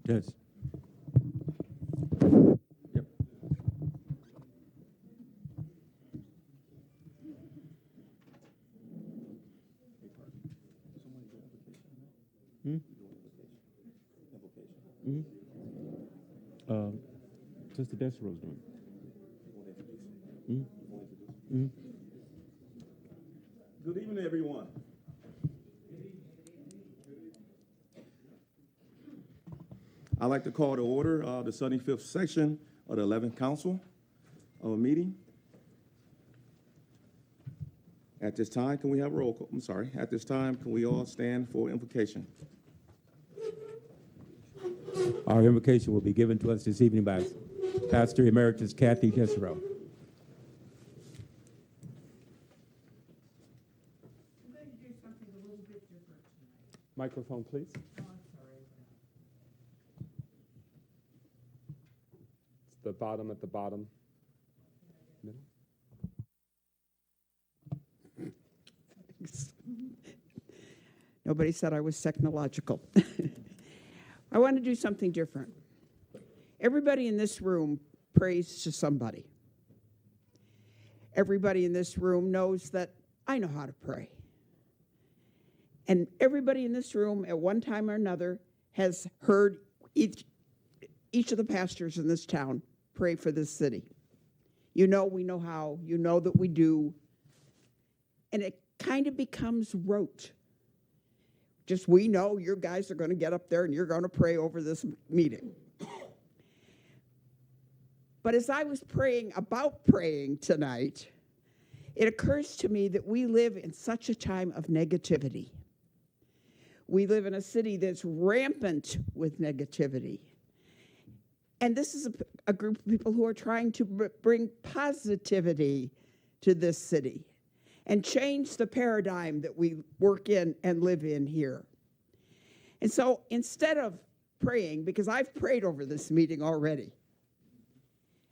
Yes. Yep. Hmm? Hmm? Sister Desiro's doing. Hmm? Hmm? Good evening, everyone. I'd like to call to order the 75th section of the 11th Council meeting. At this time, can we have a roll call? I'm sorry. At this time, can we all stand for invocation? Our invocation will be given to us this evening by Pastor Emeritus Kathy Desiro. I'm going to do something a little bit different tonight. Microphone, please. Oh, I'm sorry. It's the bottom at the bottom. Middle. Nobody said I was technological. I want to do something different. Everybody in this room prays to somebody. Everybody in this room knows that I know how to pray. And everybody in this room at one time or another has heard each of the pastors in this town pray for this city. You know we know how. You know that we do. And it kind of becomes rote. Just we know your guys are going to get up there and you're going to pray over this meeting. But as I was praying about praying tonight, it occurs to me that we live in such a time of negativity. We live in a city that's rampant with negativity. And this is a group of people who are trying to bring positivity to this city and change the paradigm that we work in and live in here. And so instead of praying, because I've prayed over this meeting already,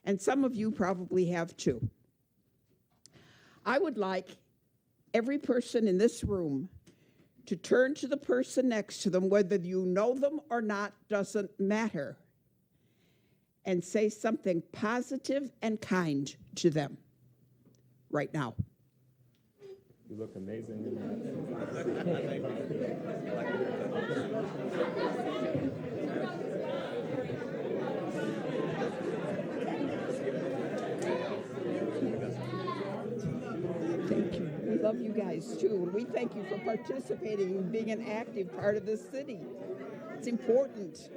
and some of you probably have too, I would like every person in this room to turn to the person next to them, whether you know them or not, doesn't matter, and say something positive and kind to them right now. You look amazing. Thank you. We love you guys too. And we thank you for participating and being an active part of this city. It's important.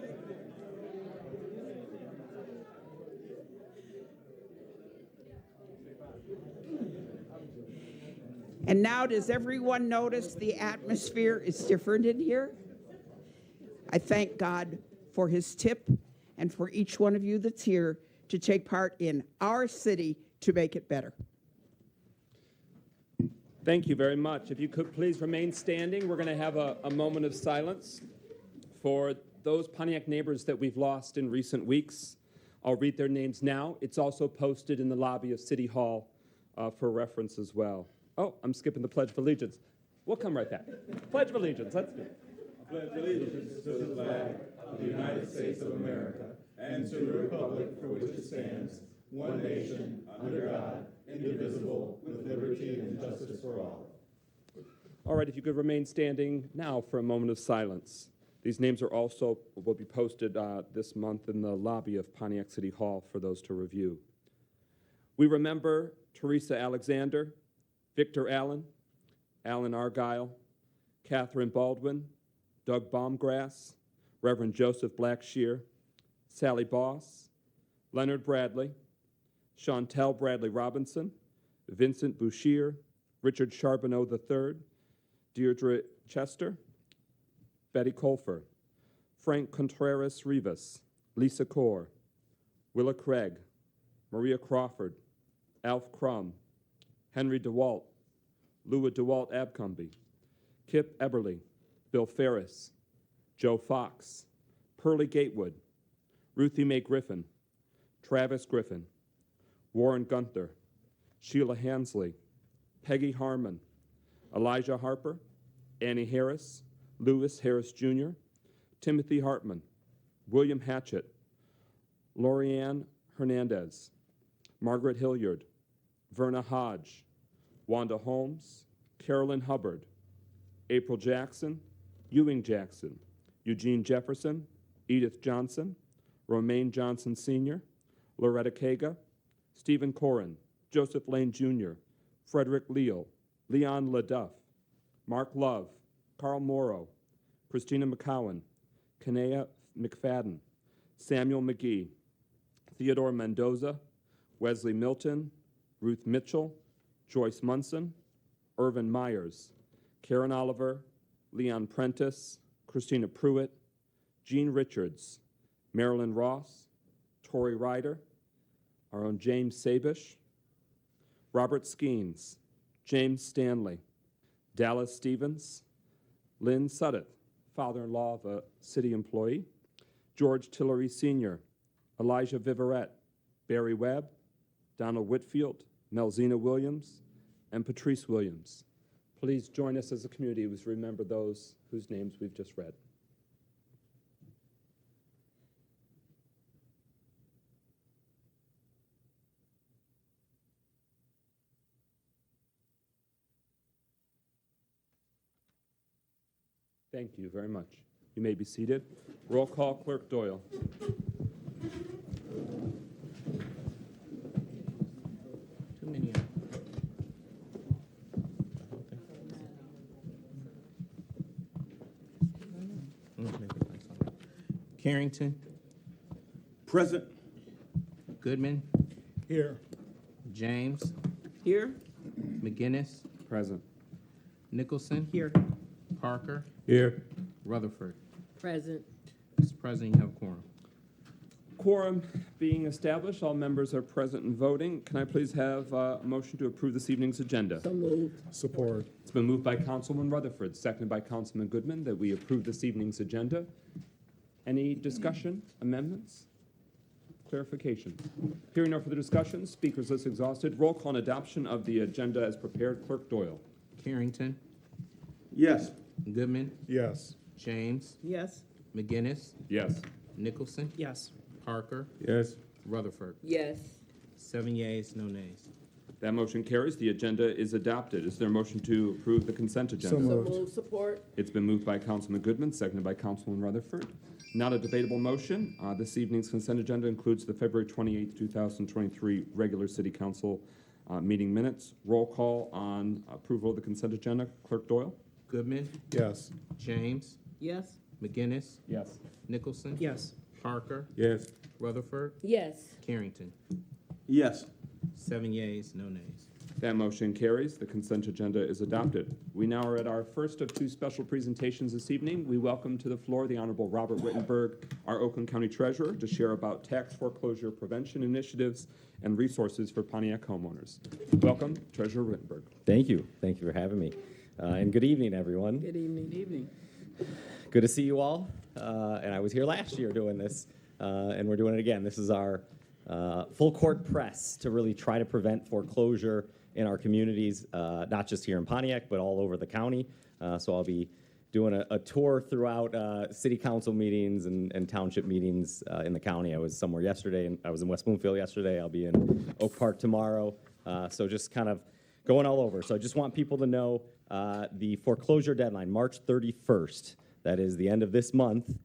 And now, does everyone notice the atmosphere is different in here? I thank God for his tip and for each one of you that's here to take part in our city to make it better. Thank you very much. If you could please remain standing, we're going to have a moment of silence for those Pontiac neighbors that we've lost in recent weeks. I'll read their names now. It's also posted in the lobby of City Hall for reference as well. Oh, I'm skipping the Pledge of Allegiance. We'll come right back. Pledge of Allegiance, let's do it. I pledge allegiance to the flag of the United States of America and to the republic for which it stands, one nation, under God, indivisible, with liberty and justice for all. All right, if you could remain standing now for a moment of silence. These names are also will be posted this month in the lobby of Pontiac City Hall for those to review. We remember Teresa Alexander, Victor Allen, Alan Argyle, Catherine Baldwin, Doug Baumgrass, Reverend Joseph Blackshear, Sally Boss, Leonard Bradley, Chantel Bradley Robinson, Vincent Bouchier, Richard Charbonneau III, Deirdre Chester, Betty Colfer, Frank Contreras Rivas, Lisa Corr, Willa Craig, Maria Crawford, Alf Crum, Henry DeWalt, Lua DeWalt Abcomby, Kip Eberly, Bill Ferris, Joe Fox, Pearlie Gatewood, Ruthie Mae Griffin, Travis Griffin, Warren Gunther, Sheila Hansley, Peggy Harmon, Elijah Harper, Annie Harris, Lewis Harris Jr., Timothy Hartman, William Hatchett, Lorianne Hernandez, Margaret Hilliard, Verna Hodge, Wanda Holmes, Carolyn Hubbard, April Jackson, Ewing Jackson, Eugene Jefferson, Edith Johnson, Romaine Johnson Sr., Loretta Kaga, Stephen Corin, Joseph Lane Jr., Frederick Leal, Leon LaDuff, Mark Love, Carl Morrow, Christina McCowan, Kanea McFadden, Samuel McGee, Theodore Mendoza, Wesley Milton, Ruth Mitchell, Joyce Munson, Irvin Myers, Karen Oliver, Leon Prentice, Christina Pruitt, Jean Richards, Marilyn Ross, Tori Ryder, our own James Sabish, Robert Skeens, James Stanley, Dallas Stevens, Lynn Suddeth, father-in-law of a city employee, George Tillery Sr., Elijah Viverette, Barry Webb, Donald Whitfield, Melzina Williams, and Patrice Williams. Please join us as a community as we remember those whose names we've just read. Thank you very much. You may be seated. Roll call, Clerk Doyle. Too many. Carrington, Present. Goodman, Here. James, Here? McGinnis, Present. Nicholson, Here. Parker, Here. Rutherford. Present. Mr. President, you have a quorum. Quorum being established, all members are present and voting. Can I please have a motion to approve this evening's agenda? So moved. Support. It's been moved by Councilman Rutherford, seconded by Councilman Goodman, that we approve this evening's agenda. Any discussion, amendments, clarifications? Hearing no further discussion, speakers list exhausted. Roll call on adoption of the agenda as prepared. Clerk Doyle. Carrington, Yes. Goodman, Yes. James, Yes. McGinnis, Yes. Nicholson, Yes. Parker, Yes. Rutherford. Yes. 7 yeas, no nays. That motion carries. The agenda is adopted. Is there a motion to approve the consent agenda? So So moved. moved. Support. It's been moved by Councilman Goodman, seconded by Councilman Rutherford. Not a debatable motion. This evening's consent agenda includes the February 28, 2023 regular City Council meeting minutes. Roll call on approval of the consent agenda. Clerk Doyle? Goodman, Yes. James, Yes. McGinnis, Yes. Nicholson, Yes. Parker, Yes. Rutherford, Yes. Carrington. Yes. 7 yeas, no nays. That motion carries. The consent agenda is adopted. We now are at our first of two special presentations this evening. We welcome to the floor the Honorable Robert Wittenberg, our Oakland County Treasurer, to share about tax foreclosure prevention initiatives and resources for Pontiac homeowners. Welcome, Treasurer Wittenberg. Thank you. Thank you for having me. And good evening, everyone. Good evening. Evening. Good to see you all. And I was here last year doing this, and we're doing it again. This is our full court press to really try to prevent foreclosure in our communities, not just here in Pontiac, but all over the county. So I'll be doing a tour throughout city council meetings and township meetings in the county. I was somewhere yesterday, and I was in West Bloomfield yesterday. I'll be in Oak Park tomorrow. So just kind of going all over. So I just want people to know the foreclosure deadline, March 31st. That is the end of this month,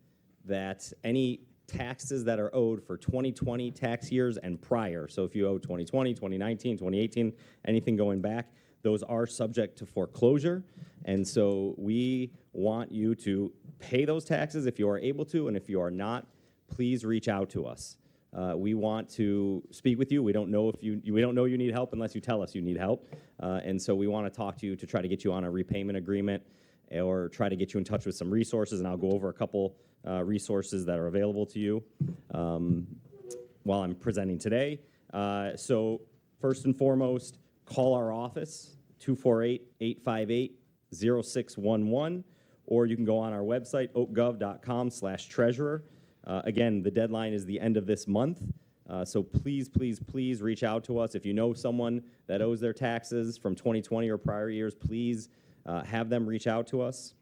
that any taxes that are owed for 2020 tax years and prior, so if you owe 2020, 2019, 2018, anything going back, those are subject to foreclosure. And so we want you to pay those taxes if you are able to, and if you are not, please reach out to us. We want to speak with you. We don't know you need help unless you tell us you need help. And so we want to talk to you to try to get you on a repayment agreement or try to get you in touch with some resources, and I'll go over a couple resources that are available to you while I'm presenting today. So first and foremost, call our office, 248-858-0611, or you can go on our website, oakgov.com/treasurer. Again, the deadline is the end of this month, so please, please, please reach out to us. If you know someone that owes their taxes from 2020 or prior years, please have them reach out to us.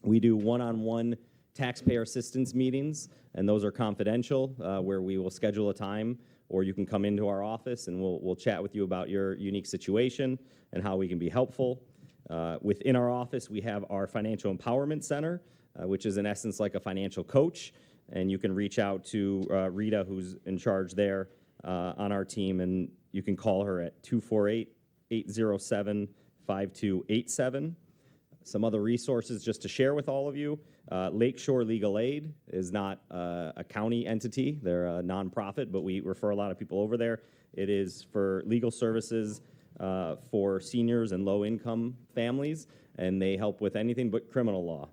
We do one-on-one taxpayer assistance meetings, and those are confidential, where we will schedule a time, or you can come into our office and we'll chat with you about your unique situation and how we can be helpful. Within our office, we have our Financial Empowerment Center, which is in essence like a financial coach, and you can reach out to Rita, who's in charge there on our team, and you can call her at 248-807-5287. Some other resources just to share with all of you. Lakeshore Legal Aid is not a county entity. They're a nonprofit, but we refer a lot of people over there. It is for legal services for seniors and low-income families, and they help with anything but criminal law.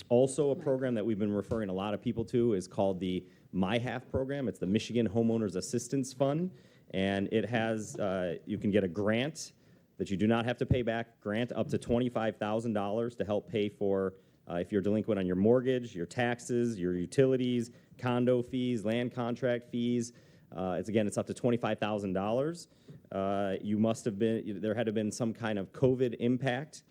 Also, a program that we've been referring a lot of people to is called the MyHalf program. It's the Michigan Homeowners Assistance Fund, and it has, you can get a grant that you do not have to pay back, grant up to $25,000 to help pay for, if you're delinquent on your mortgage, your taxes, your utilities, condo fees, land contract fees. It's up to $25,000. You must have been, there had to have been some kind of COVID impact,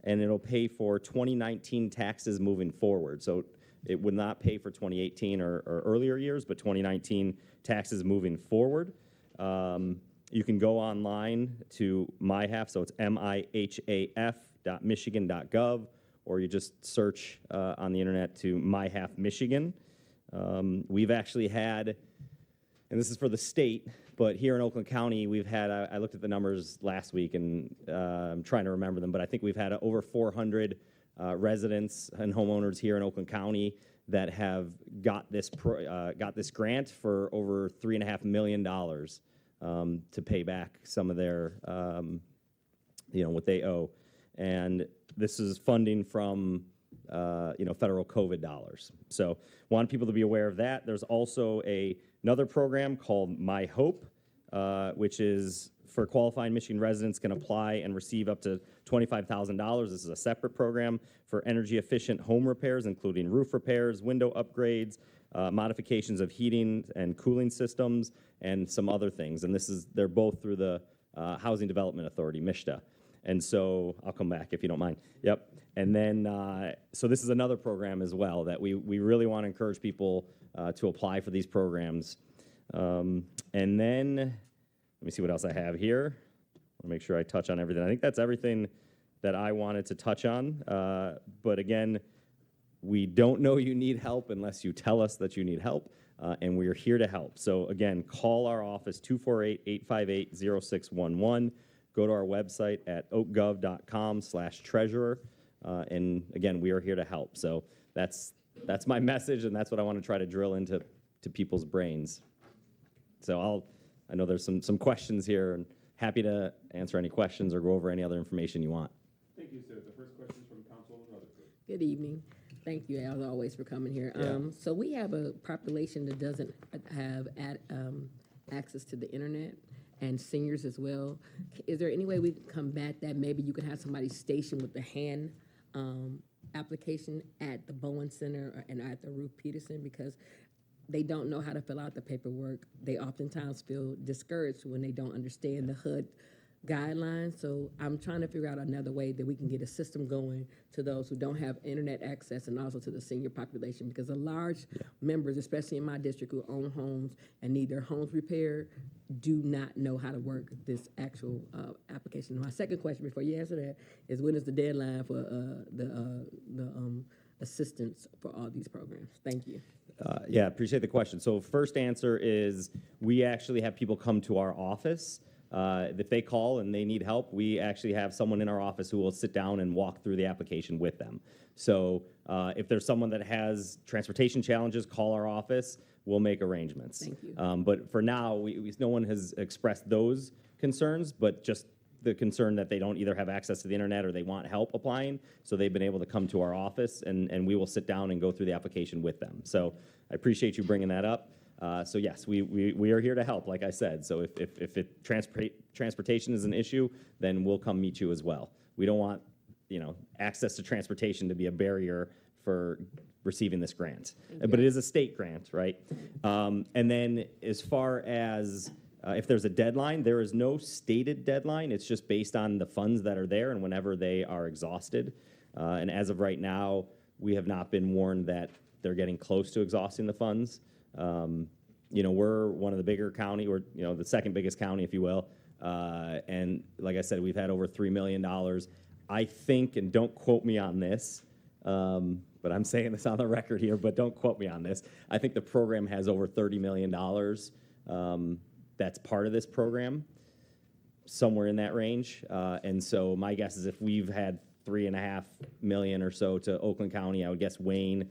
and it'll pay for 2019 taxes moving forward. So it would not pay for 2018 or earlier years, but 2019 taxes moving forward. You can go online to MyHalf, so it's mihaf.michigan.gov, or you just search on the internet to MyHalf Michigan. We've actually had, and this is for the state, but here in Oakland County, we've had, I looked at the numbers last week, and I'm trying to remember them, but I think we've had over 400 residents and homeowners here in Oakland County that have got this grant for over $3.5 million to pay back some of their, what they owe. And this is funding from, federal COVID dollars. So want people to be aware of that. There's also another program called My Hope, which is for qualifying Michigan residents can apply and receive up to $25,000. This is a separate program for energy-efficient home repairs, including roof repairs, window upgrades, modifications of heating and cooling systems, and some other things. And they're both through the Housing Development Authority, MISHDA. And so I'll come back if you don't mind. Yep. And then, so this is another program as well that we really want to encourage people to apply for these programs. And then, let me see what else I have here. I want to make sure I touch on everything. I think that's everything that I wanted to touch on. But again, we don't know you need help unless you tell us that you need help, and we're here to help. So again, call our office, 248-858-0611. Go to our website at oakgov.com/treasurer. And again, we are here to help. So that's my message, and that's what I want to try to drill into people's brains. So I know there's some questions here, and happy to answer any questions or go over any other information you want. Thank you, sir. The first question is from Councilwoman Rutherford. Good evening. Thank you, as always, for coming here. Yeah. So we have a population that doesn't have access to the internet, and seniors as well. Is there any way we can combat that? Maybe you could have somebody stationed with the hand application at the Bowen Center and at the Ruth Peterson, because they don't know how to fill out the paperwork. They oftentimes feel discouraged when they don't understand the HUD guidelines. So I'm trying to figure out another way that we can get a system going to those who don't have internet access, and also to the senior population, because the large members, especially in my district, who own homes and need their homes repaired, do not know how to work this actual application. My second question, before you answer that, is when is the deadline for the assistance for all these programs? Thank you. Appreciate the question. So first answer is we actually have people come to our office. If they call and they need help, we actually have someone in our office who will sit down and walk through the application with them. So if there's someone that has transportation challenges, call our office. We'll make arrangements. Thank you. But for now, no one has expressed those concerns, but just the concern that they don't either have access to the internet or they want help applying. So they've been able to come to our office, and we will sit down and go through the application with them. So I appreciate you bringing that up. So yes, we are here to help, like I said. So if transportation is an issue, then we'll come meet you as well. We don't want access to transportation to be a barrier for receiving this grant. But it is a state grant, right? And then as far as if there's a deadline, there is no stated deadline. It's just based on the funds that are there and whenever they are exhausted. And as of right now, we have not been warned that they're getting close to exhausting the funds. We're one of the bigger county, or the second biggest county, if you will. And like I said, we've had over $3 million. I think, and don't quote me on this, but I'm saying this on the record here, but don't quote me on this. I think the program has over $30 million that's part of this program, somewhere in that range. And so my guess is if we've had $3.5 million or so to Oakland County, I would guess Wayne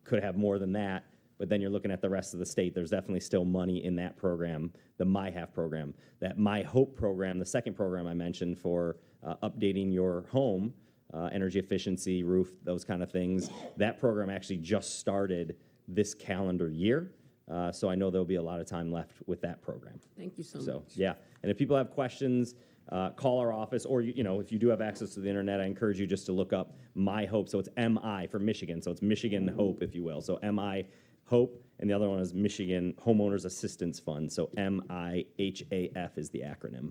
could have more than that. But then you're looking at the rest of the state. There's definitely still money in that program, the MyHalf program. That My Hope program, the second program I mentioned for updating your home, energy efficiency, roof, those kind of things, that program actually just started this calendar year. So I know there'll be a lot of time left with that program. Thank you so So, much. yeah. And if people have questions, call our office, or if you do have access to the internet, I encourage you just to look up My Hope. So it's MI for Michigan. So it's Michigan Hope, if you will. So MI Hope, and the other one is Michigan Homeowners Assistance Fund. So MIHAF is the acronym.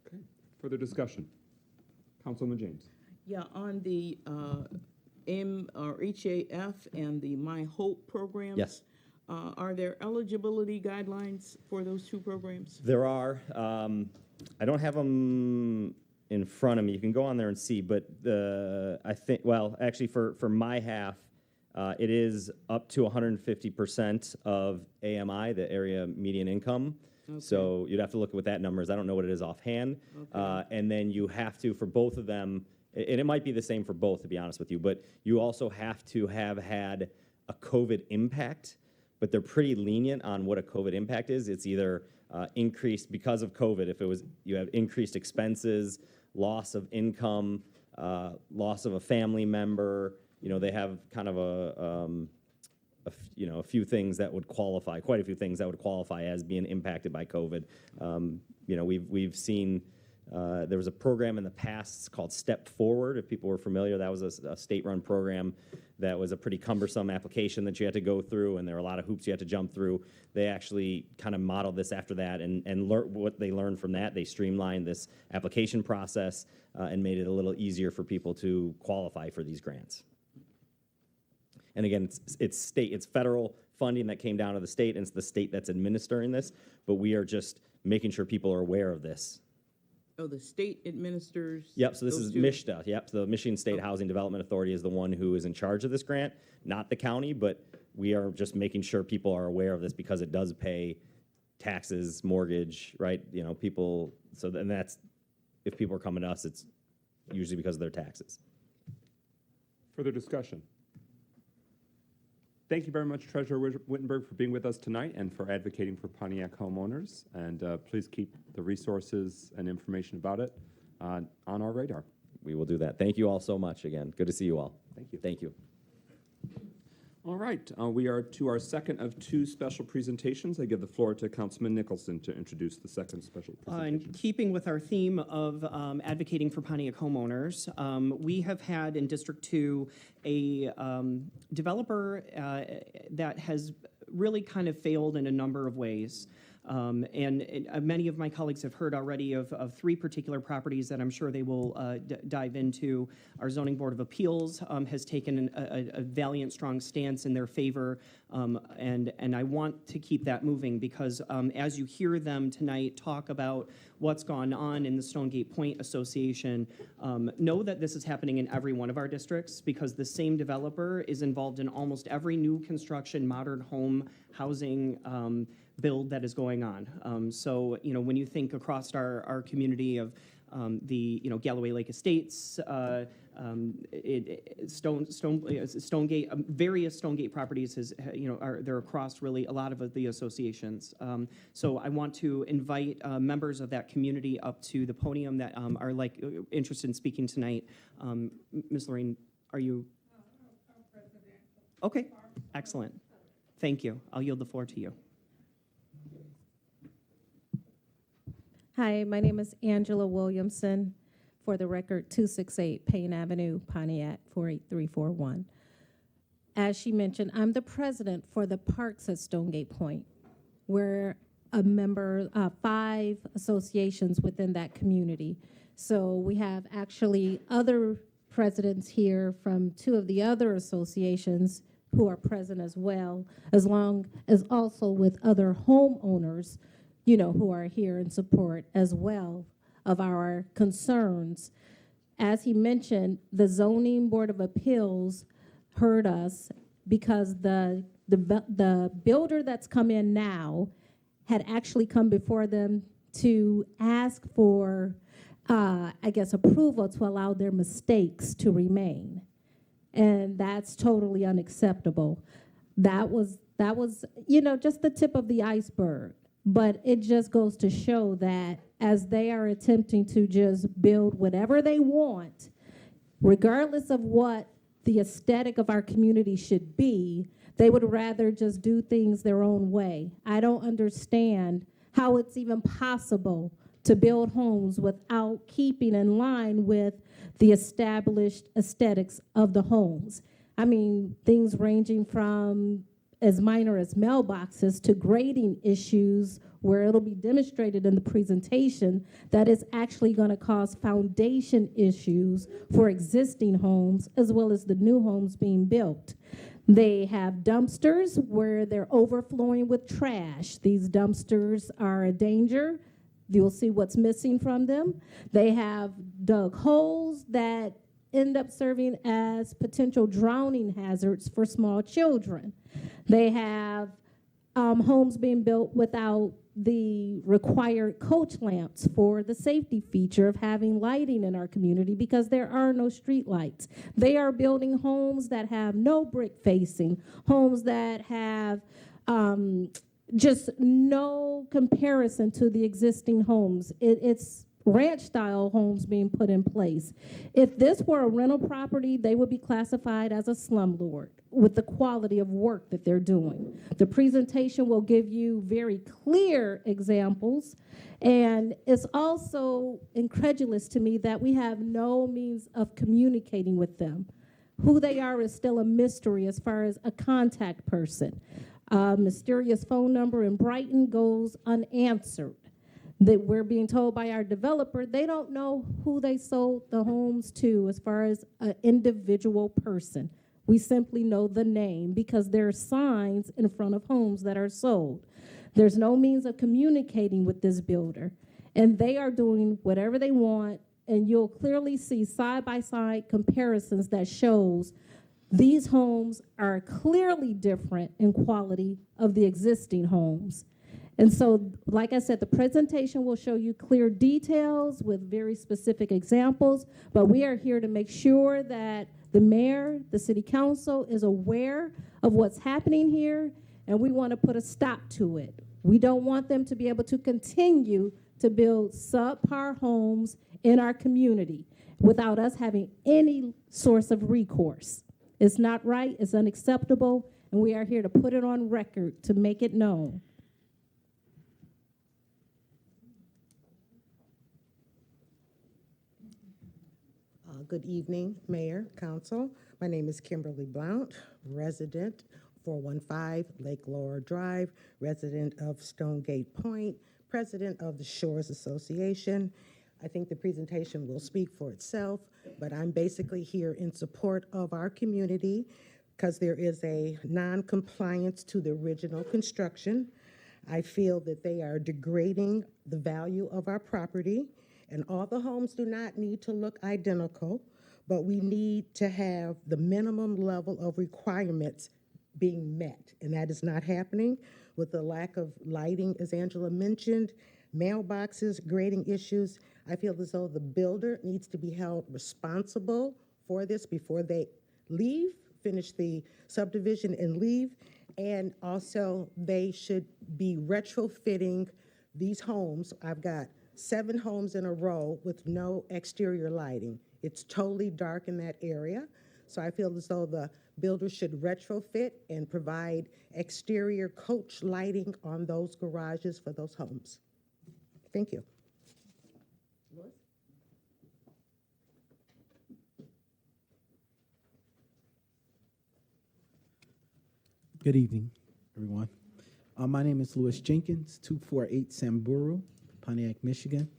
Okay. Further discussion? Councilman James. Yeah, on the HAF and the My Hope programs. Yes. Are there eligibility guidelines for those two programs? There are. I don't have them in front of me. You can go on there and see, but I think, well, actually for MyHalf, it is up to 150% of AMI, the area median income. Okay. So you'd have to look at what that number is. I don't know what it is offhand. Okay. And then you have to, for both of them, and it might be the same for both, to be honest with you, but you also have to have had a COVID impact, but they're pretty lenient on what a COVID impact is. It's either increased because of COVID, if it was, you have increased expenses, loss of income, loss of a family member. They have kind of a few things that would qualify, quite a few things that would qualify as being impacted by COVID. We've seen, there was a program in the past called Step Forward, if people were familiar. That was a state-run program that was a pretty cumbersome application that you had to go through, and there were a lot of hoops you had to jump through. They actually kind of modeled this after that, and what they learned from that. They streamlined this application process and made it a little easier for people to qualify for these grants. And again, it's federal funding that came down to the state, and it's the state that's administering this, but we are just making sure people are aware of this. Oh, the state administers? Yep, so this those is two? MISHDA. Yep, so the Michigan State Housing Development Authority is the one who is in charge of this grant, not the county, but we are just making sure people are aware of this because it does pay taxes, mortgage, right? People, so then that's, if people are coming to us, it's usually because of their taxes. Further discussion? Thank you very much, Treasurer Wittenberg, for being with us tonight and for advocating for Pontiac homeowners. And please keep the resources and information about it on our radar. We will do that. Thank you all so much again. Good to see you all. Thank you. Thank you. All right, we are to our second of two special presentations. I give the floor to Councilman Nicholson to introduce the second special In presentation. keeping with our theme of advocating for Pontiac homeowners, we have had in District 2 a developer that has really kind of failed in a number of ways. Many of my colleagues have heard already of three particular properties that I'm sure they will dive into. Our Zoning Board of Appeals has taken a valiant, strong stance in their favor, and I want to keep that moving because as you hear them tonight talk about what's gone on in the Stonegate Point Association, know that this is happening in every one of our districts because the same developer is involved in almost every new construction, modern home, housing build that is going on. So, when you think across our community of the, Galloway Lake Estates, Stonegate, various Stonegate properties they're across really a lot of the associations. So I want to invite members of that community up to the podium that are interested in speaking tonight. Ms. Lorraine, are you? Okay, excellent. Thank you. I'll yield the floor to you. Hi, my name is Angela Williamson. For the record, 268 Payne Avenue, Pontiac, 48341. As she mentioned, I'm the president for the Parks at Stonegate Point. We're a member of 5 associations within that community. So we have actually other presidents here from two of the other associations who are present as well, as long as also with other homeowners, you know, who are here in support as well of our concerns. As he mentioned, the Zoning Board of Appeals heard us because the builder that's come in now had actually come before them to ask for, I guess, approval to allow their mistakes to remain. And that's totally unacceptable. That was, you know, just the tip of the iceberg. But it just goes to show that as they are attempting to just build whatever they want, regardless of what the aesthetic of our community should be, they would rather just do things their own way. I don't understand how it's even possible to build homes without keeping in line with the established aesthetics of the homes. I mean, things ranging from as minor as mailboxes to grading issues where it'll be demonstrated in the presentation that it's actually going to cause foundation issues for existing homes as well as the new homes being built. They have dumpsters where they're overflowing with trash. These dumpsters are a danger. You'll see what's missing from them. They have dug holes that end up serving as potential drowning hazards for small children. They have homes being built without the required coach lamps for the safety feature of having lighting in our community because there are no street lights. They are building homes that have no brick facing, homes that have just no comparison to the existing homes. It's ranch-style homes being put in place. If this were a rental property, they would be classified as a slumlord with the quality of work that they're doing. The presentation will give you very clear examples, and it's also incredulous to me that we have no means of communicating with them. Who they are is still a mystery as far as a contact person. A mysterious phone number in Brighton goes unanswered. That we're being told by our developer, they don't know who they sold the homes to as far as an individual person. We simply know the name because there are signs in front of homes that are sold. There's no means of communicating with this builder, and they are doing whatever they want, and you'll clearly see side-by-side comparisons that shows these homes are clearly different in quality of the existing homes. And so, like I said, the presentation will show you clear details with very specific examples, but we are here to make sure that the mayor, the city council is aware of what's happening here, and we want to put a stop to it. We don't want them to be able to continue to build subpar homes in our community without us having any source of recourse. It's not right, it's unacceptable, and we are here to put it on record to make it known. Good evening, Mayor, Council. My name is Kimberly Blount, resident 415 Lake Laura Drive, resident of Stonegate Point, president of the Shores Association. I think the presentation will speak for itself, but I'm basically here in support of our community because there is a non-compliance to the original construction. I feel that they are degrading the value of our property. And all the homes do not need to look identical, but we need to have the minimum level of requirements being met. And that is not happening with the lack of lighting, as Angela mentioned, mailboxes, grading issues. I feel as though the builder needs to be held responsible for this before they leave, finish the subdivision and leave. And also they should be retrofitting these homes. I've got 7 homes in a row with no exterior lighting. It's totally dark in that area. So I feel as though the builder should retrofit and provide exterior coach lighting on those garages for those homes. Thank you. Good evening, everyone. My name is Louis Jenkins, 248 Samburu, Pontiac, Michigan.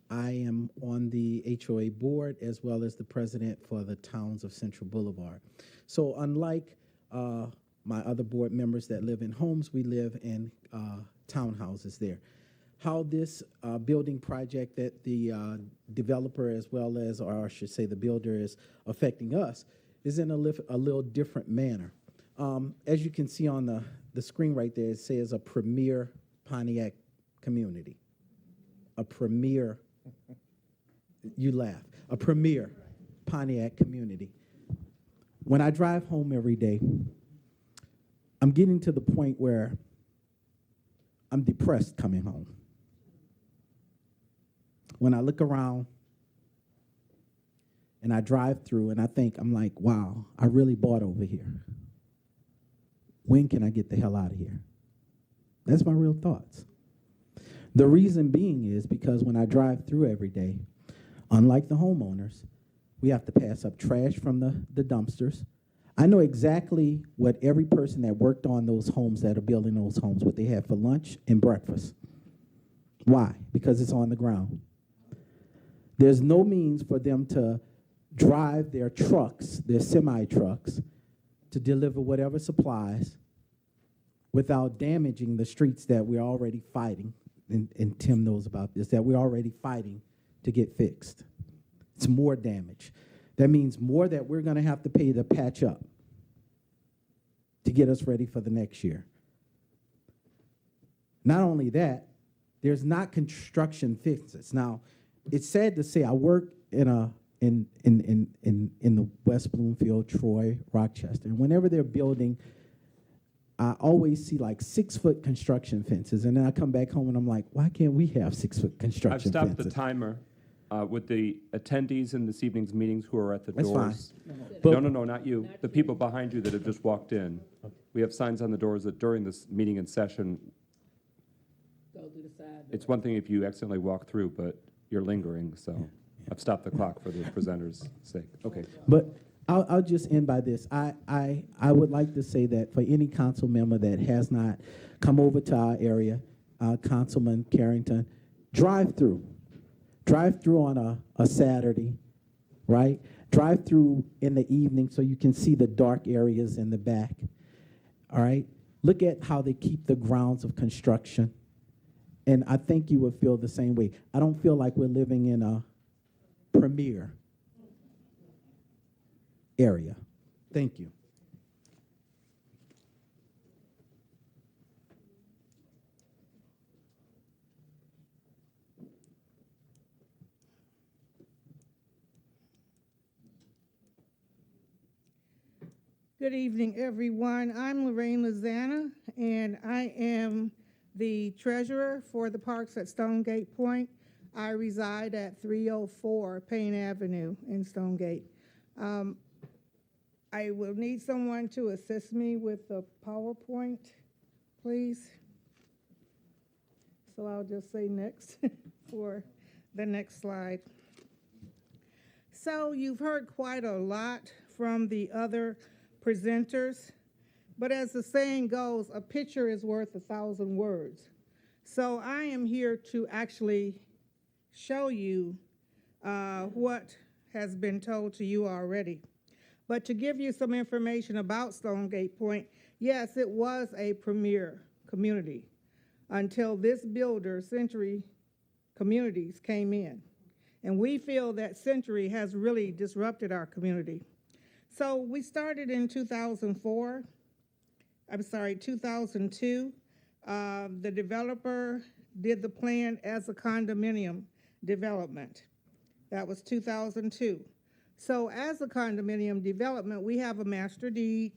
I am on the HOA board as well as the president for the Towns of Central Boulevard. So unlike my other board members that live in homes, we live in townhouses there. How this building project that the developer as well as, or I should say the builder, is affecting us is in a little different manner. As you can see on the screen right there, it says a premier Pontiac community. A premier, you laugh, a premier Pontiac community. When I drive home every day, I'm getting to the point where I'm depressed coming home. When I look around and I drive through and I think, I'm like, wow, I really bought over here. When can I get the hell out of here? That's my real thoughts. The reason being is because when I drive through every day, unlike the homeowners, we have to pass up trash from the dumpsters. I know exactly what every person that worked on those homes that are building those homes, what they have for lunch and breakfast. Why? Because it's on the ground. There's no means for them to drive their trucks, their semi-trucks, to deliver whatever supplies without damaging the streets that we're already fighting, and Tim knows about this, that we're already fighting to get fixed. It's more damage. That means more that we're going to have to pay to patch up to get us ready for the next year. Not only that, there's not construction fixes. Now, it's sad to say I work in the West Bloomfield, Troy, Rochester, and whenever they're building, I always see like 6-foot construction fences, and then I come back home and I'm like, why can't we have 6-foot construction I've stopped fences? the timer with the attendees in this evening's meetings who are at the That's doors. fine. No, not you. The people behind you that have just walked in. We have signs on the doors that during this meeting and session, Go to the side. it's one thing if you accidentally walk through, but you're lingering, so I've stopped the clock for the presenter's sake. Okay. But I'll just end by this. I would like to say that for any council member that has not come over to our area, Councilman Carrington, drive through. Drive through on a Saturday, right? Drive through in the evening so you can see the dark areas in the back, all right? Look at how they keep the grounds of construction. And I think you would feel the same way. I don't feel like we're living in a premier area. Thank you. Good evening, everyone. I'm Lorraine Lozana, and I am the treasurer for the Parks at Stonegate Point. I reside at 304 Payne Avenue in Stonegate. I will need someone to assist me with the PowerPoint, please. So I'll just say next for the next slide. So you've heard quite a lot from the other presenters, but as the saying goes, a picture is worth 1,000 words. So I am here to actually show you what has been told to you already. But to give you some information about Stonegate Point, yes, it was a premier community until this builder, Century Communities, came in. And we feel that Century has really disrupted our community. So we started in 2002. The developer did the plan as a condominium development. That was 2002. So as a condominium development, we have a master deed,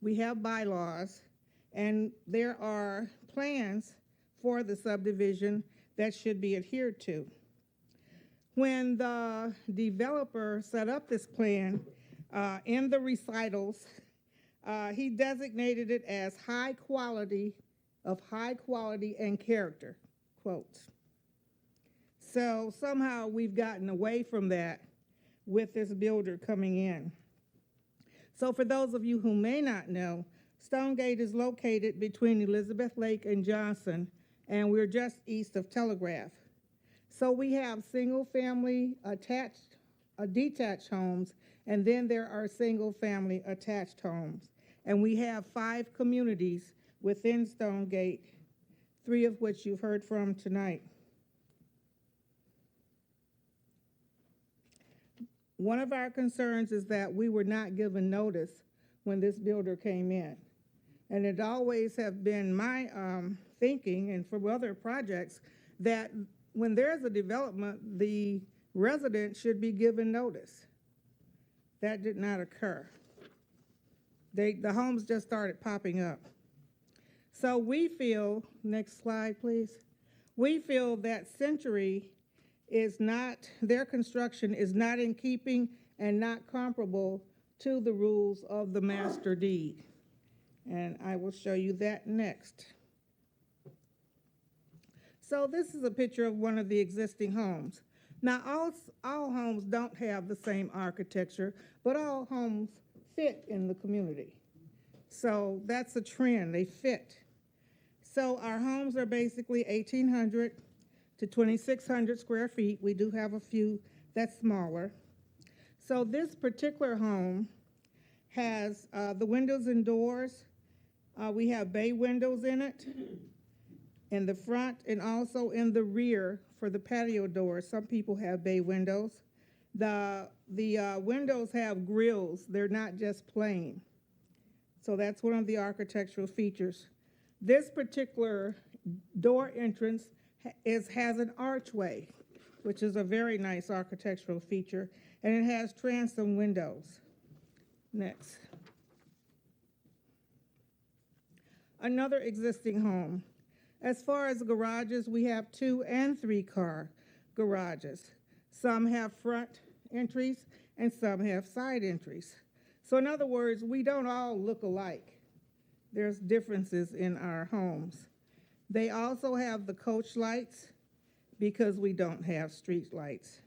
we have bylaws, and there are plans for the subdivision that should be adhered to. When the developer set up this plan, in the recitals, he designated it as high quality and character, quotes. So somehow we've gotten away from that with this builder coming in. So for those of you who may not know, Stonegate is located between Elizabeth Lake and Johnson, and we're just east of Telegraph. So we have single-family detached homes, and then there are single-family attached homes. And we have 5 communities within Stonegate, 3 of which you've heard from tonight. One of our concerns is that we were not given notice when this builder came in. And it always have been my thinking, and for other projects, that when there's a development, the resident should be given notice. That did not occur. The homes just started popping up. So we feel, next slide, please. We feel that Century is not, their construction is not in keeping and not comparable to the rules of the master deed. And I will show you that next. So this is a picture of one of the existing homes. Now, all homes don't have the same architecture, but all homes fit in the community. So that's a trend, they fit. So our homes are basically 1,800 to 2,600 square feet. We do have a few that's smaller. So this particular home has the windows and doors. We have bay windows in it, in the front and also in the rear for the patio doors. Some people have bay windows. The windows have grills. They're not just plain. So that's one of the architectural features. This particular door entrance has an archway, which is a very nice architectural feature, and it has transom windows. Next. Another existing home. As far as garages, we have 2 and 3 car garages. Some have front entries and some have side entries. So in other words, we don't all look alike. There's differences in our homes. They also have the coach lights because we don't have street lights.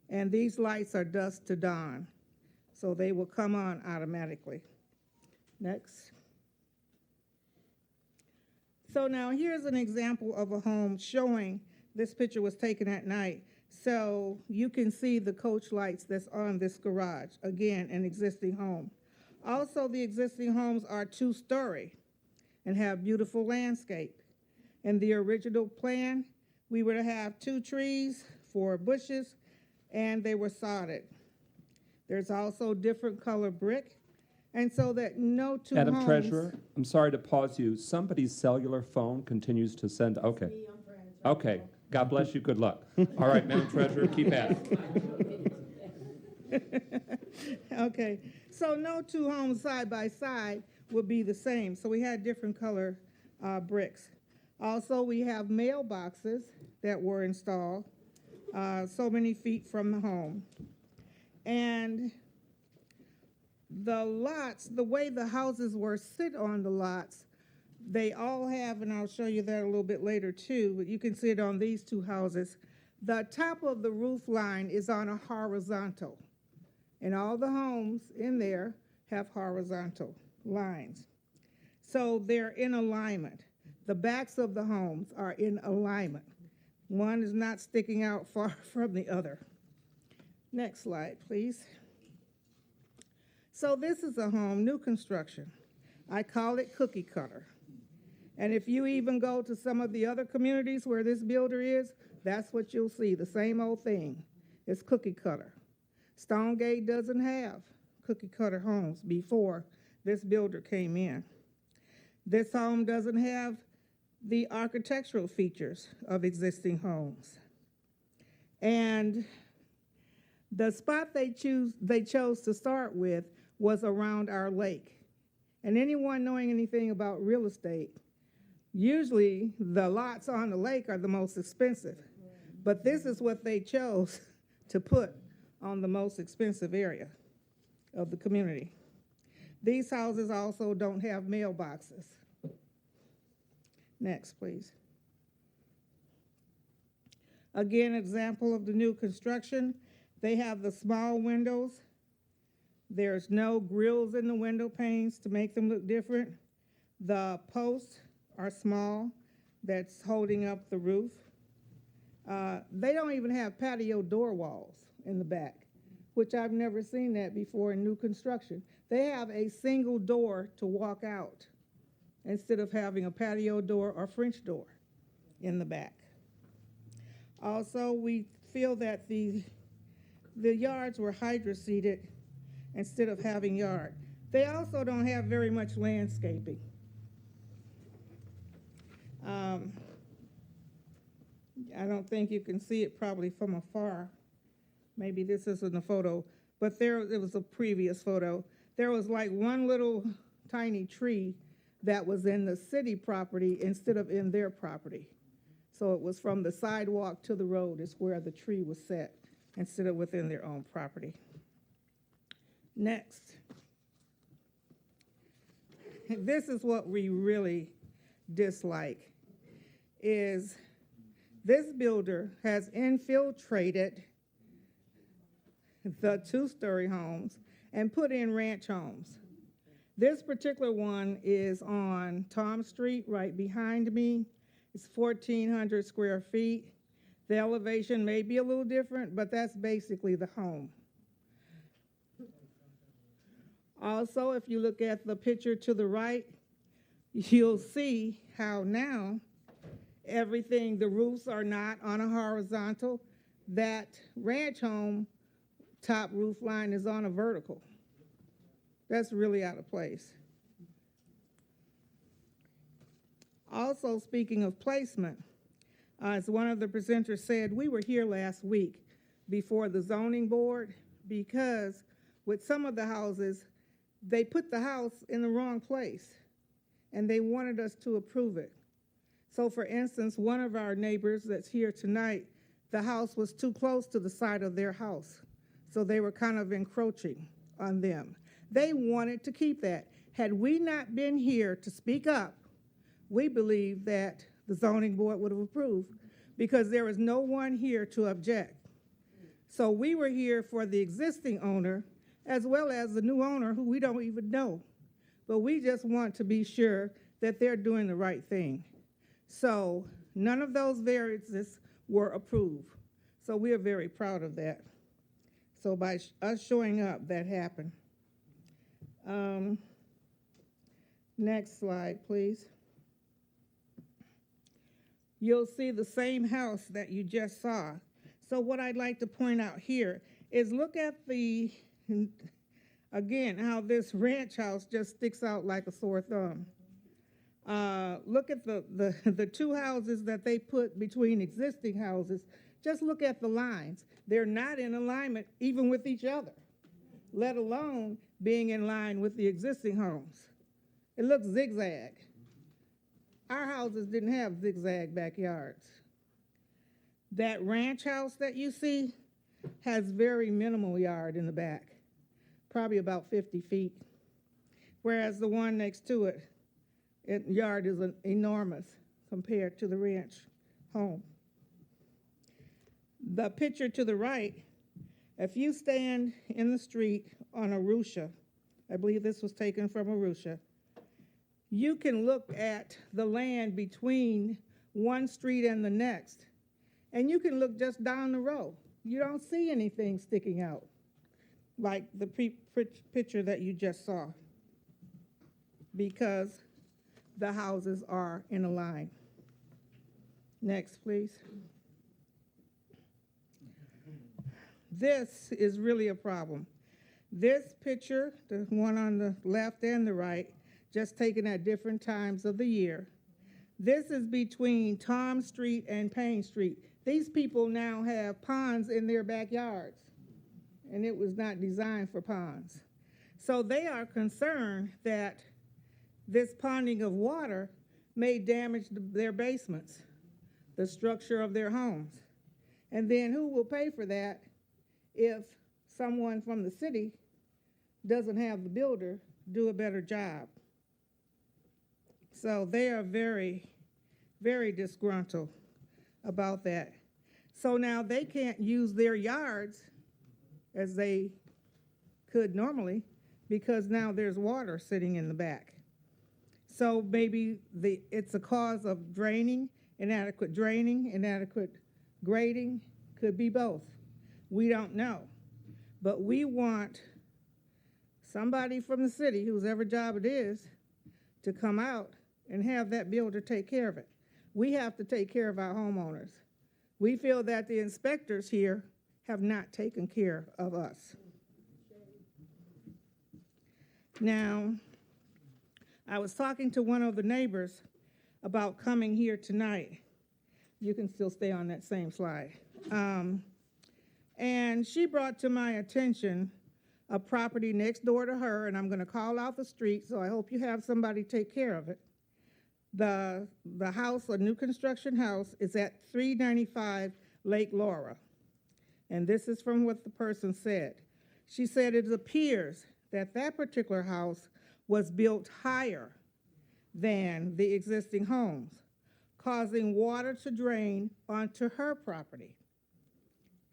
And these lights are dusk to dawn, so they will come on automatically. Next. So now here's an example of a home showing, this picture was taken at night, so you can see the coach lights that's on this garage. Again, an existing home. Also, the existing homes are 2-story and have beautiful landscape. In the original plan, we were to have 2 trees, 4 bushes, and they were sodded. There's also different color brick, and so that no 2 Madam homes... Treasurer, I'm sorry to pause you. Somebody's cellular phone continues to send, okay. Okay, God bless you, good luck. All right, Madam Treasurer, keep at it. Okay, so no 2 homes side by side would be the same. So we had different color bricks. Also, we have mailboxes that were installed so many feet from the home. And the lots, the way the houses were sit on the lots, they all have, and I'll show you that a little bit later too, but you can see it on these 2 houses. The top of the roof line is on a horizontal. And all the homes in there have horizontal lines. So they're in alignment. The backs of the homes are in alignment. One is not sticking out far from the other. Next slide, please. So this is a home, new construction. I call it cookie cutter. And if you even go to some of the other communities where this builder is, that's what you'll see, the same old thing. It's cookie cutter. Stonegate doesn't have cookie cutter homes before this builder came in. This home doesn't have the architectural features of existing homes. And the spot they chose to start with was around our lake. And anyone knowing anything about real estate, usually the lots on the lake are the most expensive. But this is what they chose to put on the most expensive area of the community. These houses also don't have mailboxes. Next, please. Again, example of the new construction. They have the small windows. There's no grills in the window panes to make them look different. The posts are small, that's holding up the roof. They don't even have patio door walls in the back, which I've never seen that before in new construction. They have a single door to walk out instead of having a patio door or French door in the back. Also, we feel that the yards were hydro-seeded instead of having yard. They also don't have very much landscaping. I don't think you can see it probably from afar. Maybe this isn't a photo, but it was a previous photo. There was like one little tiny tree that was in the city property instead of in their property. So it was from the sidewalk to the road is where the tree was set instead of within their own property. Next. This is what we really dislike, is this builder has infiltrated the two-story homes and put in ranch homes. This particular one is on Tom Street, right behind me. It's 1,400 square feet. The elevation may be a little different, but that's basically the home. Also, if you look at the picture to the right, you'll see how now everything, the roofs are not on a horizontal. That ranch home top roof line is on a vertical. That's really out of place. Also, speaking of placement, as one of the presenters said, we were here last week before the zoning board because with some of the houses, they put the house in the wrong place and they wanted us to approve it. So for instance, one of our neighbors that's here tonight, the house was too close to the side of their house. So they were kind of encroaching on them. They wanted to keep that. Had we not been here to speak up, we believe that the zoning board would have approved because there was no one here to object. So we were here for the existing owner as well as the new owner who we don't even know. But we just want to be sure that they're doing the right thing. So none of those variances were approved. So we are very proud of that. So by us showing up, that happened. Next slide, please. You'll see the same house that you just saw. So what I'd like to point out here is look at again, how this ranch house just sticks out like a sore thumb. Look at the two houses that they put between existing houses. Just look at the lines. They're not in alignment even with each other, let alone being in line with the existing homes. It looks zigzag. Our houses didn't have zigzag backyards. That ranch house that you see has very minimal yard in the back, probably about 50 feet, whereas the one next to it, yard is enormous compared to the ranch home. The picture to the right, if you stand in the street on Arusha, I believe this was taken from Arusha, you can look at the land between one street and the next, and you can look just down the road. You don't see anything sticking out like the picture that you just saw because the houses are in a line. Next, please. This is really a problem. This picture, the one on the left and the right, just taken at different times of the year. This is between Tom Street and Payne Street. These people now have ponds in their backyards, and it was not designed for ponds. So they are concerned that this ponding of water may damage their basements, the structure of their homes. And then who will pay for that if someone from the city doesn't have the builder do a better job? So they are very, very disgruntled about that. So now they can't use their yards as they could normally because now there's water sitting in the back. So maybe it's a cause of inadequate grading, could be both. We don't know. But we want somebody from the city, whosever job it is, to come out and have that builder take care of it. We have to take care of our homeowners. We feel that the inspectors here have not taken care of us. Now, I was talking to one of the neighbors about coming here tonight. You can still stay on that same slide. And she brought to my attention a property next door to her, and I'm going to call out the street, so I hope you have somebody take care of it. The house, a new construction house, is at 395 Lake Laura. And this is from what the person said. She said it appears that that particular house was built higher than the existing homes, causing water to drain onto her property.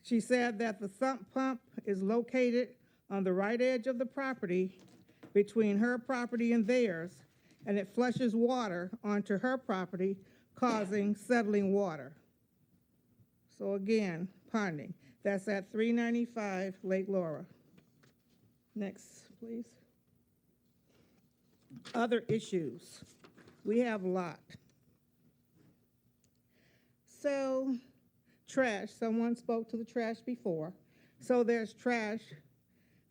She said that the sump pump is located on the right edge of the property between her property and theirs, and it flushes water onto her property, causing settling water. So again, ponding. That's at 395 Lake Laura. Next, please. Other issues. We have a lot. So, trash. Someone spoke to the trash before. So there's trash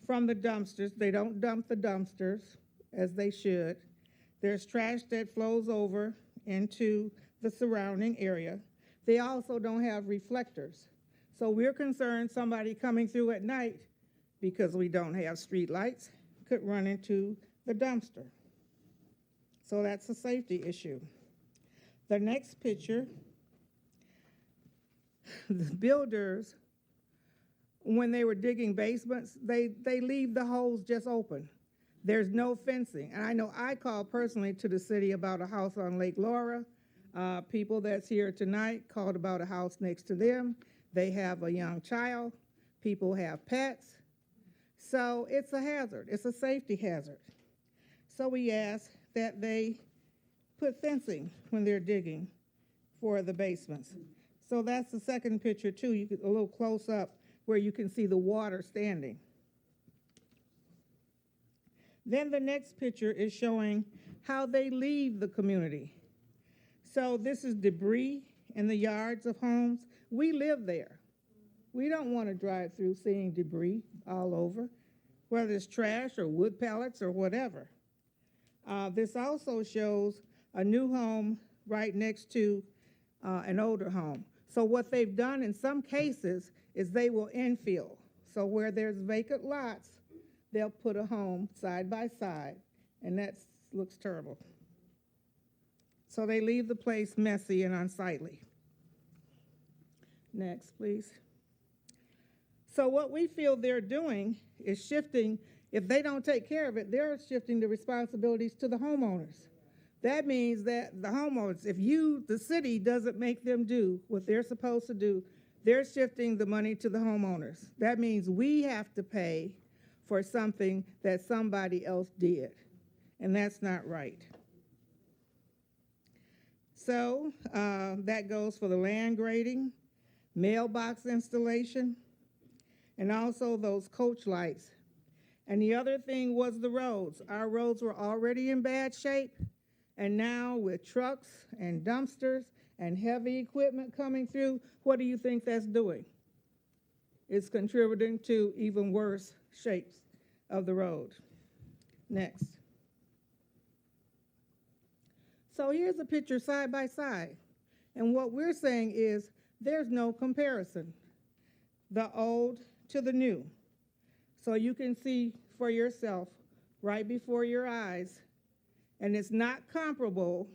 from the dumpsters. They don't dump the dumpsters as they should. There's trash that flows over into the surrounding area. They also don't have reflectors. So we're concerned somebody coming through at night, because we don't have street lights, could run into the dumpster. So that's a safety issue. The next picture, the builders, when they were digging basements, they leave the holes just open. There's no fencing. And I know I called personally to the city about a house on Lake Laura. People that's here tonight called about a house next to them. They have a young child. People have pets. So it's a hazard. It's a safety hazard. So we ask that they put fencing when they're digging for the basements. So that's the second picture too. You get a little close up where you can see the water standing. Then the next picture is showing how they leave the community. So this is debris in the yards of homes. We live there. We don't want to drive through seeing debris all over, whether it's trash or wood pellets or whatever. This also shows a new home right next to an older home. So what they've done in some cases is they will infill. So where there's vacant lots, they'll put a home side by side, and that looks terrible. So they leave the place messy and unsightly. Next, please. So what we feel they're doing is shifting. If they don't take care of it, they're shifting the responsibilities to the homeowners. That means that the homeowners, if the city doesn't make them do what they're supposed to do, they're shifting the money to the homeowners. That means we have to pay for something that somebody else did, and that's not right. So that goes for the land grading, mailbox installation, and also those coach lights. And the other thing was the roads. Our roads were already in bad shape, and now with trucks and dumpsters and heavy equipment coming through, what do you think that's doing? It's contributing to even worse shapes of the road. Next. So here's a picture side by side. And what we're saying is there's no comparison, the old to the new. So you can see for yourself right before your eyes, and it's not comparable,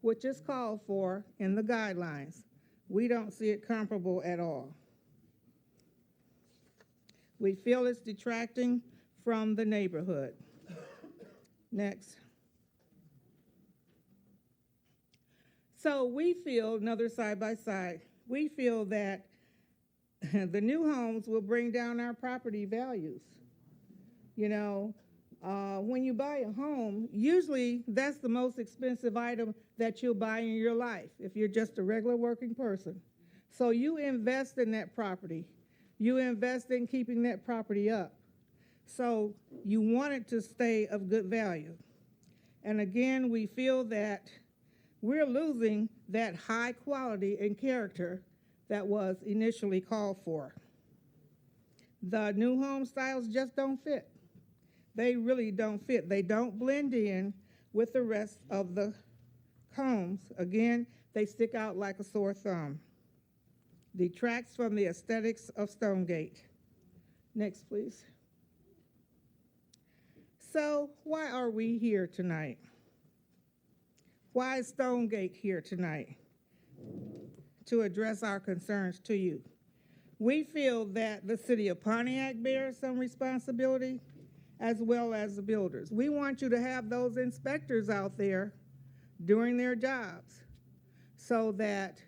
which is called for in the guidelines. We don't see it comparable at all. We feel it's detracting from the neighborhood. Next. So we feel, another side by side, we feel that the new homes will bring down our property values. You know, when you buy a home, usually that's the most expensive item that you'll buy in your life if you're just a regular working person. So you invest in that property. You invest in keeping that property up. So you want it to stay of good value. And again, we feel that we're losing that high quality and character that was initially called for. The new home styles just don't fit. They really don't fit. They don't blend in with the rest of the homes. Again, they stick out like a sore thumb. Detracts from the aesthetics of Stonegate. Next, please. So, why are we here tonight? Why is Stonegate here tonight? To address our concerns to you. We feel that the city of Pontiac bears some responsibility, as well as the builders. We want you to have those inspectors out there doing their jobs so that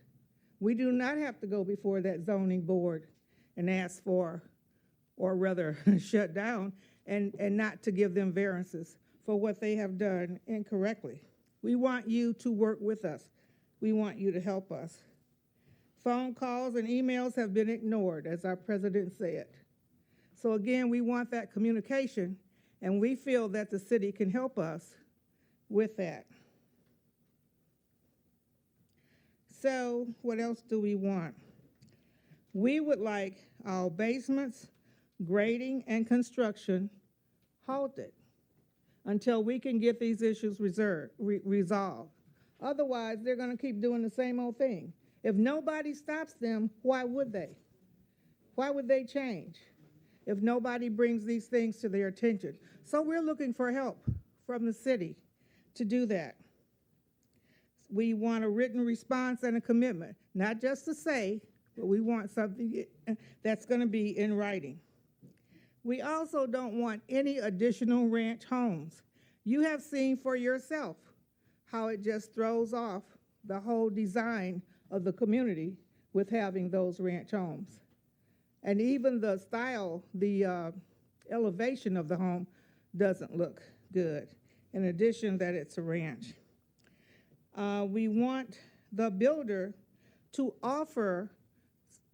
we do not have to go before that zoning board and ask for, or rather shut down, and not to give them variances for what they have done incorrectly. We want you to work with us. We want you to help us. Phone calls and emails have been ignored, as our president said. So again, we want that communication, and we feel that the city can help us with that. So what else do we want? We would like our basements, grading, and construction halted until we can get these issues resolved. Otherwise, they're going to keep doing the same old thing. If nobody stops them, why would they? Why would they change if nobody brings these things to their attention? So we're looking for help from the city to do that. We want a written response and a commitment, not just to say, but we want something that's going to be in writing. We also don't want any additional ranch homes. You have seen for yourself how it just throws off the whole design of the community with having those ranch homes. And even the style, the elevation of the home doesn't look good, in addition that it's a ranch. We want the builder to offer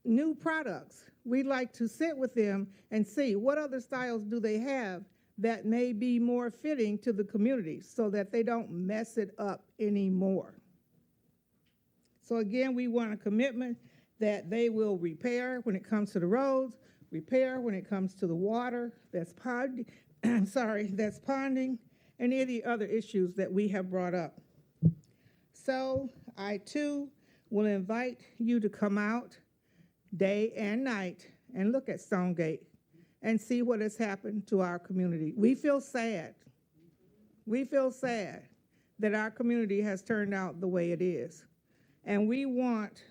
new products. We'd like to sit with them and see what other styles do they have that may be more fitting to the community so that they don't mess it up anymore. So again, we want a commitment that they will repair when it comes to the roads, repair when it comes to the water that's ponding, that's ponding, and any other issues that we have brought up. So I too will invite you to come out day and night and look at Stonegate and see what has happened to our community. We feel sad. We feel sad that our community has turned out the way it is. And we want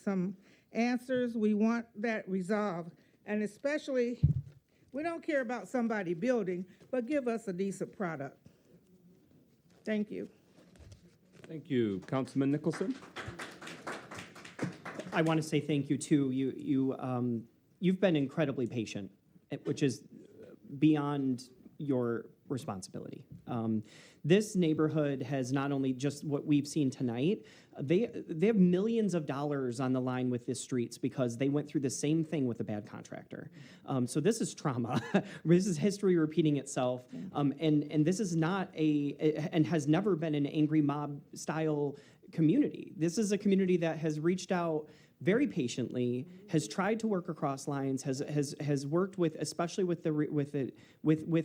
some answers. We want that resolved. And especially, we don't care about somebody building, but give us a decent product. Thank you. Thank you. Councilman Nicholson? I want to say thank you too. You've been incredibly patient, which is beyond your responsibility. This neighborhood has not only just what we've seen tonight, they have millions of dollars on the line with this streets because they went through the same thing with a bad contractor. So this is trauma. This is history repeating itself. And this is not and has never been an angry mob style community. This is a community that has reached out very patiently, has tried to work across lines, has worked with, especially with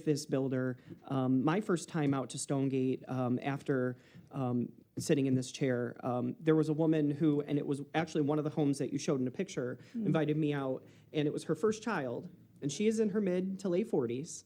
this builder. My first time out to Stonegate after sitting in this chair, there was a woman who, and it was actually one of the homes that you showed in a picture, invited me out, and it was her first child, and she is in her mid to late 40s,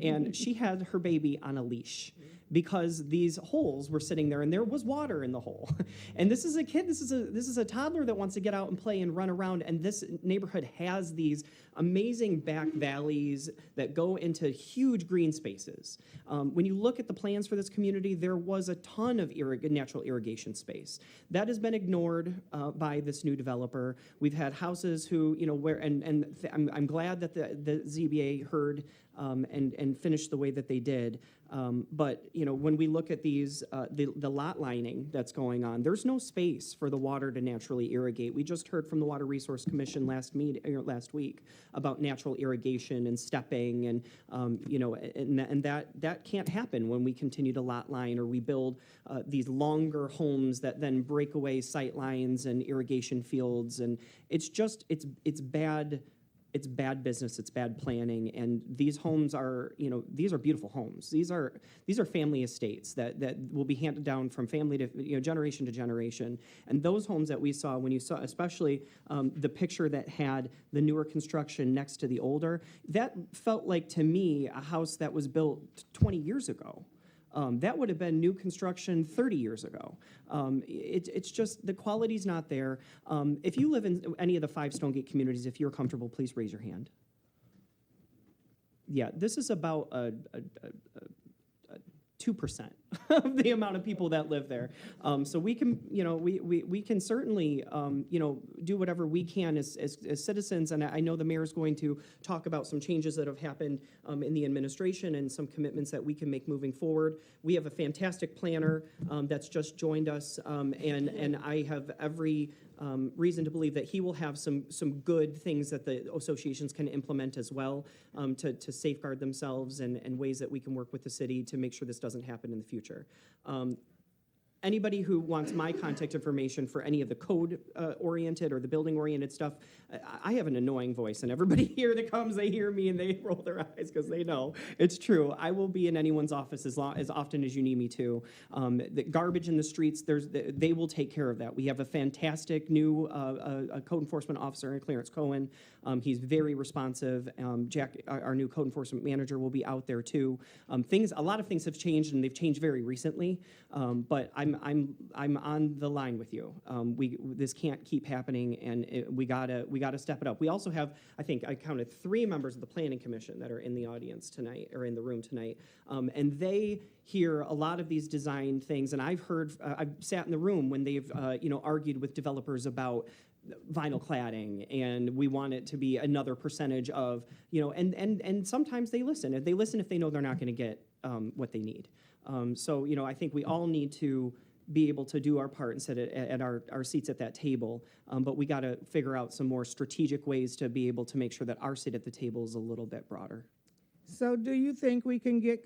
and she had her baby on a leash because these holes were sitting there and there was water in the hole. And this is a kid, this is a toddler that wants to get out and play and run around, and this neighborhood has these amazing back valleys that go into huge green spaces. When you look at the plans for this community, there was a ton of natural irrigation space. That has been ignored by this new developer. We've had houses who, I'm glad that the ZBA heard and and finish the way that they did. But, you know, when we look at these, the lot lining that's going on, there's no space for the water to naturally irrigate. We just heard from the Water Resource Commission last week about natural irrigation and stepping, and, you know, and that can't happen when we continue to lot line or we build these longer homes that then break away sight lines and irrigation fields. And it's just, it's bad. It's bad business, it's bad planning, and these homes are, you know, these are beautiful homes. These are family estates that will be handed down from family to, you know, generation to generation. And those homes that we saw, when you saw, especially the picture that had the newer construction next to the older, that felt like, to me, a house that was built 20 years ago. That would have been new construction 30 years ago. It's just, the quality's not there. If you live in any of the 5 Stonegate communities, if you're comfortable, please raise your hand. Yeah, this is about a 2% of the amount of people that live there. So we can, you know, we can certainly, you know, do whatever we can as citizens. And I know the mayor's going to talk about some changes that have happened in the administration and some commitments that we can make moving forward. We have a fantastic planner that's just joined us, and I have every reason to believe that he will have some good things that the associations can implement as well, to safeguard themselves, and ways that we can work with the city to make sure this doesn't happen in the future. Anybody who wants my contact information for any of the code-oriented or the building-oriented stuff, I have an annoying voice, and everybody here that comes, they hear me and they roll their eyes because they know it's true. I will be in anyone's office as often as you need me to. The garbage in the streets, they will take care of that. We have a fantastic new code enforcement officer in Clarence Cohen. He's very responsive. Jack, our new code enforcement manager, will be out there too. A lot of things have changed, and they've changed very recently. But I'm on the line with you. This can't keep happening, and we gotta step it up. We also have, I think I counted 3 members of the Planning Commission that are in the audience tonight, or in the room tonight, and they hear a lot of these design things. And I've sat in the room when they've argued with developers about vinyl cladding, and we want it to be another percentage of, and sometimes they listen. If they know they're not going to get what they need. So, I think we all need to be able to do our part and sit at our seats at that table, but we got to figure out some more strategic ways to be able to make sure that our seat at the table is a little bit broader. So do you think we can get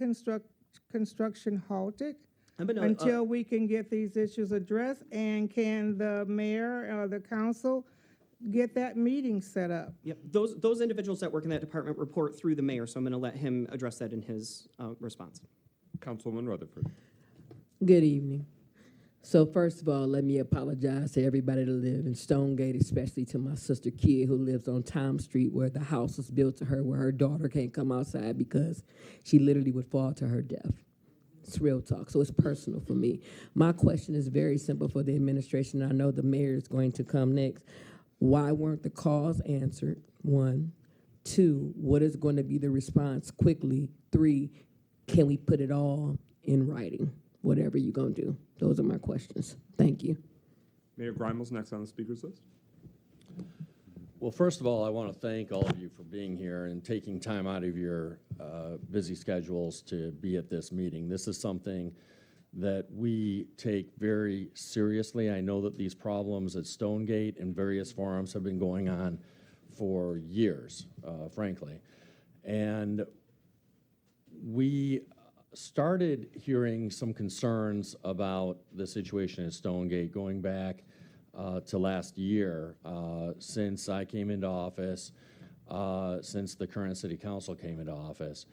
construction halted until we can get these issues addressed? And can the mayor or the council get that meeting set up? Yep, those individuals that work in that department report through the mayor, so I'm going to let him address that in his response. Councilwoman Rutherford. Good evening. So first of all, let me apologize to everybody that live in Stonegate, especially to my sister Kia, who lives on Tom Street, where the house was built to her, where her daughter can't come outside because she literally would fall to her death. It's real talk, so it's personal for me. My question is very simple for the administration. I know the mayor is going to come next. Why weren't the calls answered? 1. 2, what is going to be the response quickly? 3, can we put it all in writing, whatever you're going to do? Those are my questions. Thank you. Mayor Grimal's next on the speakers list. Well, first of all, I want to thank all of you for being here and taking time out of your busy schedules to be at this meeting. This is something that we take very seriously. I know that these problems at Stonegate and various forums have been going on for years, frankly. And we started hearing some concerns about the situation at Stonegate going back to last year, since I came into office, since the current city council came into office.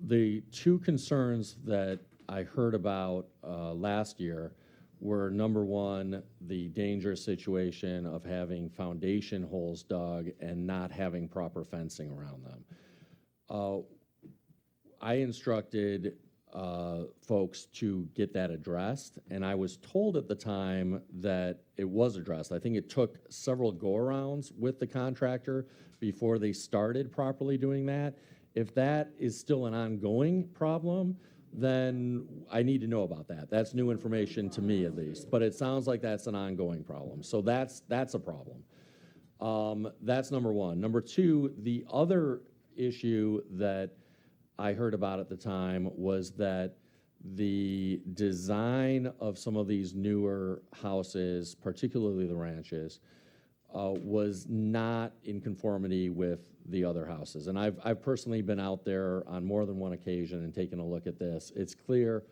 The 2 concerns that I heard about last year were, number 1, the dangerous situation of having foundation holes dug and not having proper fencing around them. I instructed folks to get that addressed, and I was told at the time that it was addressed. I think it took several go-arounds with the contractor before they started properly doing that. If that is still an ongoing problem, then I need to know about that. That's new information to me, at least, but it sounds like that's an ongoing problem. So that's a problem. That's number 1. Number 2, the other issue that I heard about at the time was that the design of some of these newer houses, particularly the ranches, was not in conformity with the other houses. And I've personally been out there on more than one occasion and taken a look at this. It's clear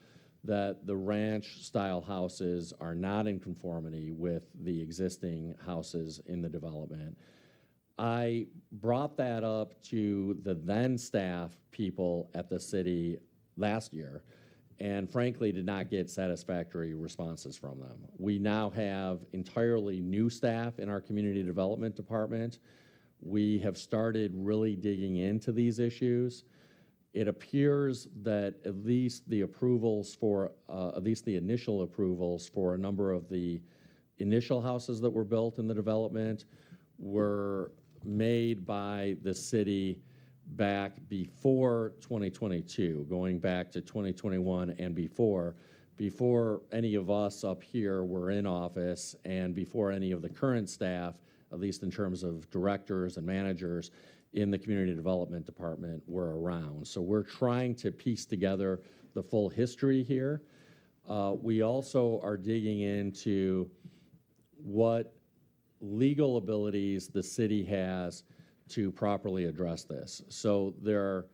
that the ranch-style houses are not in conformity with the existing houses in the development. I brought that up to the then staff people at the city last year, and frankly did not get satisfactory responses from them. We now have entirely new staff in our community development department. We have started really digging into these issues. It appears that at least the approvals for, at least the initial approvals for a number of the initial houses that were built in the development were made by the city back before 2022, going back to 2021 and before any of us up here were in office and before any of the current staff, at least in terms of directors and managers in the community development department, were around. So we're trying to piece together the full history here. We also are digging into what legal abilities the city has to properly address this. So there are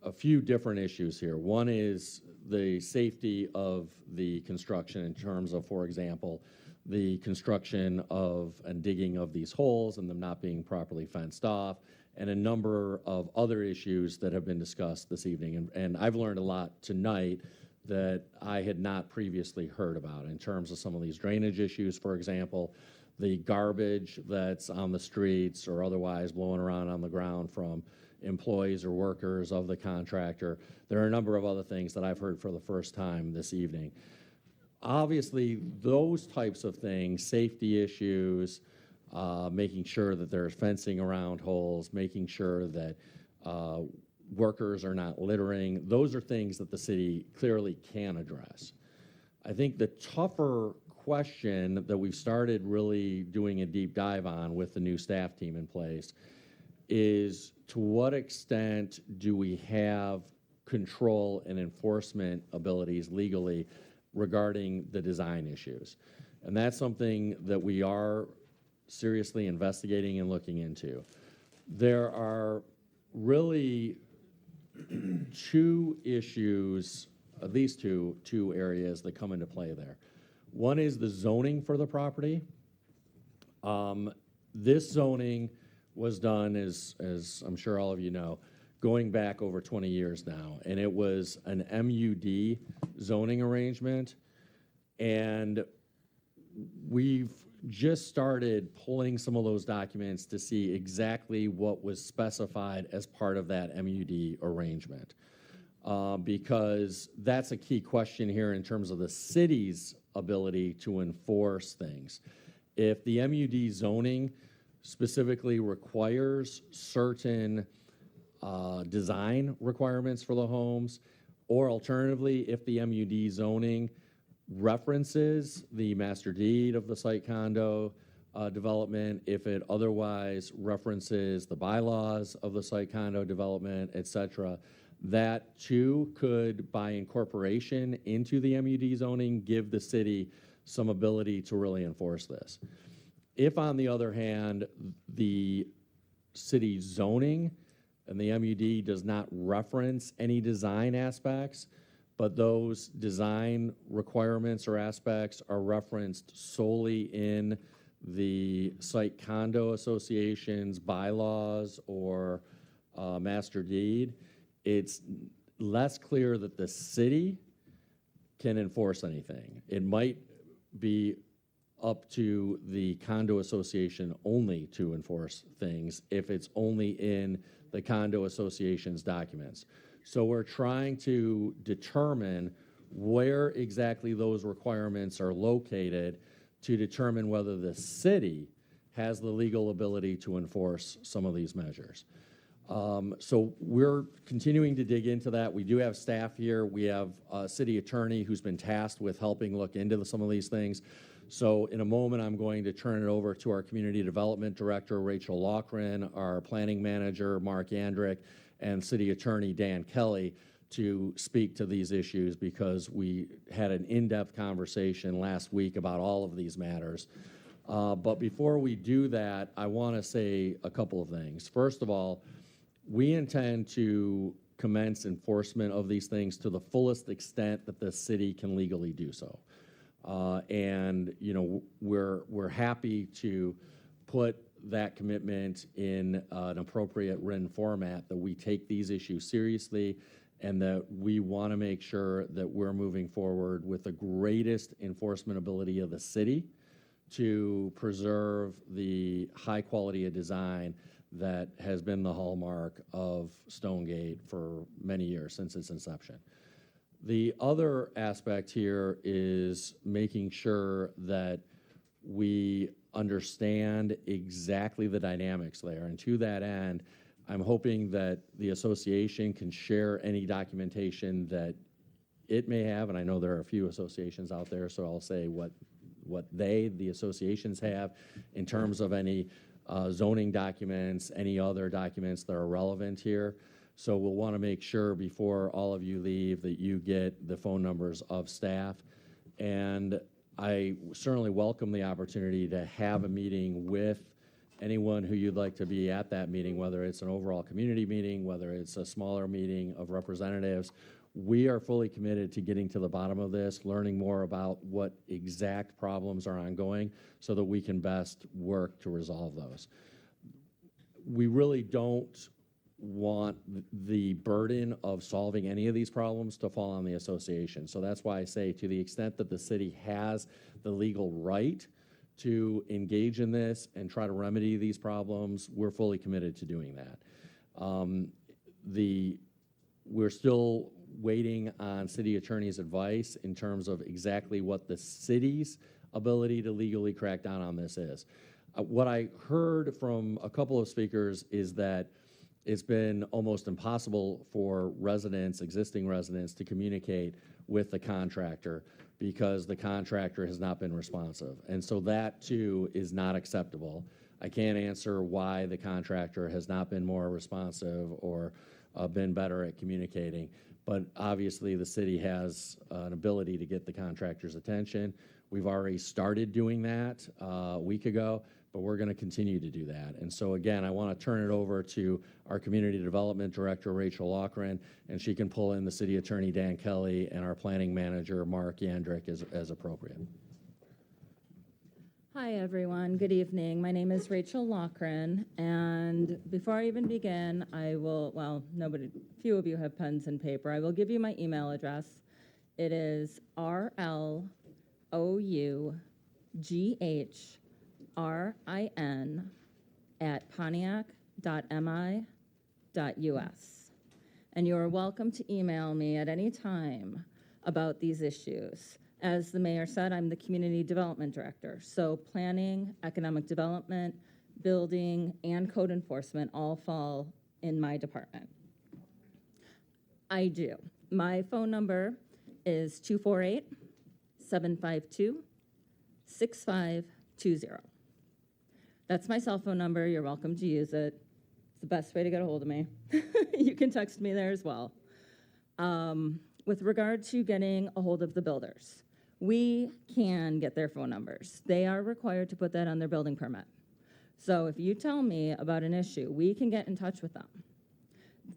a few different issues here. One is the safety of the construction in terms of, for example, the construction of and digging of these holes and them not being properly fenced off, and a number of other issues that have been discussed this evening. And I've learned a lot tonight that I had not previously heard about in terms of some of these drainage issues, for example, the garbage that's on the streets or otherwise blowing around on the ground from employees or workers of the contractor. There are a number of other things that I've heard for the first time this evening. Obviously, those types of things, safety issues, making sure that there's fencing around holes, making sure that workers are not littering, those are things that the city clearly can address. I think the tougher question that we've started really doing a deep dive on with the new staff team in place is, to what extent do we have control and enforcement abilities legally regarding the design issues? And that's something that we are seriously investigating and looking into. There are really two issues, at least two areas that come into play there. One is the zoning for the property. This zoning was done, as I'm sure all of you know, going back over 20 years now, and it was an MUD zoning arrangement, and we've just started pulling some of those documents to see exactly what was specified as part of that MUD arrangement, because that's a key question here in terms of the city's ability to enforce things. If the MUD zoning specifically requires certain design requirements for the homes, or alternatively, if the MUD zoning references the master deed of the site condo development, if it otherwise references the bylaws of the site condo development, et cetera, that too could, by incorporation into the MUD zoning, give the city some ability to really enforce this. If, on the other hand, the city zoning and the MUD does not reference any design aspects, but those design requirements or aspects are referenced solely in the site condo association's bylaws or master deed, it's less clear that the city can enforce anything. It might be up to the condo association only to enforce things if it's only in the condo association's documents. So we're trying to determine where exactly those requirements are located to determine whether the city has the legal ability to enforce some of these measures. So we're continuing to dig into that. We do have staff here. We have a city attorney who's been tasked with helping look into some of these things. So in a moment, I'm going to turn it over to our Community Development Director, Rachel Loughran, our Planning Manager, Mark Andrick, and City Attorney, Dan Kelly, to speak to these issues because we had an in-depth conversation last week about all of these matters. But before we do that, I want to say a couple of things. First of all, we intend to commence enforcement of these things to the fullest extent that the city can legally do so. And you know, we're happy to put that commitment in an appropriate written format, that we take these issues seriously and that we want to make sure that we're moving forward with the greatest enforcement ability of the city to preserve the high quality of design that has been the hallmark of Stonegate for many years, since its inception. The other aspect here is making sure that we understand exactly the dynamics there. And to that end, I'm hoping that the association can share any documentation that it may have, and I know there are a few associations out there, so I'll say what the associations have in terms of any zoning documents, any other documents that are relevant here. So we'll want to make sure before all of you leave that you get the phone numbers of staff. And I certainly welcome the opportunity to have a meeting with anyone who you'd like to be at that meeting, whether it's an overall community meeting, whether it's a smaller meeting of representatives. We are fully committed to getting to the bottom of this, learning more about what exact problems are ongoing so that we can best work to resolve those. We really don't want the burden of solving any of these problems to fall on the association. So that's why I say, to the extent that the city has the legal right to engage in this and try to remedy these problems, we're fully committed to doing that. We're still waiting on city attorney's advice in terms of exactly what the city's ability to legally crack down on this is. What I heard from a couple of speakers is that it's been almost impossible for residents, existing residents, to communicate with the contractor because the contractor has not been responsive. And so that too is not acceptable. I can't answer why the contractor has not been more responsive or been better at communicating, but obviously the city has an ability to get the contractor's attention. We've already started doing that a week ago, but we're going to continue to do that. And so again, I want to turn it over to our Community Development Director, Rachel Loughran, and she can pull in the City Attorney, Dan Kelly, and our Planning Manager, Mark Yandrick, as appropriate. Hi, everyone. Good evening. My name is Rachel Loughran, and before I even begin, I will, well, few of you have pens and paper. I will give you my email address. It is rloughlrin@pontiac.mi.us. And you are welcome to email me at any time about these issues. As the mayor said, I'm the Community Development Director, so planning, economic development, building, and code enforcement all fall in my department. I do. My phone number is 248-752-6520. That's my cell phone number. You're welcome to use it. It's the best way to get a hold of me. You can text me there as well. With regard to getting a hold of the builders, we can get their phone numbers. They are required to put that on their building permit. So if you tell me about an issue, we can get in touch with them.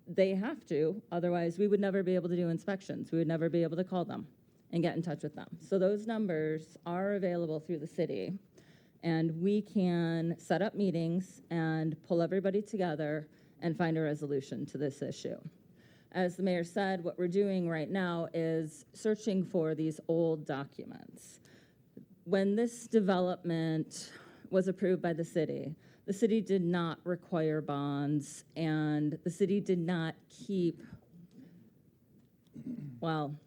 They have to, otherwise we would never be able to do inspections. We would never be able to call them and get in touch with them. So those numbers are available through the city, and we can set up meetings and pull everybody together and find a resolution to this issue. As the mayor said, what we're doing right now is searching for these old documents. When this development was approved by the city did not require bonds, and the city did not keep, well,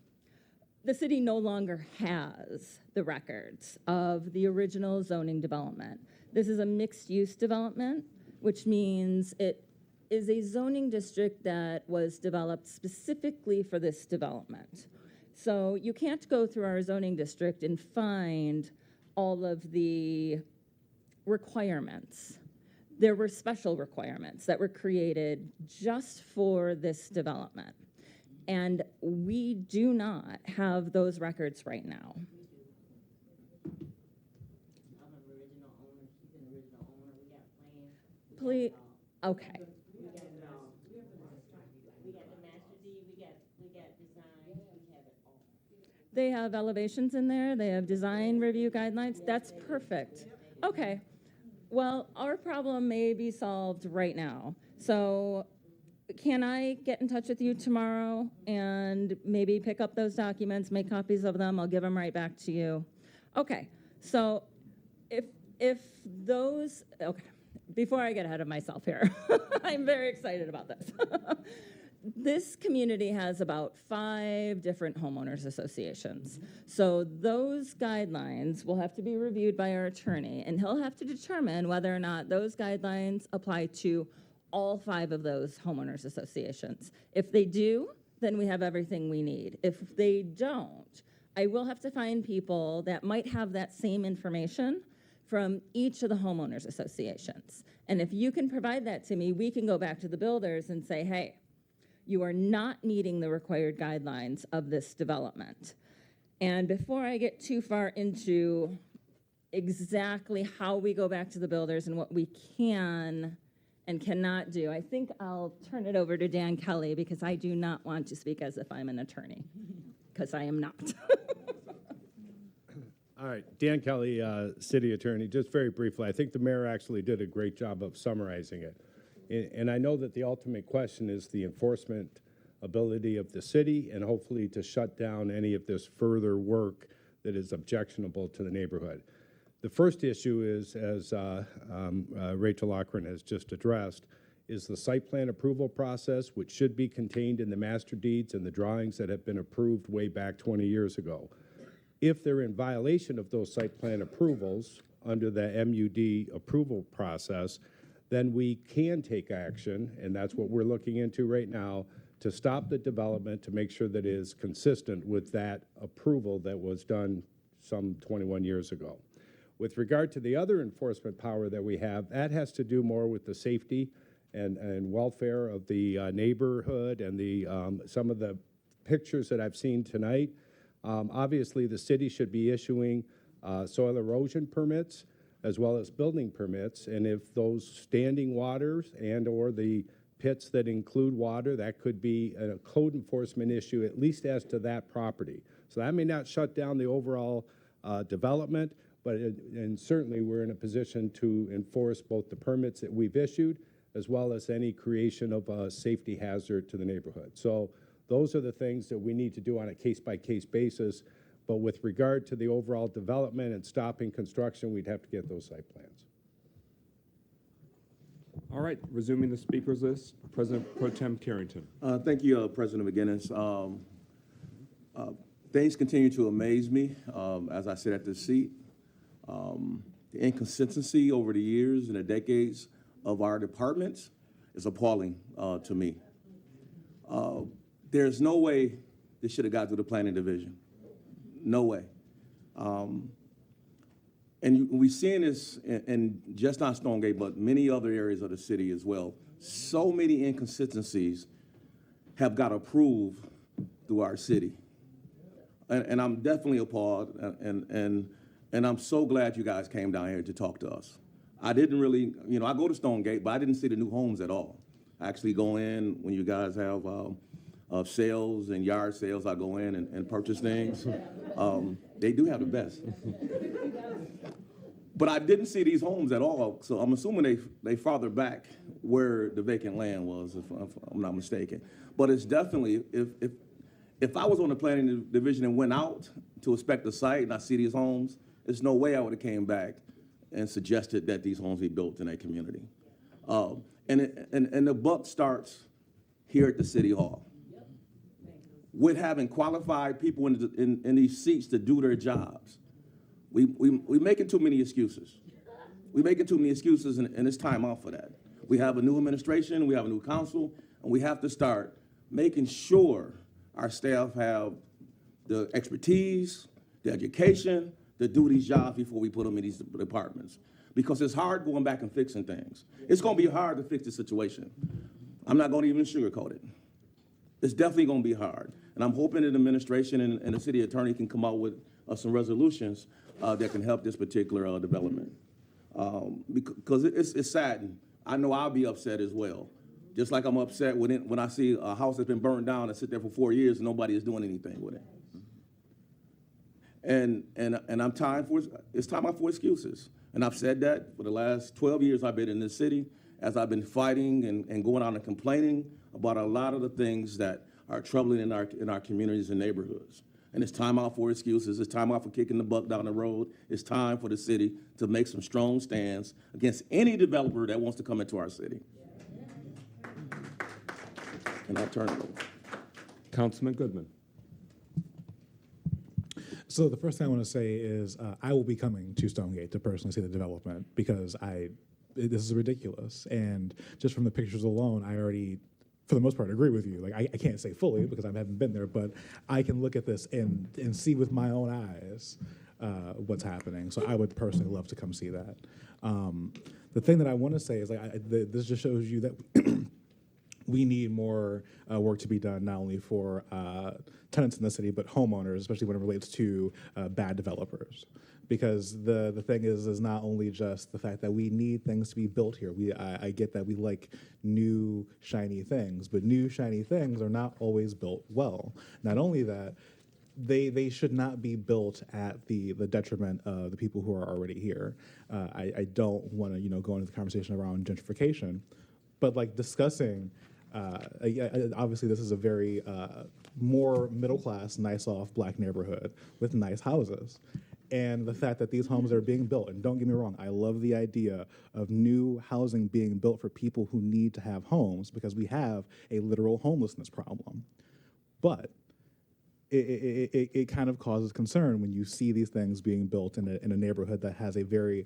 the city no longer has the records of the original zoning development. This is a mixed-use development, which means it is a zoning district that was developed specifically for this development. So you can't go through our zoning district and find all of the requirements. There were special requirements that were created just for this development. And we do not have those records right now. Please, okay. They have elevations in there, they have design review guidelines, that's perfect. Okay, well, our problem may be solved right now. So can I get in touch with you tomorrow and maybe pick up those documents, make copies of them, I'll give them right back to you. Okay, so if those, okay, before I get ahead of myself here, I'm very excited about this. This community has about 5 different homeowners associations. So those guidelines will have to be reviewed by our attorney, and he'll have to determine whether or not those guidelines apply to all 5 of those homeowners associations. If they do, then we have everything we need. If they don't, I will have to find people that might have that same information from each of the homeowners associations. And if you can provide that to me, we can go back to the builders and say, hey, you are not meeting the required guidelines of this development. And before I get too far into exactly how we go back to the builders and what we can and cannot do, I think I'll turn it over to Dan Kelly, because I do not want to speak as if I'm an attorney, because I am not. All right, Dan Kelly, City Attorney. Just very briefly, I think the mayor actually did a great job of summarizing it. And I know that the ultimate question is the enforcement ability of the city, and hopefully to shut down any of this further work that is objectionable to the neighborhood. The first issue is, as Rachel Lochran has just addressed, is the site plan approval process, which should be contained in the master deeds and the drawings that have been approved way back 20 years ago. If they're in violation of those site plan approvals under the MUD approval process, then we can take action, and that's what we're looking into right now, to stop the development to make sure that it is consistent with that approval that was done some 21 years ago. With regard to the other enforcement power that we have, that has to do more with the safety and welfare of the neighborhood and the some of the pictures that I've seen tonight. Obviously, the city should be issuing soil erosion permits as well as building permits, and if those standing waters and or the pits that include water, that could be a code enforcement issue, at least as to that property. So that may not shut down the overall development, but and certainly we're in a position to enforce both the permits that we've issued as well as any creation of a safety hazard to the neighborhood. So those are the things that we need to do on a case-by-case basis. But with regard to the overall development and stopping construction, we'd have to get those site plans. All right, resuming the speakers list, President Pro Tem Carrington. Thank you, President McGinnis. Things continue to amaze me as I sit at this seat. The inconsistency over the years and the decades of our departments is appalling to me. There's no way this should have got to the planning division. No way. And we've seen this in just not Stonegate, but many other areas of the city as well. So many inconsistencies have got approved through our city. And I'm definitely appalled, and I'm so glad you guys came down here to talk to us. I didn't really, I go to Stonegate, but I didn't see the new homes at all. I actually go in when you guys have sales and yard sales. I go in and purchase things. They do have the best. But I didn't see these homes at all, so I'm assuming they farther back where the vacant land was, if I'm not mistaken. But it's definitely, if I was on the planning division and went out to inspect the site and I see these homes, there's no way I would have came back and suggested that these homes be built in a community. And the buck starts here at the City Hall with having qualified people in these seats to do their jobs. We making too many excuses. We making too many excuses, and it's time out for that. We have a new administration, we have a new council, and we have to start making sure our staff have the expertise, the education to do these jobs before we put them in these departments. Because it's hard going back and fixing things. It's going to be hard to fix the situation. I'm not going to even sugarcoat it. It's definitely going to be hard. And I'm hoping that the administration and the city attorney can come out with some resolutions that can help this particular development. Because it's saddening. I know I'll be upset as well. Just like I'm upset when I see a house that's been burned down and sit there for 4 years and nobody is doing anything with it. And it's time out for excuses. And I've said that for the last 12 years I've been in this city, as I've been fighting and going out and complaining about a lot of the things that are troubling in our communities and neighborhoods. And it's time out for excuses. It's time out for kicking the buck down the road. It's time for the city to make some strong stands against any developer that wants to come into our city. And I'll turn it over. Councilman Goodman. So the first thing I want to say is I will be coming to Stonegate to personally see the development because this is ridiculous. And just from the pictures alone, I already, for the most part, agree with you. Like I can't say fully because I haven't been there, but I can look at this and see with my own eyes what's happening. So I would personally love to come see that. The thing that I want to say is this just shows you that we need more work to be done, not only for tenants in the city, but homeowners, especially when it relates to bad developers. Because the thing is not only just the fact that we need things to be built here. I get that we like new, shiny things, but new, shiny things are not always built well. Not only that, they should not be built at the detriment of the people who are already here. I don't want to go into the conversation around gentrification, but like discussing. Obviously, this is a very more middle-class, nice-off black neighborhood with nice houses. And the fact that these homes are being built, and don't get me wrong, I love the idea of new housing being built for people who need to have homes because we have a literal homelessness problem. But it kind of causes concern when you see these things being built in a neighborhood that has a very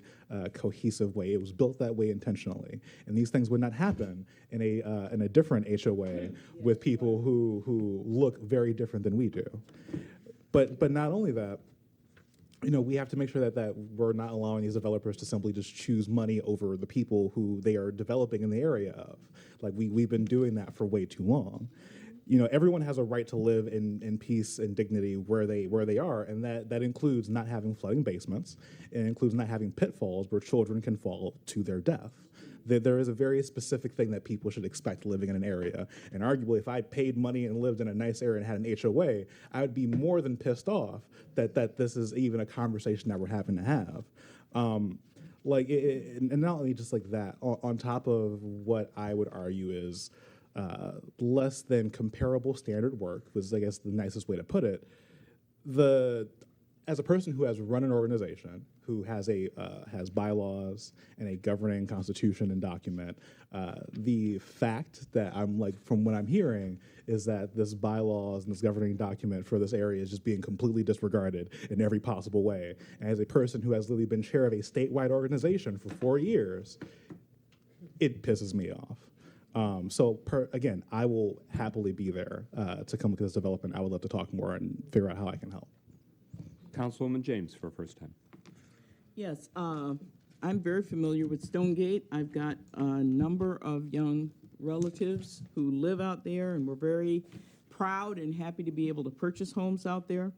cohesive way. It was built that way intentionally, and these things would not happen in a different HOA with people who look very different than we do. But not only that, we have to make sure that we're not allowing these developers to simply just choose money over the people who they are developing in the area of. Like we've been doing that for way too long. Everyone has a right to live in peace and dignity where they are, and that includes not having flooding basements. It includes not having pitfalls where children can fall to their death. There is a very specific thing that people should expect living in an area. And arguably, if I paid money and lived in a nice area and had an HOA, I would be more than pissed off that this is even a conversation that we're having to have. And not only just like that, on top of what I would argue is less than comparable standard work, was I guess the nicest way to put it. As a person who has run an organization, who has bylaws and a governing constitution and document, the fact that from what I'm hearing is that this bylaws and this governing document for this area is just being completely disregarded in every possible way. And as a person who has literally been chair of a statewide organization for 4 years, it pisses me off. Again, I will happily be there to come look at this development. I would love to talk more and figure out how I can help. Councilwoman James for first time. Yes, I'm very familiar with Stonegate. I've got a number of young relatives who live out there, and we're very proud and happy to be able to purchase homes out there.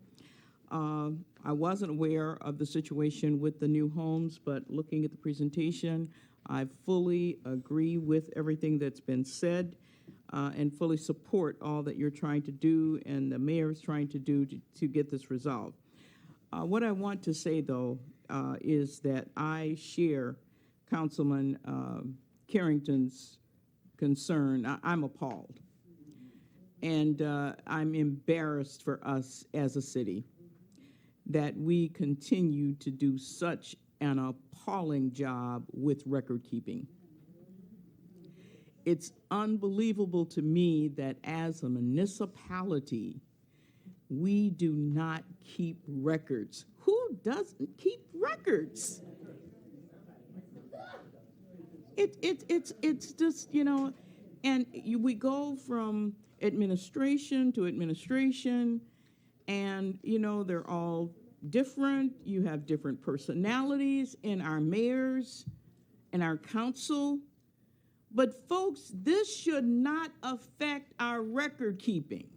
I wasn't aware of the situation with the new homes, but looking at the presentation, I fully agree with everything that's been said and fully support all that you're trying to do and the mayor is trying to do to get this resolved. What I want to say, though, is that I share Councilman Carrington's concern. I'm appalled. And I'm embarrassed for us as a city that we continue to do such an appalling job with record keeping. It's unbelievable to me that as a municipality, we do not keep records. Who doesn't keep records? It's just, and we go from administration to administration, and, they're all different. You have different personalities in our mayors and our council. But folks, this should not affect our record keeping.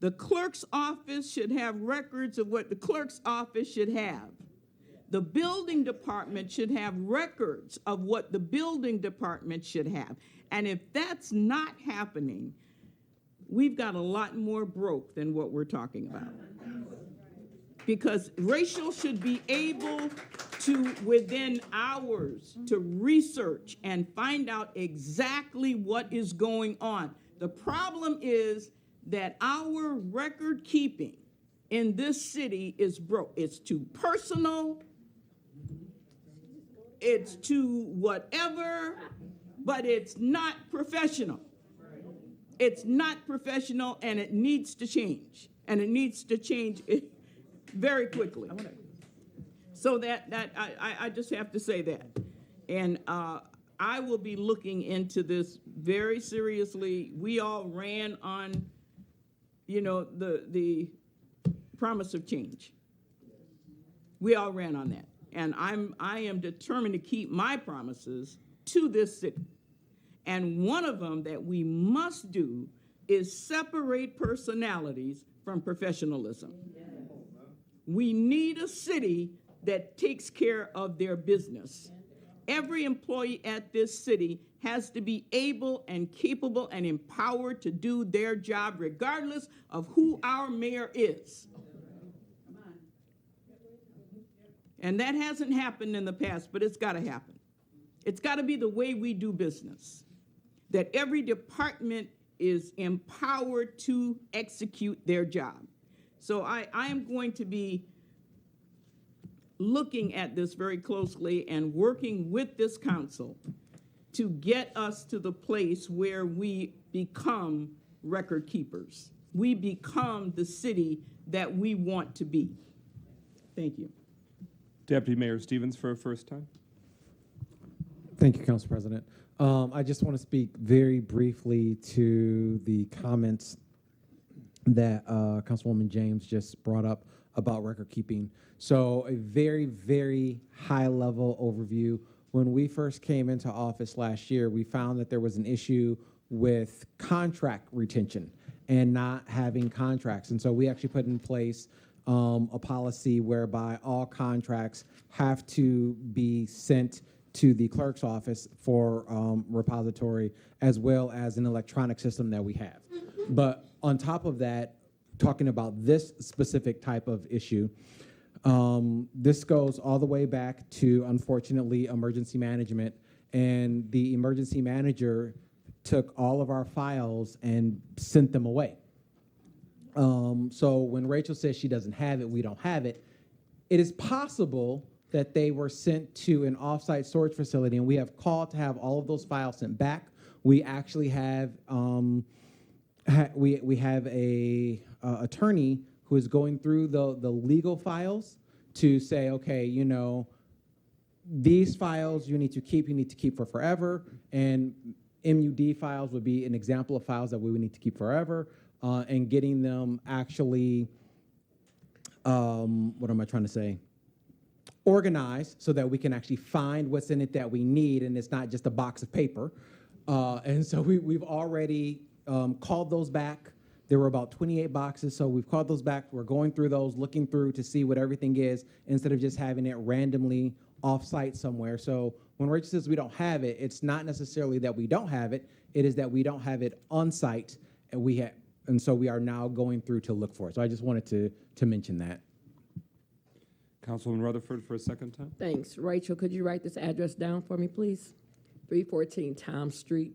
The clerk's office should have records of what the clerk's office should have. The building department should have records of what the building department should have. And if that's not happening, we've got a lot more broke than what we're talking about. Because Rachel should be able to, within hours, to research and find out exactly what is going on. The problem is that our record keeping in this city is broke. It's too personal, it's too whatever, but it's not professional. It's not professional, and it needs to change. And it needs to change very quickly. So I just have to say that. And I will be looking into this very seriously. We all ran on, the promise of change. We all ran on that. And I am determined to keep my promises to this city. And one of them that we must do is separate personalities from professionalism. We need a city that takes care of their business. Every employee at this city has to be able and capable and empowered to do their job regardless of who our mayor is. And that hasn't happened in the past, but it's got to happen. It's got to be the way we do business, that every department is empowered to execute their job. So I am going to be looking at this very closely and working with this council to get us to the place where we become record keepers. We become the city that we want to be. Thank you. Deputy Mayor Stevens for a first time. Thank you, Council President. I just want to speak very briefly to the comments that Councilwoman James just brought up about record keeping. So a very, very high level overview. When we first came into office last year, we found that there was an issue with contract retention and not having contracts. And so we actually put in place a policy whereby all contracts have to be sent to the clerk's office for repository, as well as an electronic system that we have. But on top of that, talking about this specific type of issue, this goes all the way back to, unfortunately, emergency management. And the emergency manager took all of our files and sent them away. So when Rachel says she doesn't have it, we don't have it, it is possible that they were sent to an offsite storage facility, and we have called to have all of those files sent back. We actually have we have a attorney who is going through the legal files to say, okay, these files you need to keep for forever, and MUD files would be an example of files that we would need to keep forever, and getting them actually, what am I trying to say? Organized so that we can actually find what's in it that we need, and it's not just a box of paper. And so we've already called those back. There were about 28 boxes, so we've called those back. We're going through those, looking through to see what everything is, instead of just having it randomly off-site somewhere. So when Rachel says we don't have it, it's not necessarily that we don't have it. It is that we don't have it on-site, and so we are now going through to look for it. So I just wanted to mention that. Councilman Rutherford for a second time. Thanks. Rachel, could you write this address down for me, please? 314 Tom Street.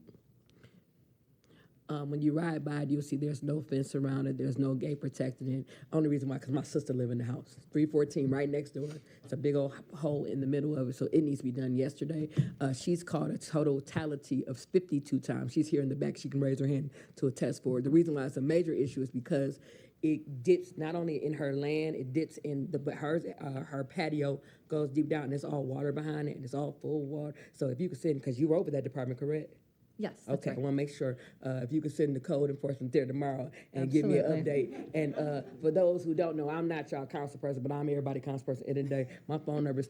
When you ride by it, you'll see there's no fence around it. There's no gate protecting it. Only reason why, because my sister lives in the house. 314 right next door. It's a big old hole in the middle of it, so it needs to be done yesterday. She's called a totality of 52 times. She's here in the back. She can raise her hand to attest for it. The reason why it's a major issue is because it dips not only in her land, it dips in her patio goes deep down, and there's all water behind it, and it's all full of water. So if you could send, because you were over that department, correct? Yes, that's Okay, I right. want to make sure, if you could send the code enforcement there tomorrow and give me an Absolutely. update. And for those who don't know, I'm not y'all council person, but I'm everybody council person any day. My phone number is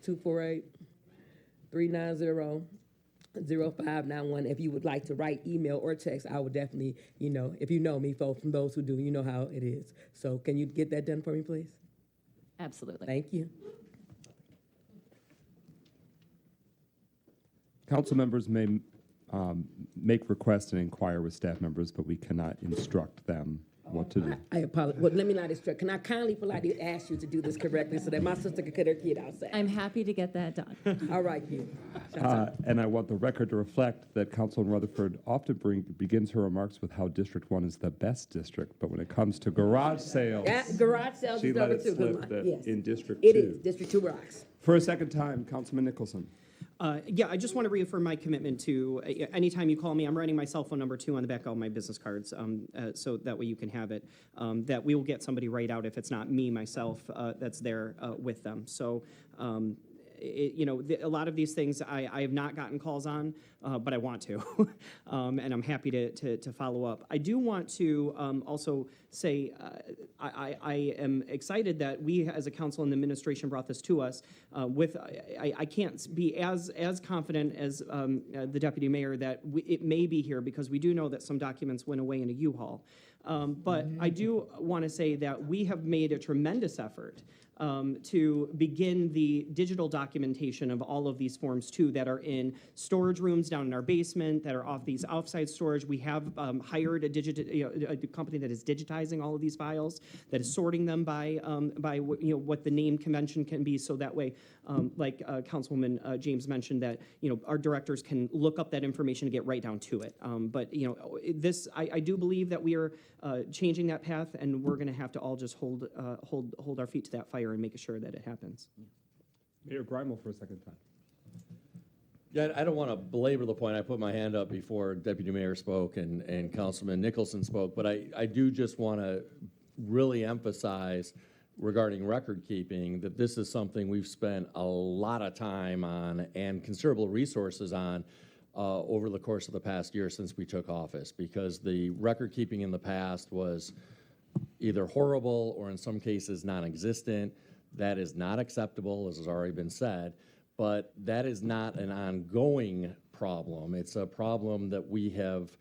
248-390-0591. If you would like to write, email, or text, I would definitely, if you know me, folks, from those who do, you know how it is. So can you get that done for me, please? Absolutely. Thank you. Council members may make requests and inquire with staff members, but we cannot instruct them what to do. I apologize. Well, let me not distract. Can I kindly, politely ask you to do this correctly so that my sister can get her kid outside? I'm happy to get that done. All right, you. And I want the record to reflect that Councilwoman Rutherford often begins her remarks with how District 1 is the best district, but when it comes to garage sales, Yeah, garage sales she is let number it 2. slip that Yes. in District It 2. is. District 2 rocks. For a second time, Councilman Nicholson. Yeah, I just want to reaffirm my commitment to, anytime you call me, I'm writing my cell phone number too on the back of all my business cards, so that way you can have it, that we will get somebody right out if it's not me, myself, that's there with them. So, a lot of these things I have not gotten calls on, but I want to, and I'm happy to follow up. I do want to also say I am excited that we as a council and the administration brought this to us. I can't be as confident as the deputy mayor that it may be here, because we do know that some documents went away in a U-Haul. But I do want to say that we have made a tremendous effort to begin the digital documentation of all of these forms too, that are in storage rooms down in our basement, that are off these offsite storage. We have hired a company that is digitizing all of these files, that is sorting them by what the name convention can be, so that way, like Councilwoman James mentioned, that our directors can look up that information and get right down to it. But this, I do believe that we are changing that path, and we're going to have to all just hold our feet to that fire and make sure that it happens. Mayor Grimel for a second time. Yeah, I don't want to belabor the point. I put my hand up before Deputy Mayor spoke and Councilman Nicholson spoke, but I do just want to really emphasize regarding record keeping that this is something we've spent a lot of time on and considerable resources on over the course of the past year since we took office, because the record keeping in the past was either horrible or in some cases non-existent. That is not acceptable, as has already been said, but that is not an ongoing problem. It's a problem that we have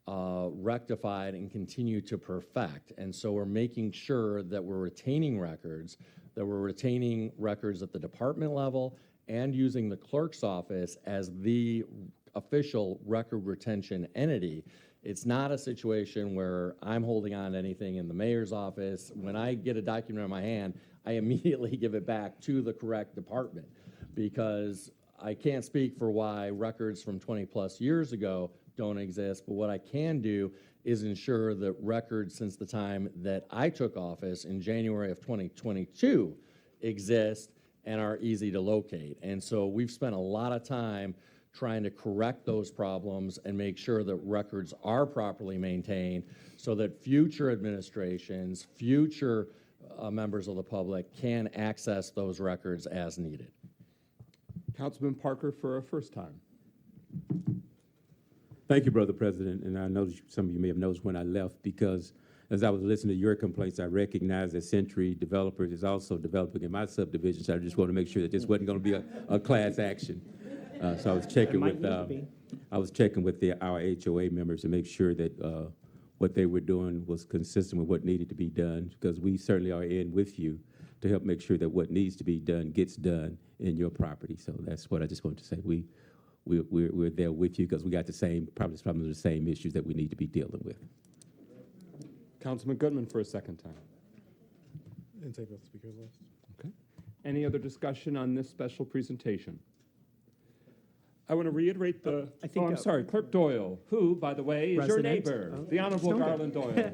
rectified and continue to perfect. And so we're making sure that we're retaining records, at the department level, and using the clerk's office as the official record retention entity. It's not a situation where I'm holding on to anything in the mayor's office. When I get a document in my hand, I immediately give it back to the correct department, because I can't speak for why records from 20 plus years ago don't exist, but what I can do is ensure that records since the time that I took office in January of 2022 exist and are easy to locate. And so we've spent a lot of time trying to correct those problems and make sure that records are properly maintained so that future administrations, future members of the public can access those records as needed. Councilman Parker for a first time. Thank you, Brother President. And I know some of you may have noticed when I left, because as I was listening to your complaints, I recognized that Century Developers is also developing in my subdivision. So I just want to make sure that this wasn't going to be a class action. So I was checking with our HOA members to make sure that what they were doing was consistent with what needed to be done, because we certainly are in with you to help make sure that what needs to be done gets done in your property. So that's what I just wanted to say. We're there with you because we got probably some of the same issues that we need to be dealing with. Councilman Goodman for a second time. And take off the speakers list. Okay. Any other discussion on this special presentation? I want to reiterate I'm sorry, Clerk Doyle, who, by the way, is your neighbor, the Honorable Garland Doyle.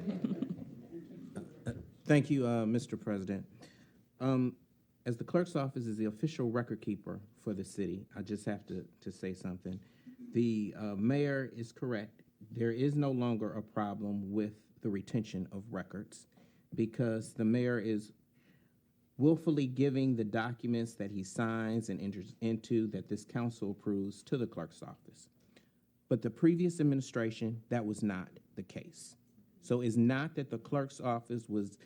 Thank you, Mr. President. As the clerk's office is the official record keeper for the city, I just have to say something. The mayor is correct. There is no longer a problem with the retention of records, because the mayor is willfully giving the documents that he signs and enters into that this council approves to the clerk's office. But the previous administration, that was not the case. So it's not that the clerk's office was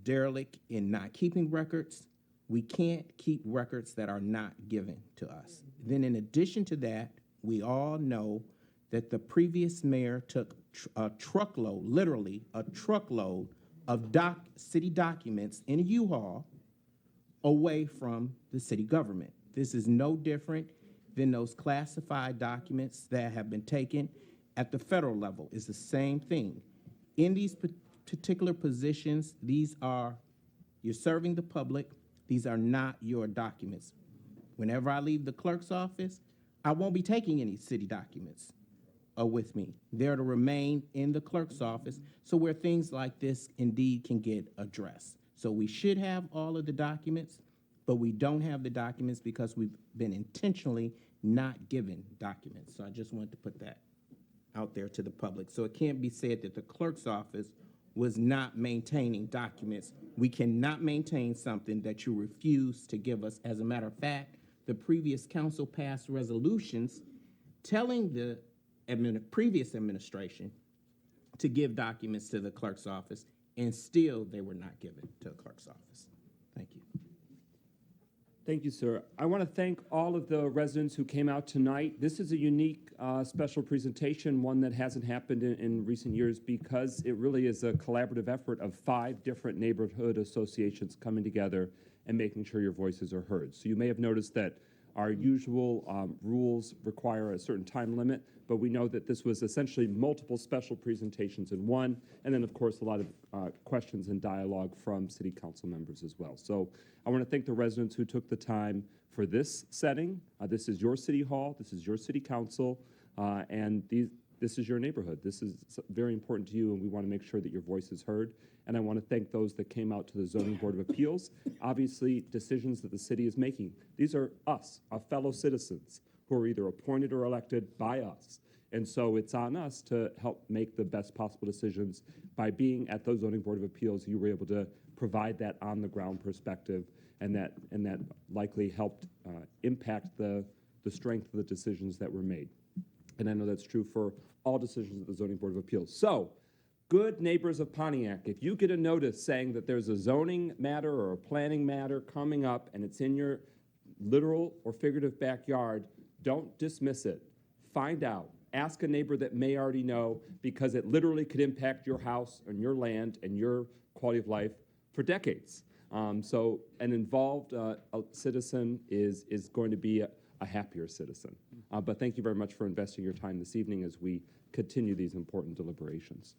derelict in not keeping records. We can't keep records that are not given to us. Then in addition to that, we all know that the previous mayor took a truckload, literally a truckload of city documents in a U-Haul away from the city government. This is no different than those classified documents that have been taken at the federal level. It's the same thing. In these particular positions, you're serving the public. These are not your documents. Whenever I leave the clerk's office, I won't be taking any city documents with me. They're to remain in the clerk's office, so where things like this indeed can get addressed. So we should have all of the documents, but we don't have the documents because we've been intentionally not given documents. So I just wanted to put that out there to the public. So it can't be said that the clerk's office was not maintaining documents. We cannot maintain something that you refuse to give us. As a matter of fact, the previous council passed resolutions telling the previous administration to give documents to the clerk's office, and still they were not given to the clerk's office. Thank you. Thank you, sir. I want to thank all of the residents who came out tonight. This is a unique special presentation, one that hasn't happened in recent years because it really is a collaborative effort of 5 different neighborhood associations coming together and making sure your voices are heard. So you may have noticed that our usual rules require a certain time limit, but we know that this was essentially multiple special presentations in one, and then, of course, a lot of questions and dialogue from city council members as well. So I want to thank the residents who took the time for this setting. This is your city hall, this is your city council, and this is your neighborhood. This is very important to you, and we want to make sure that your voice is heard. And I want to thank those that came out to the Zoning Board of Appeals. Obviously, decisions that the city is making, these are us, our fellow citizens, who are either appointed or elected by us. And so it's on us to help make the best possible decisions. By being at the Zoning Board of Appeals, you were able to provide that on-the-ground perspective, and that likely helped impact the strength of the decisions that were made. And I know that's true for all decisions at the Zoning Board of Appeals. So, good neighbors of Pontiac, if you get a notice saying that there's a zoning matter or a planning matter coming up and it's in your literal or figurative backyard, don't dismiss it. Find out. Ask a neighbor that may already know, because it literally could impact your house and your land and your quality of life for decades. So an involved citizen is going to be a happier citizen. But thank you very much for investing your time this evening as we continue these important deliberations.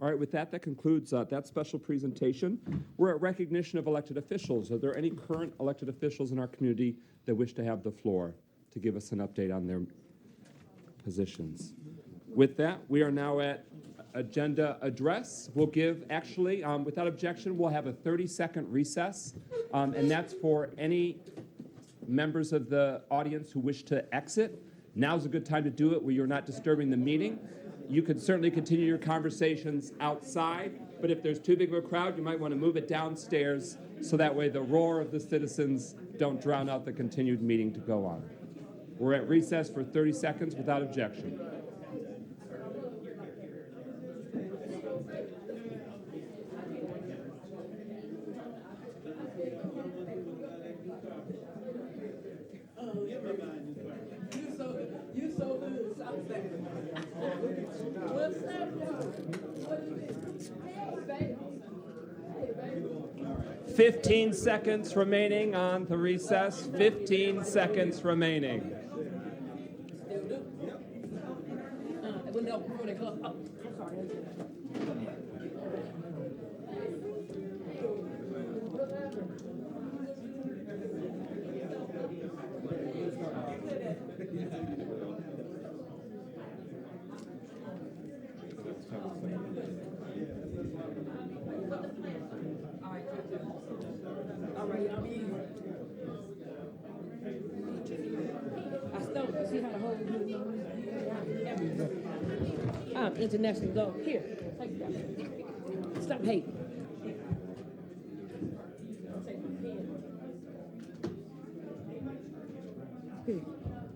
All right, with that, that concludes that special presentation. We're at recognition of elected officials. Are there any current elected officials in our community that wish to have the floor to give us an update on their positions? With that, we are now at agenda address. We'll give, actually, without objection, we'll have a 30-second recess, and that's for any members of the audience who wish to exit. Now's a good time to do it where you're not disturbing the meeting. You can certainly continue your conversations outside, but if there's too big of a crowd, you might want to move it downstairs so that way the roar of the citizens don't drown out the continued meeting to go on. We're at recess for 30 seconds without objection. You so good. Stop saying. What's up, y'all? 15 seconds remaining on the recess. 15 seconds remaining. International, go here. Take that. Stop hating.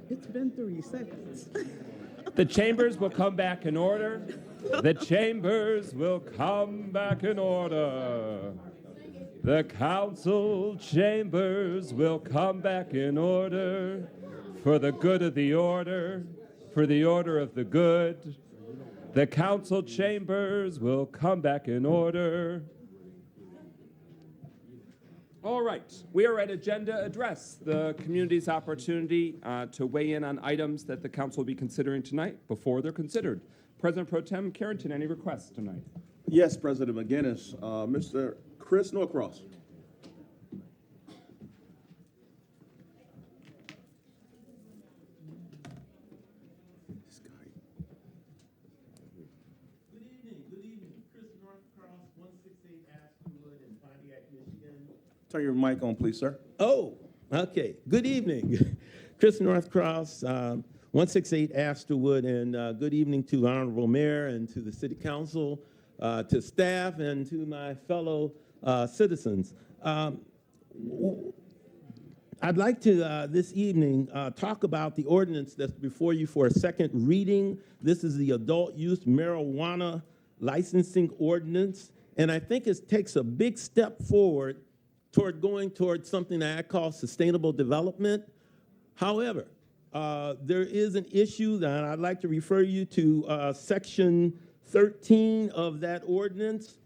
It's been 3 seconds. The chambers will come back in order. The chambers will come back in order. The council chambers will come back in order for the good of the order, for the order of the good. The council chambers will come back in order. All right, we are at agenda address, the community's opportunity to weigh in on items that the council will be considering tonight before they're considered. President Pro Tem Carrington, any requests tonight? Yes, President McGinnis. Mr. Chris Norcross. Good evening. Chris Northcross, 168 Aspenwood in Pontiac, Michigan. Turn your mic on, please, sir. Oh, okay. Good evening. Chris Northcross, 168 Astorwood, and good evening to the Honorable Mayor and to the City Council, to staff, and to my fellow citizens. I'd like to, this evening, talk about the ordinance that's before you for a second reading. This is the adult use marijuana licensing ordinance, and I think it takes a big step forward toward going towards something that I call sustainable development. However, there is an issue that I'd like to refer you to Section 13 of that ordinance,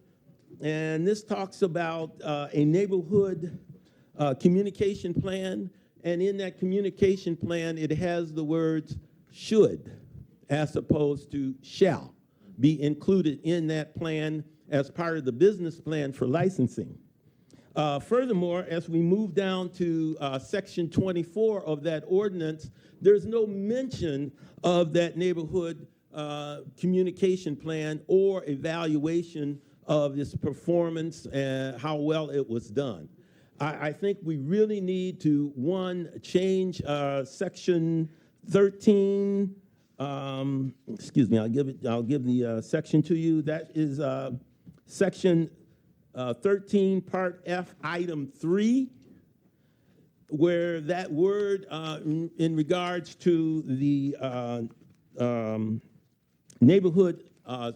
and this talks about a neighborhood communication plan, and in that communication plan, it has the words should as opposed to shall be included in that plan as part of the business plan for licensing. Furthermore, as we move down to Section 24 of that ordinance, there's no mention of that neighborhood communication plan or evaluation of its performance and how well it was done. I think we really need to, one, change Section 13. Excuse me, I'll give the section to you. That is Section 13, Part F, Item 3, where that word in regards to the neighborhood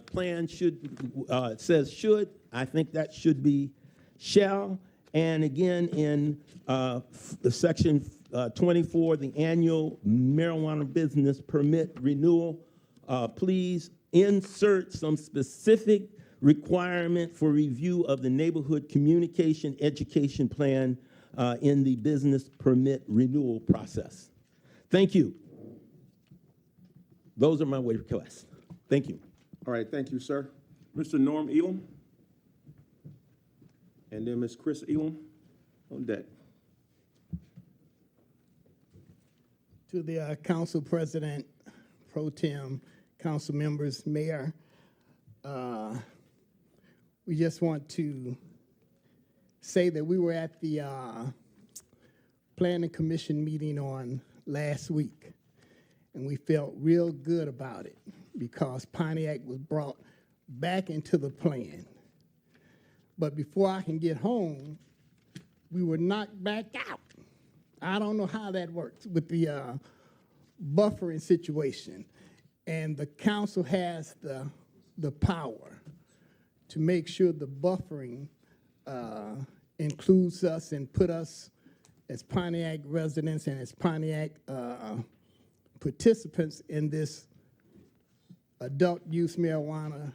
plan it says should. I think that should be shall. And again, in Section 24, the annual marijuana business permit renewal, please insert some specific requirement for review of the neighborhood communication education plan in the business permit renewal process. Thank you. Those are my requests. Thank you. All right, thank you, sir. Mr. Norm Elam. And then Ms. Chris Elam on deck. To the Council President, Pro Tem, Council members, Mayor, we just want to say that we were at the Planning Commission meeting on last week, and we felt real good about it because Pontiac was brought back into the plan. But before I can get home, we were knocked back out. I don't know how that works with the buffering situation. And the council has the power to make sure the buffering includes us and put us as Pontiac residents and as Pontiac participants in this adult use marijuana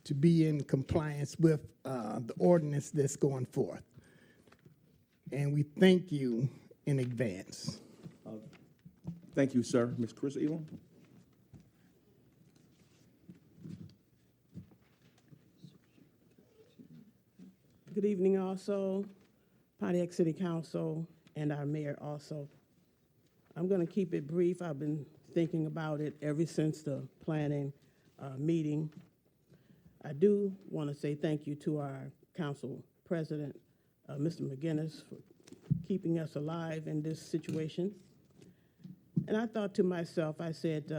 to be in compliance with the ordinance that's going forth. And we thank you in advance. Thank you, sir. Ms. Chris Elam. Good evening also, Pontiac City Council and our mayor also. I'm going to keep it brief. I've been thinking about it ever since the planning meeting. I do want to say thank you to our council president, Mr. McGinnis, for keeping us alive in this situation. And I thought to myself, I said,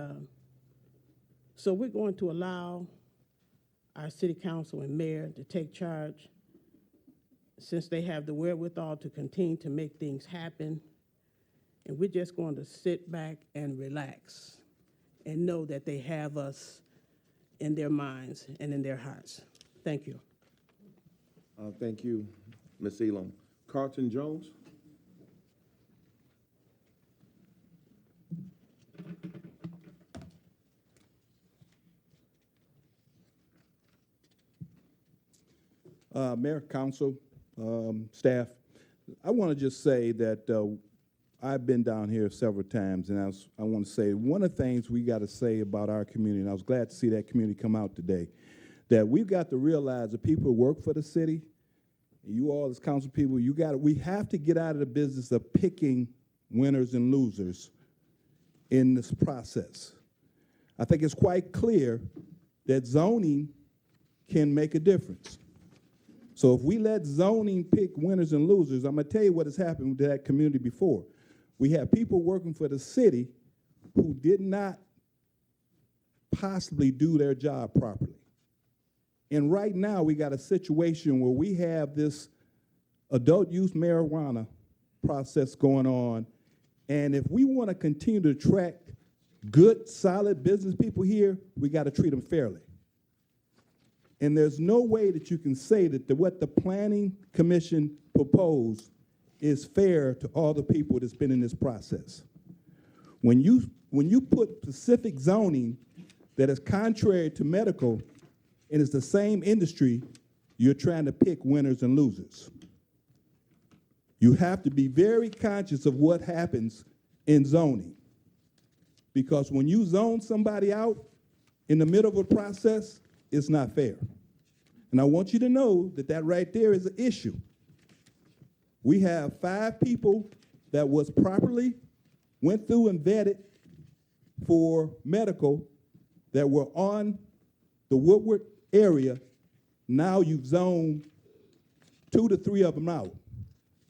so we're going to allow our city council and mayor to take charge since they have the wherewithal to continue to make things happen, and we're just going to sit back and relax and know that they have us in their minds and in their hearts. Thank you. Thank you, Ms. Elam. Carlton Jones? Mayor, council, staff, I want to just say that I've been down here several times, and I want to say one of the things we got to say about our community, and I was glad to see that community come out today, that we've got to realize that people who work for the city, you all as council people, we have to get out of the business of picking winners and losers in this process. I think it's quite clear that zoning can make a difference. So if we let zoning pick winners and losers, I'm going to tell you what has happened to that community before. We have people working for the city who did not possibly do their job properly. And right now we got a situation where we have this adult use marijuana process going on. And if we want to continue to attract good, solid business people here, we got to treat them fairly. And there's no way that you can say that what the Planning Commission proposed is fair to all the people that's been in this process. When you put specific zoning that is contrary to medical and it's the same industry, you're trying to pick winners and losers. You have to be very conscious of what happens in zoning. Because when you zone somebody out in the middle of a process, it's not fair. And I want you to know that that right there is an issue. We have 5 people that was properly went through and vetted for medical that were on the Woodward area. Now you've zoned 2 to 3 of them out.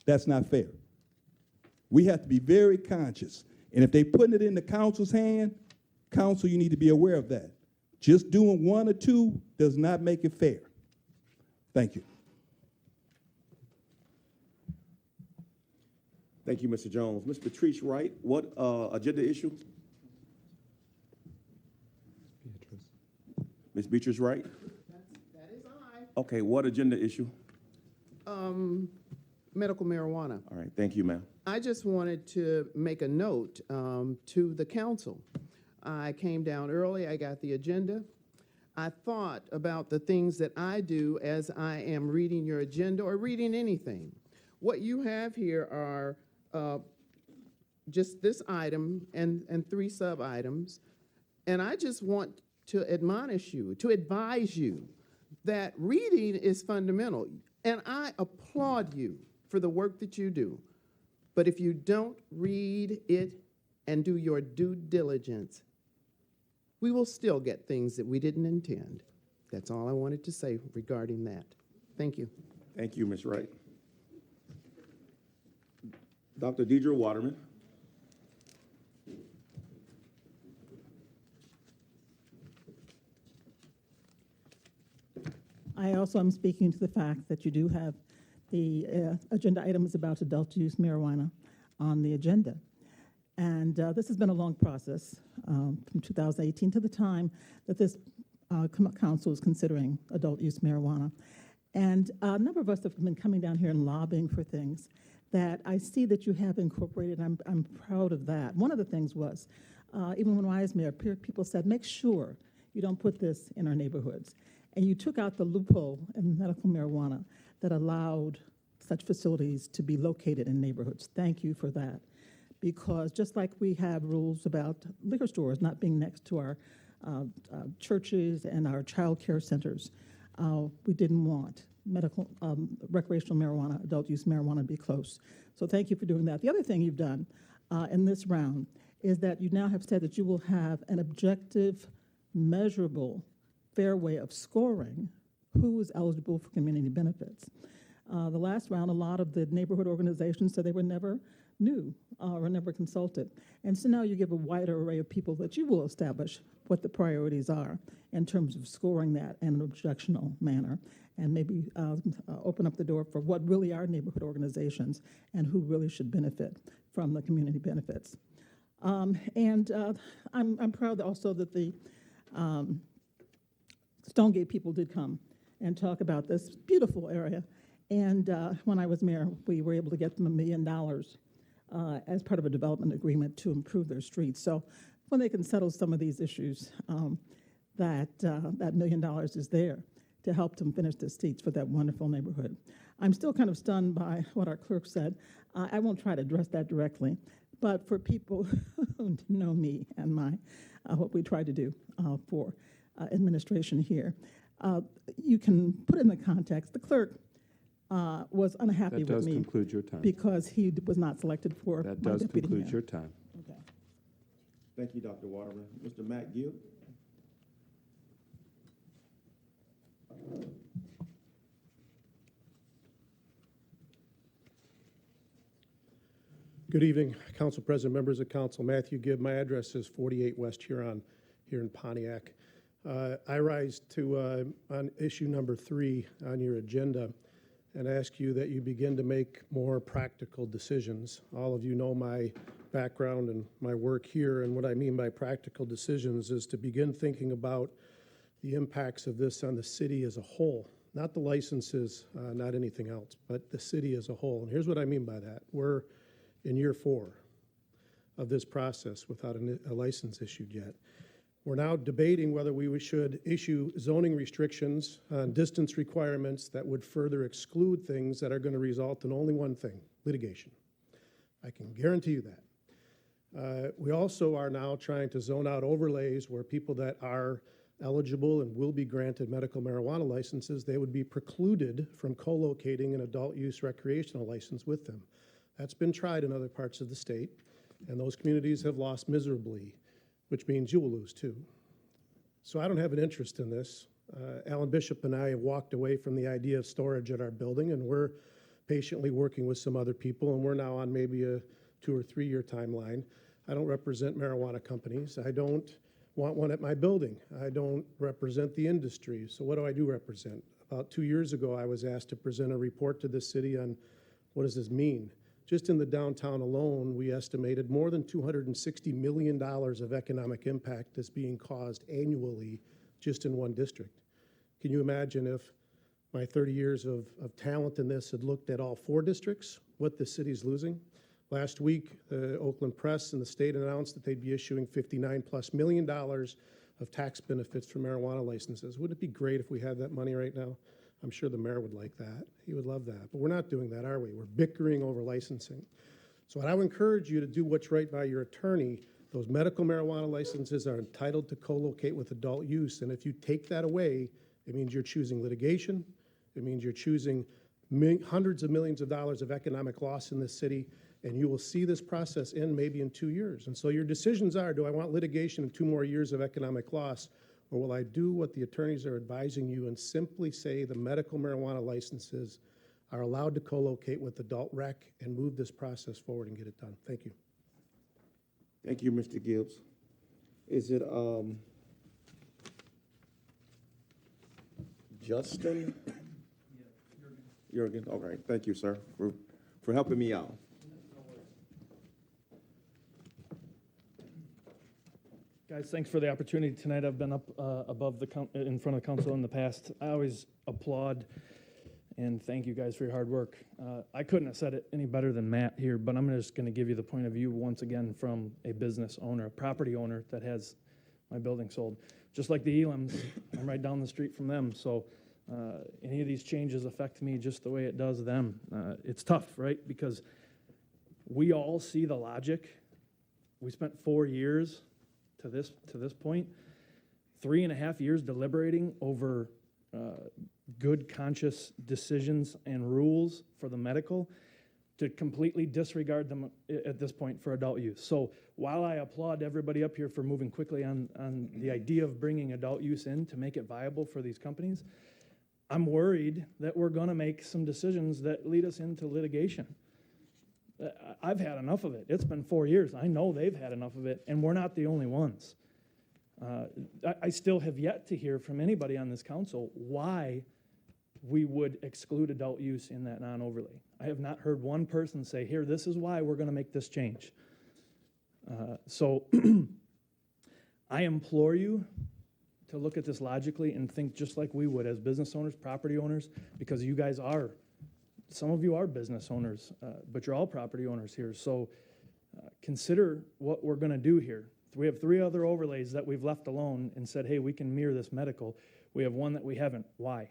That's not fair. We have to be very conscious. And if they're putting it in the council's hand, council, you need to be aware of that. Just doing 1 or 2 does not make it fair. Thank you. Thank you, Mr. Jones. Ms. Patrice Wright, what agenda issue? Ms. Beatrice Wright? That is I. Okay, what agenda issue? Medical marijuana. All right, thank you, ma'am. I just wanted to make a note to the council. I came down early, I got the agenda. I thought about the things that I do as I am reading your agenda or reading anything. What you have here are just this item and 3 sub-items. And I just want to admonish you, to advise you that reading is fundamental. And I applaud you for the work that you do. But if you don't read it and do your due diligence, we will still get things that we didn't intend. That's all I wanted to say regarding that. Thank you. Thank you, Ms. Wright. Dr. Deidre Waterman. I also am speaking to the fact that you do have the agenda items about adult use marijuana on the agenda. And this has been a long process from 2018 to the time that this council is considering adult use marijuana. And a number of us have been coming down here and lobbying for things that I see that you have incorporated. I'm proud of that. One of the things was, even when I was mayor, people said, make sure you don't put this in our neighborhoods. And you took out the loophole in medical marijuana that allowed such facilities to be located in neighborhoods. Thank you for that. Because just like we have rules about liquor stores not being next to our churches and our child care centers, we didn't want medical, recreational marijuana, adult use marijuana to be close. So thank you for doing that. The other thing you've done in this round is that you now have said that you will have an objective, measurable, fair way of scoring who is eligible for community benefits. The last round, a lot of the neighborhood organizations said they were never knew or never consulted. And so now you give a wider array of people that you will establish what the priorities are in terms of scoring that in an objectional manner, and maybe open up the door for what really are neighborhood organizations and who really should benefit from the community benefits. I'm proud also that the Stonegate people did come and talk about this beautiful area. And when I was mayor, we were able to get them $1 million as part of a development agreement to improve their streets. So when they can settle some of these issues, that $1 million is there to help them finish the streets for that wonderful neighborhood. I'm still kind of stunned by what our clerk said. I won't try to address that directly, but for people who know me and my what we try to do for administration here, you can put in the context. The clerk was unhappy That with does me conclude your time. because he was not selected for That my does deputy conclude mayor. your time. Okay. Thank you, Dr. Waterman. Mr. Matt Gibb? Good evening, Council President, members of council. Matthew Gibb. My address is 48 West Huron here in Pontiac. I rise to on issue number 3 on your agenda and ask you that you begin to make more practical decisions. All of you know my background and my work here, and what I mean by practical decisions is to begin thinking about the impacts of this on the city as a whole, not the licenses, not anything else, but the city as a whole. And here's what I mean by that. We're in year 4 of this process without a license issued yet. We're now debating whether we should issue zoning restrictions on distance requirements that would further exclude things that are going to result in only one thing: litigation. I can guarantee you that. We also are now trying to zone out overlays where people that are eligible and will be granted medical marijuana licenses, they would be precluded from co-locating an adult use recreational license with them. That's been tried in other parts of the state, and those communities have lost miserably, which means you will lose too. So I don't have an interest in this. Alan Bishop and I have walked away from the idea of storage at our building, and we're patiently working with some other people, and we're now on maybe a 2 or 3 year timeline. I don't represent marijuana companies. I don't want one at my building. I don't represent the industry. So what do I do represent? About 2 years ago, I was asked to present a report to the city on what does this mean. Just in the downtown alone, we estimated more than $260 million of economic impact that's being caused annually just in one district. Can you imagine if my 30 years of talent in this had looked at all 4 districts, what the city's losing? Last week, the Oakland Press and the state announced that they'd be issuing $59+ million of tax benefits for marijuana licenses. Wouldn't it be great if we had that money right now? I'm sure the mayor would like that. He would love that. But we're not doing that, are we? We're bickering over licensing. So what I would encourage you to do what's right by your attorney. Those medical marijuana licenses are entitled to co-locate with adult use. And if you take that away, it means you're choosing litigation. It means you're choosing hundreds of millions of dollars of economic loss in this city. And you will see this process end maybe in 2 years. And so your decisions are, do I want litigation and 2 more years of economic loss? Or will I do what the attorneys are advising you and simply say the medical marijuana licenses are allowed to co-locate with adult rec and move this process forward and get it done? Thank you. Thank you, Mr. Gibbs. Is it Justin? Jurgen. All right. Thank you, sir, for helping me out. Guys, thanks for the opportunity tonight. I've been up above in front of council in the past. I always applaud and thank you guys for your hard work. I couldn't have said it any better than Matt here, but I'm just going to give you the point of view once again from a business owner, a property owner that has my building sold. Just like the Elams, I'm right down the street from them. So any of these changes affect me just the way it does them. It's tough, right? Because we all see the logic. We spent 4 years to this point, 3.5 years deliberating over good conscious decisions and rules for the medical to completely disregard them at this point for adult use. So while I applaud everybody up here for moving quickly on the idea of bringing adult use in to make it viable for these companies, I'm worried that we're going to make some decisions that lead us into litigation. I've had enough of it. It's been 4 years. I know they've had enough of it, and we're not the only ones. I still have yet to hear from anybody on this council why we would exclude adult use in that non-overlay. I have not heard one person say, here, this is why we're going to make this change. So I implore you to look at this logically and think just like we would as business owners, property owners, because you guys are, some of you are business owners, but you're all property owners here. So consider what we're going to do here. We have 3 other overlays that we've left alone and said, hey, we can mirror this medical. We have one that we haven't. Why?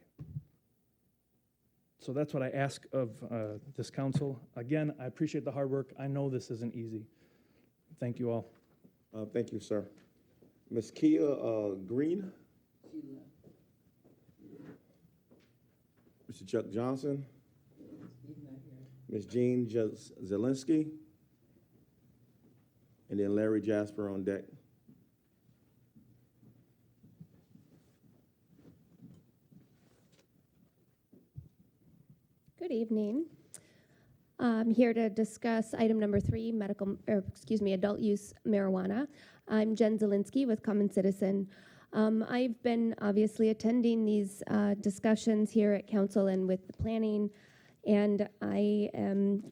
So that's what I ask of this council. Again, I appreciate the hard work. I know this isn't easy. Thank you all. Thank you, sir. Ms. Kia Green? Mr. Chuck Johnson? Ms. Jean Zielinski? And then Larry Jasper on deck. Good evening. I'm here to discuss item number 3, adult use marijuana. I'm Jen Zielinski with Common Citizen. I've been obviously attending these discussions here at council and with the planning, and I am,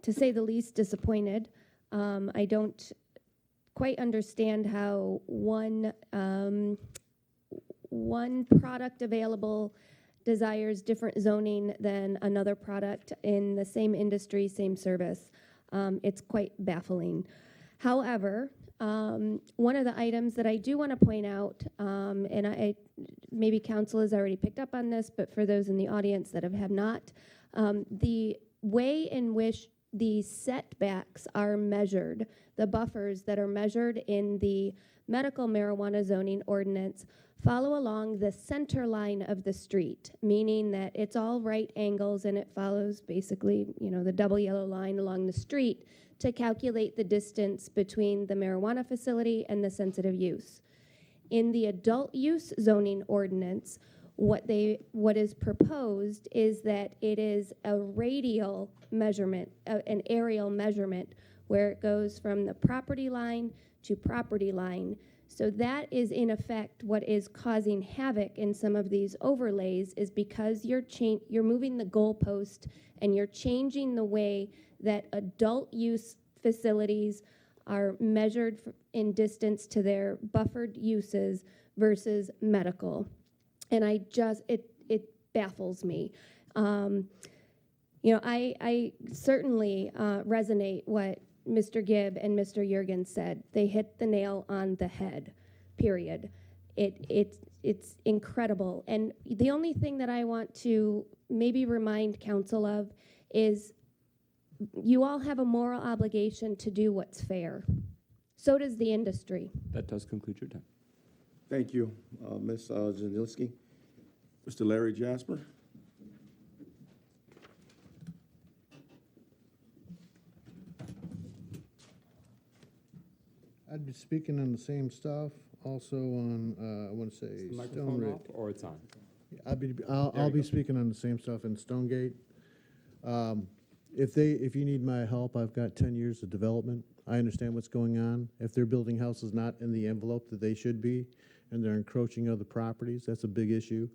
to say the least, disappointed. I don't quite understand how one product available desires different zoning than another product in the same industry, same service. It's quite baffling. However, one of the items that I do want to point out, and maybe council has already picked up on this, but for those in the audience that have not, the way in which the setbacks are measured, the buffers that are measured in the medical marijuana zoning ordinance follow along the center line of the street, meaning that it's all right angles and it follows basically, the double yellow line along the street to calculate the distance between the marijuana facility and the sensitive use. In the adult use zoning ordinance, what is proposed is that it is a radial measurement, an aerial measurement, where it goes from the property line to property line. So that is in effect what is causing havoc in some of these overlays, is because you're moving the goalpost and you're changing the way that adult use facilities are measured in distance to their buffered uses versus medical. And it baffles me. I certainly resonate what Mr. Gibb and Mr. Juergens said. They hit the nail on the head, period. It's incredible. And the only thing that I want to maybe remind council of is you all have a moral obligation to do what's fair. So does the industry. That does conclude your time. Thank you, Ms. Zielinski. Mr. Larry Jasper? I'd be speaking on the same stuff, also on, I want to say, Is the Stone microphone Ridge. off or it's on? I'll be speaking on the same stuff in Stonegate. If you need my help, I've got 10 years of development. I understand what's going on. If they're building houses not in the envelope that they should be, and they're encroaching other properties, that's a big issue.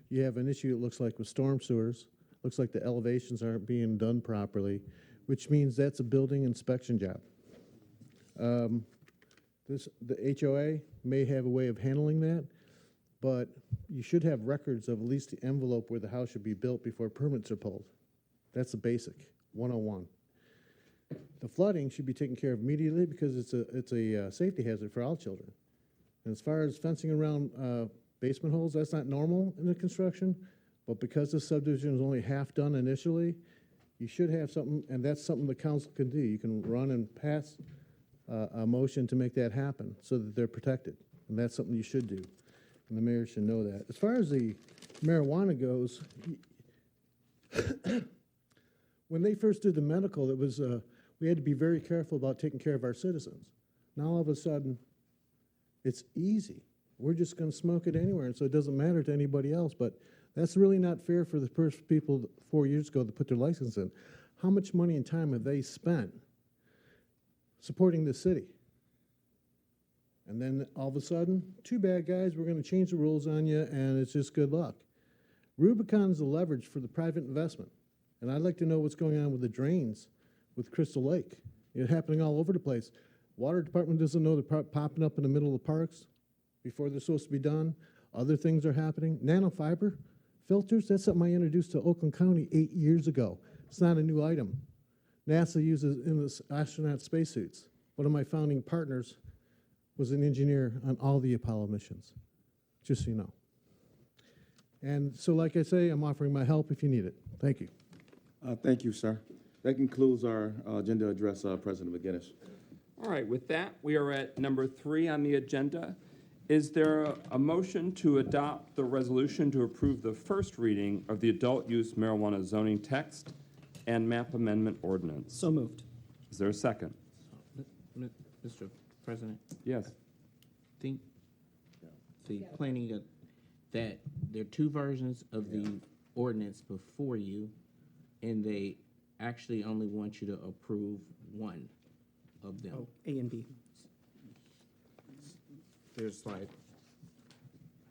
You have an issue, it looks like, with storm sewers. Looks like the elevations aren't being done properly, which means that's a building inspection job. The HOA may have a way of handling that, but you should have records of at least the envelope where the house should be built before permits are pulled. That's the basic, 101. The flooding should be taken care of immediately because it's a safety hazard for all children. And as far as fencing around basement holes, that's not normal in the construction, but because the subdivision is only half done initially, you should have something, and that's something the council can do. You can run and pass a motion to make that happen so that they're protected, and that's something you should do, and the mayor should know that. As far as the marijuana goes, when they first did the medical, it was we had to be very careful about taking care of our citizens. Now all of a sudden, it's easy. We're just going to smoke it anywhere, and so it doesn't matter to anybody else. But that's really not fair for the first people 4 years ago to put their license in. How much money and time have they spent supporting the city? And then all of a sudden, too bad, guys, we're going to change the rules on you, and it's just good luck. Rubicon's the leverage for the private investment. And I'd like to know what's going on with the drains with Crystal Lake. It's happening all over the place. Water department doesn't know they're popping up in the middle of the parks before they're supposed to be done. Other things are happening. Nanofiber filters, that's something I introduced to Oakland County 8 years ago. It's not a new item. NASA uses in the astronaut spacesuits. One of my founding partners was an engineer on all the Apollo missions, just so you know. And so, like I say, I'm offering my help if you need it. Thank you. Thank you, sir. That concludes our agenda address, President McGinnis. All right, with that, we are at number 3 on the agenda. Is there a motion to adopt the resolution to approve the first reading of the adult use marijuana zoning text and map amendment ordinance? So moved. Is there a second? Mr. President, Yes. think the planning that there are two versions of the ordinance before you, and they actually only want you to approve one of them. Oh, A and B. There's like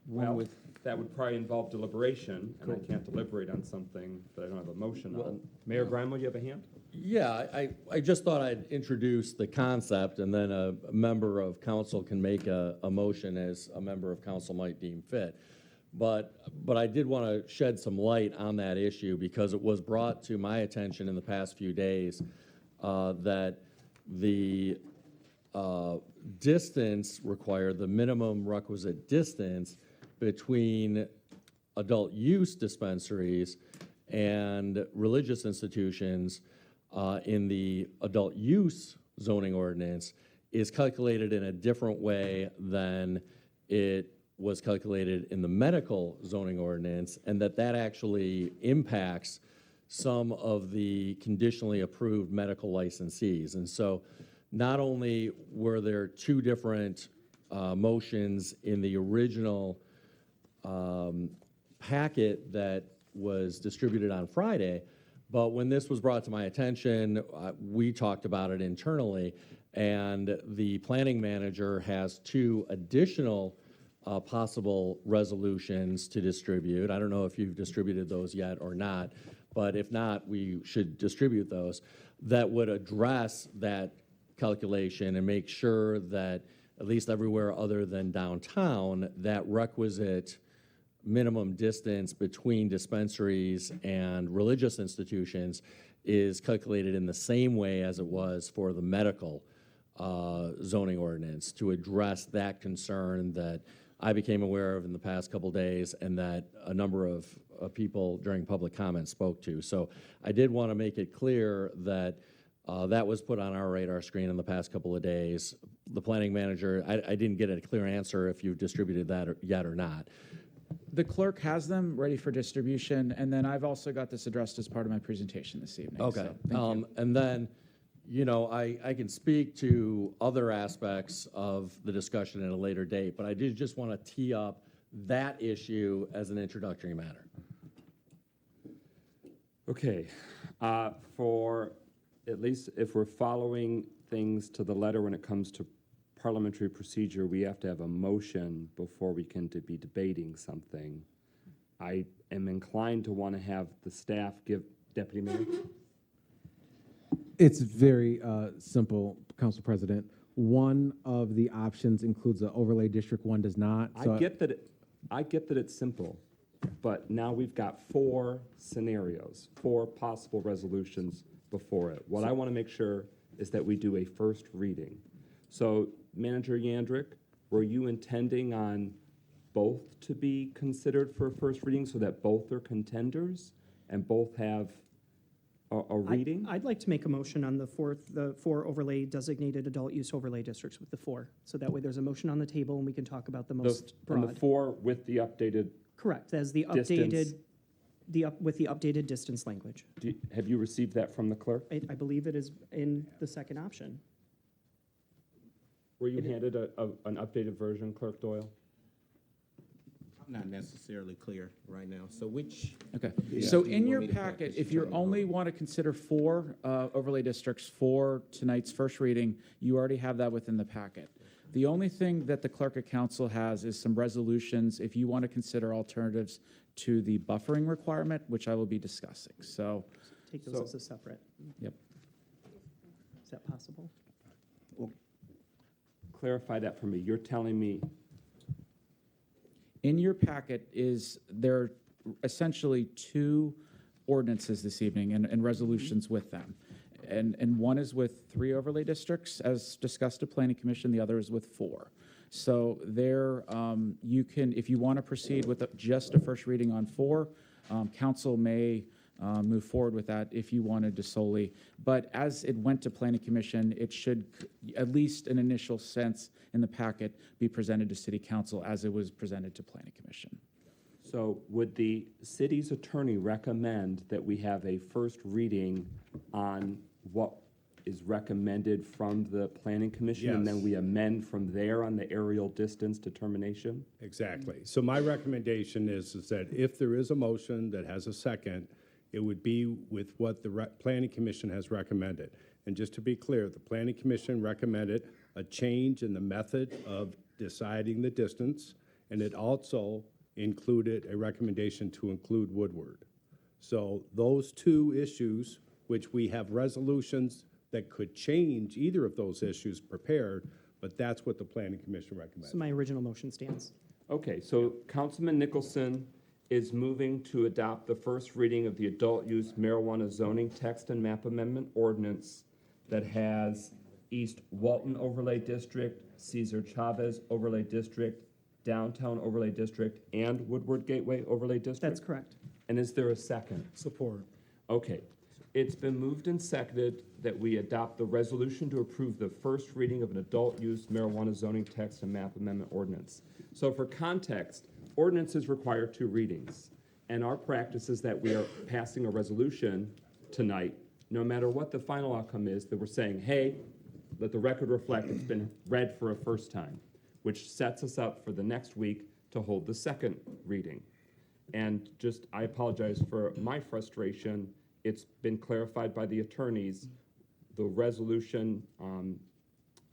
Well, that would probably involve deliberation, and I can't deliberate on something that I don't have a motion on. Mayor Grimo, you have a hand? Yeah, I just thought I'd introduce the concept, and then a member of council can make a motion as a member of council might deem fit. But I did want to shed some light on that issue because it was brought to my attention in the past few days that the distance required, the minimum requisite distance between adult use dispensaries and religious institutions in the adult use zoning ordinance is calculated in a different way than it was calculated in the medical zoning ordinance, and that actually impacts some of the conditionally approved medical licensees. And so not only were there two different motions in the original packet that was distributed on Friday, but when this was brought to my attention, we talked about it internally, and the planning manager has two additional possible resolutions to distribute. I don't know if you've distributed those yet or not, but if not, we should distribute those that would address that calculation and make sure that at least everywhere other than downtown, that requisite minimum distance between dispensaries and religious institutions is calculated in the same way as it was for the medical zoning ordinance, to address that concern that I became aware of in the past couple days and that a number of people during public comment spoke to. So I did want to make it clear that that was put on our radar screen in the past couple of days. The planning manager, I didn't get a clear answer if you've distributed that yet or not. The clerk has them ready for distribution, and then I've also got this addressed as part of my presentation this evening. Okay. So, thank you. And then, you know, I can speak to other aspects of the discussion at a later date, but I did just want to tee up that issue as an introductory matter. Okay. For at least if we're following things to the letter when it comes to parliamentary procedure, we have to have a motion before we can be debating something. I am inclined to want to have the staff give, Deputy Mayor? It's very simple, Council President. One of the options includes an overlay district, one does not. So I get that it's simple, but now we've got 4 scenarios, 4 possible resolutions before it. What I want to make sure is that we do a first reading. So, Manager Yandrick, were you intending on both to be considered for a first reading so that both are contenders and both have a reading? I'd like to make a motion on the 4 overlay designated adult use overlay districts with the 4. So that way there's a motion on the table and we can talk about the most broad. And the 4 with the updated. Correct, as the distance. updated, with the updated distance language. Have you received that from the clerk? I believe it is in the second option. Were you handed an updated version, Clerk Doyle? I'm not necessarily clear right now. So which? Okay, Yeah. so Do you in want your me to back packet, this if you term only want to consider 4 overlay districts for tonight's first reading, you already have that within the packet. The only thing that the clerk of council has is some resolutions if you want to consider alternatives to the buffering requirement, which I will be discussing. So, Take those as a separate. Yep. Is that possible? clarify that for me. You're telling me, In your packet there are essentially two ordinances this evening and resolutions with them. And one is with 3 overlay districts, as discussed at Planning Commission, the other is with 4. So there, you can, if you want to proceed with just a first reading on 4, council may move forward with that if you wanted to solely. But as it went to Planning Commission, it should, at least an initial sense in the packet, be presented to City Council as it was presented to Planning Commission. so would the city's attorney recommend that we have a first reading on what is recommended from the Planning Commission? And then Yes. we amend from there on the aerial distance determination? Exactly. So my recommendation is that if there is a motion that has a second, it would be with what the Planning Commission has recommended. And just to be clear, the Planning Commission recommended a change in the method of deciding the distance, and it also included a recommendation to include Woodward. So those two issues, which we have resolutions that could change either of those issues prepared, but that's what the Planning Commission recommended. So my original motion stands. Okay, so Councilman Nicholson is moving to adopt the first reading of the adult use marijuana zoning text and map amendment ordinance that has East Walton Overlay District, Cesar Chavez Overlay District, Downtown Overlay District, and Woodward Gateway Overlay District? That's correct. And is there a second? Support. Okay. It's been moved and seconded that we adopt the resolution to approve the first reading of an adult use marijuana zoning text and map amendment ordinance. So for context, ordinances require 2 readings. And our practice is that we are passing a resolution tonight, no matter what the final outcome is, that we're saying, hey, let the record reflect it's been read for a first time, which sets us up for the next week to hold the second reading. And just, I apologize for my frustration. It's been clarified by the attorneys. The resolution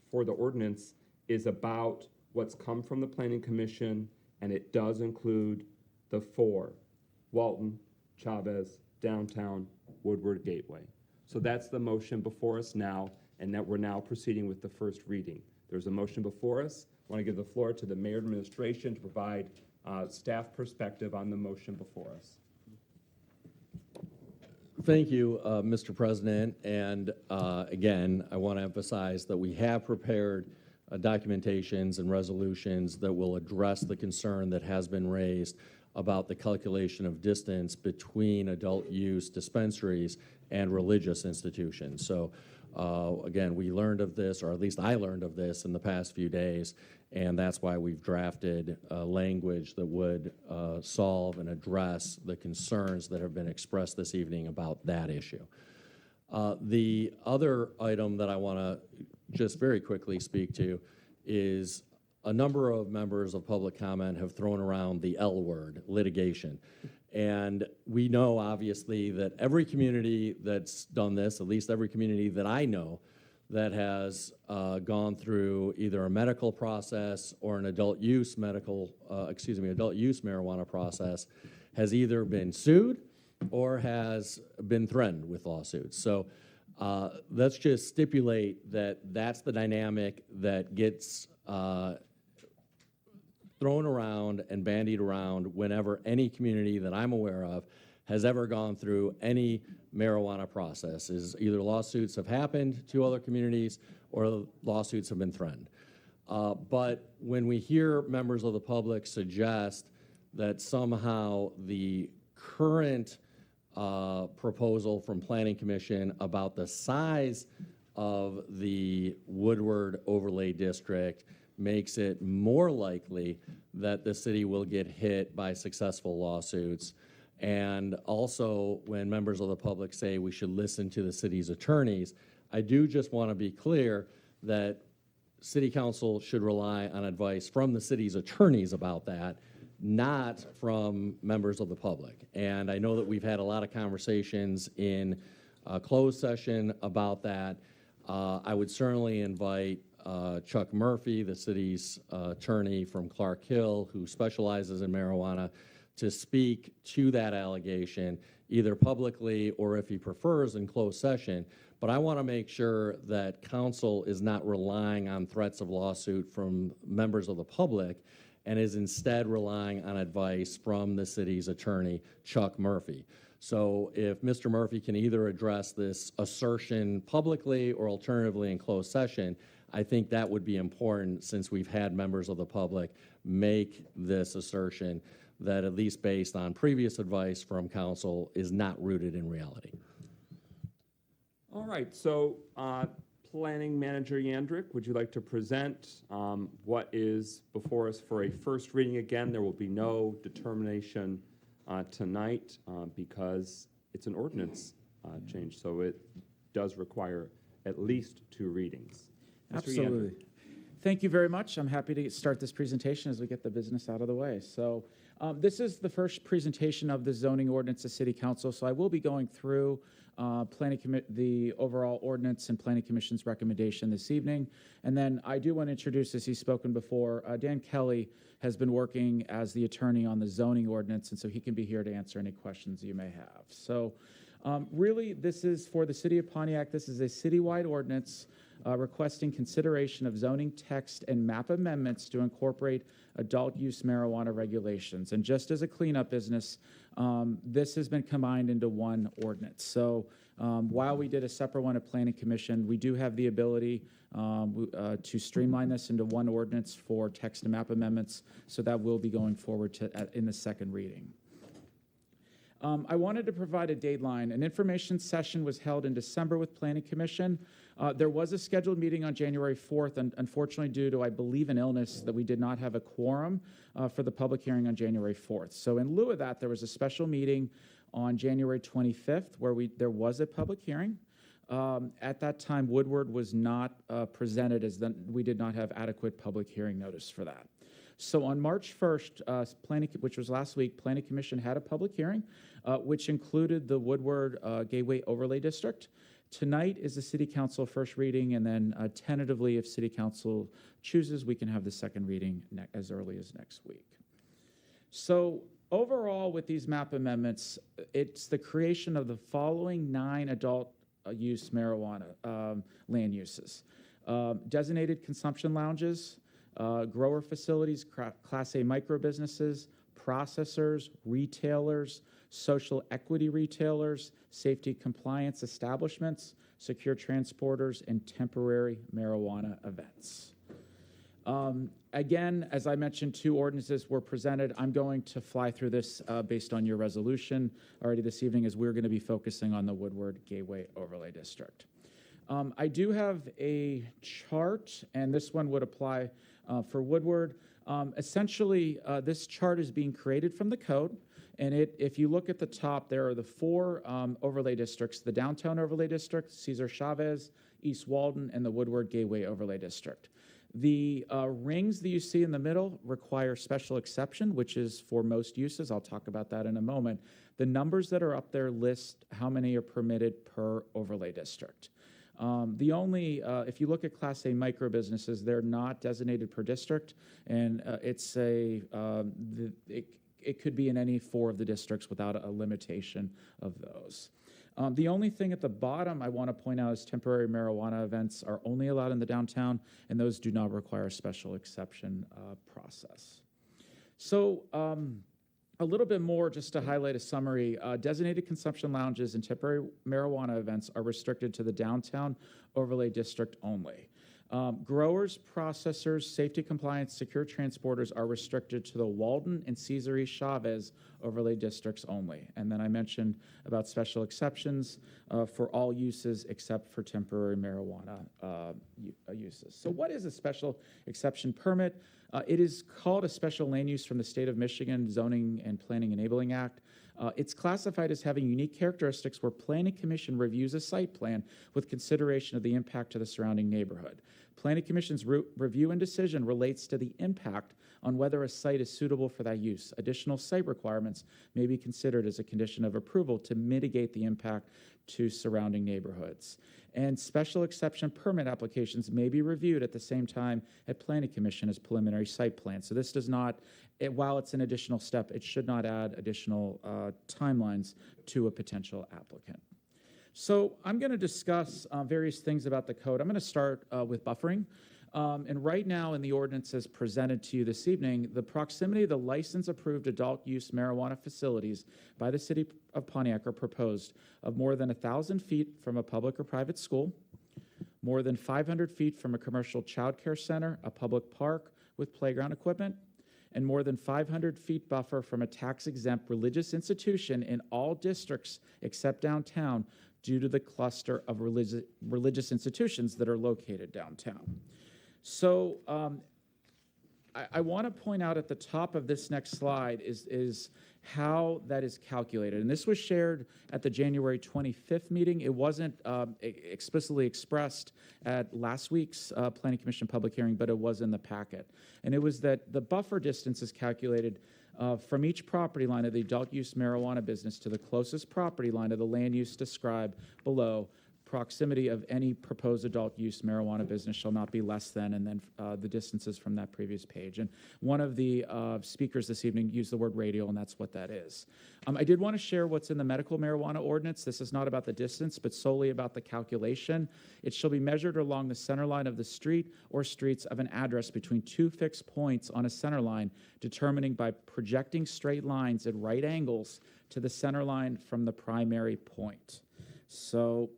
for the ordinance is about what's come from the Planning Commission, and it does include the 4, Walton, Chavez, Downtown, Woodward Gateway. So that's the motion before us now, and that we're now proceeding with the first reading. There's a motion before us. I want to give the floor to the mayor and administration to provide staff perspective on the motion before us. Thank you, Mr. President. And again, I want to emphasize that we have prepared documentations and resolutions that will address the concern that has been raised about the calculation of distance between adult use dispensaries and religious institutions. So again, we learned of this, or at least I learned of this in the past few days, and that's why we've drafted language that would solve and address the concerns that have been expressed this evening about that issue. The other item that I want to just very quickly speak to is a number of members of public comment have thrown around the L word, litigation. And we know, obviously, that every community that's done this, at least every community that I know, that has gone through either a medical process or an adult use marijuana process, has either been sued or has been threatened with lawsuits. So let's just stipulate that that's the dynamic that gets thrown around and bandied around whenever any community that I'm aware of has ever gone through any marijuana process. Is either lawsuits have happened to other communities or lawsuits have been threatened. But when we hear members of the public suggest that somehow the current proposal from Planning Commission about the size of the Woodward Overlay District makes it more likely that the city will get hit by successful lawsuits. And also, when members of the public say we should listen to the city's attorneys, I do just want to be clear that City Council should rely on advice from the city's attorneys about that, not from members of the public. And I know that we've had a lot of conversations in closed session about that. I would certainly invite Chuck Murphy, the city's attorney from Clark Hill, who specializes in marijuana, to speak to that allegation, either publicly or if he prefers in closed session. But I want to make sure that council is not relying on threats of lawsuit from members of the public and is instead relying on advice from the city's attorney, Chuck Murphy. So if Mr. Murphy can either address this assertion publicly or alternatively in closed session, I think that would be important, since we've had members of the public make this assertion that, at least based on previous advice from council, is not rooted in reality. All right, so Planning Manager Yandrick, would you like to present what is before us for a first reading? Again, there will be no determination tonight because it's an ordinance change, so it does require at least 2 readings. Mr. Absolutely. Yandrick. Thank you very much. I'm happy to start this presentation as we get the business out of the way. So this is the first presentation of the zoning ordinance to City Council, so I will be going through the overall ordinance and Planning Commission's recommendation this evening. And then I do want to introduce, as he's spoken before, Dan Kelly has been working as the attorney on the zoning ordinance, and so he can be here to answer any questions you may have. So really, this is for the City of Pontiac. This is a citywide ordinance requesting consideration of zoning text and map amendments to incorporate adult use marijuana regulations. And just as a cleanup business, this has been combined into one ordinance. So while we did a separate one at Planning Commission, we do have the ability to streamline this into one ordinance for text and map amendments. So that will be going forward in the second reading. I wanted to provide a deadline. An information session was held in December with Planning Commission. There was a scheduled meeting on January 4th, and unfortunately, due to, I believe, an illness, that we did not have a quorum for the public hearing on January 4th. So in lieu of that, there was a special meeting on January 25th where there was a public hearing. At that time, Woodward was not presented, as we did not have adequate public hearing notice for that. So on March 1st, which was last week, Planning Commission had a public hearing, which included the Woodward Gateway Overlay District. Tonight is the City Council first reading, and then tentatively, if City Council chooses, we can have the second reading as early as next week. So overall, with these map amendments, it's the creation of the following 9 adult use marijuana land uses. Designated consumption lounges, grower facilities, Class A micro businesses, processors, retailers, social equity retailers, safety compliance establishments, secure transporters, and temporary marijuana events. Again, as I mentioned, 2 ordinances were presented. I'm going to fly through this based on your resolution already this evening, as we're going to be focusing on the Woodward Gateway Overlay District. I do have a chart, and this one would apply for Woodward. Essentially, this chart is being created from the code, and if you look at the top, there are the 4 overlay districts: the Downtown Overlay District, Cesar Chavez, East Walden, and the Woodward Gateway Overlay District. The rings that you see in the middle require special exception, which is for most uses. I'll talk about that in a moment. The numbers that are up there list how many are permitted per overlay district. If you look at Class A micro businesses, they're not designated per district, and it could be in any 4 of the districts without a limitation of those. The only thing at the bottom I want to point out is temporary marijuana events are only allowed in the downtown, and those do not require a special exception process. So a little bit more, just to highlight a summary, designated consumption lounges and temporary marijuana events are restricted to the downtown overlay district only. Growers, processors, safety compliance, secure transporters are restricted to the Walden and Cesar E. Chavez overlay districts only. And then I mentioned about special exceptions for all uses except for temporary marijuana uses. So what is a special exception permit? It is called a special land use from the state of Michigan Zoning and Planning Enabling Act. It's classified as having unique characteristics where Planning Commission reviews a site plan with consideration of the impact to the surrounding neighborhood. Planning Commission's review and decision relates to the impact on whether a site is suitable for that use. Additional site requirements may be considered as a condition of approval to mitigate the impact to surrounding neighborhoods. And special exception permit applications may be reviewed at the same time at Planning Commission as preliminary site plans. So this does not, while it's an additional step, it should not add additional timelines to a potential applicant. So I'm going to discuss various things about the code. I'm going to start with buffering. And right now in the ordinances presented to you this evening, the proximity of the license-approved adult-use marijuana facilities by the city of Pontiac are proposed of more than 1,000 feet from a public or private school, more than 500 feet from a commercial child care center, a public park with playground equipment, and more than 500 feet buffer from a tax-exempt religious institution in all districts except downtown due to the cluster of religious institutions that are located downtown. So I want to point out at the top of this next slide is how that is calculated. And this was shared at the January 25th meeting. It wasn't explicitly expressed at last week's Planning Commission public hearing, but it was in the packet. And it was that the buffer distance is calculated from each property line of the adult use marijuana business to the closest property line of the land use described below. Proximity of any proposed adult use marijuana business shall not be less than, and then the distances from that previous page. And one of the speakers this evening used the word radial, and that's what that is. I did want to share what's in the medical marijuana ordinance. This is not about the distance, but solely about the calculation. It shall be measured along the center line of the street or streets of an address between two fixed points on a center line, determining by projecting straight lines at right angles to the center line from the primary point. So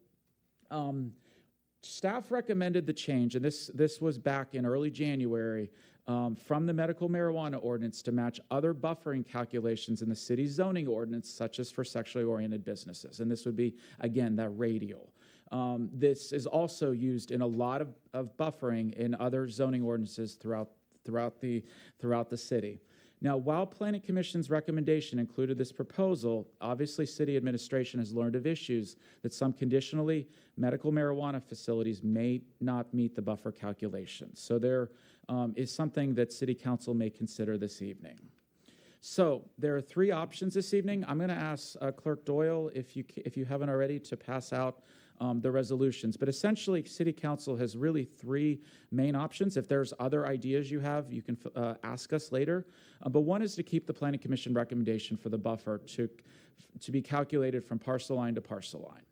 staff recommended the change, and this was back in early January, from the medical marijuana ordinance to match other buffering calculations in the city's zoning ordinance, such as for sexually oriented businesses. And this would be, again, that radial. This is also used in a lot of buffering in other zoning ordinances throughout the city. Now, while Planning Commission's recommendation included this proposal, obviously city administration has learned of issues that some conditionally medical marijuana facilities may not meet the buffer calculations. So there is something that City Council may consider this evening. So there are three options this evening. I'm going to ask Clerk Doyle, if you haven't already, to pass out the resolutions. But essentially, City Council has really three main options. If there's other ideas you have, you can ask us later. But one is to keep the Planning Commission recommendation for the buffer to be calculated from parcel line to parcel line.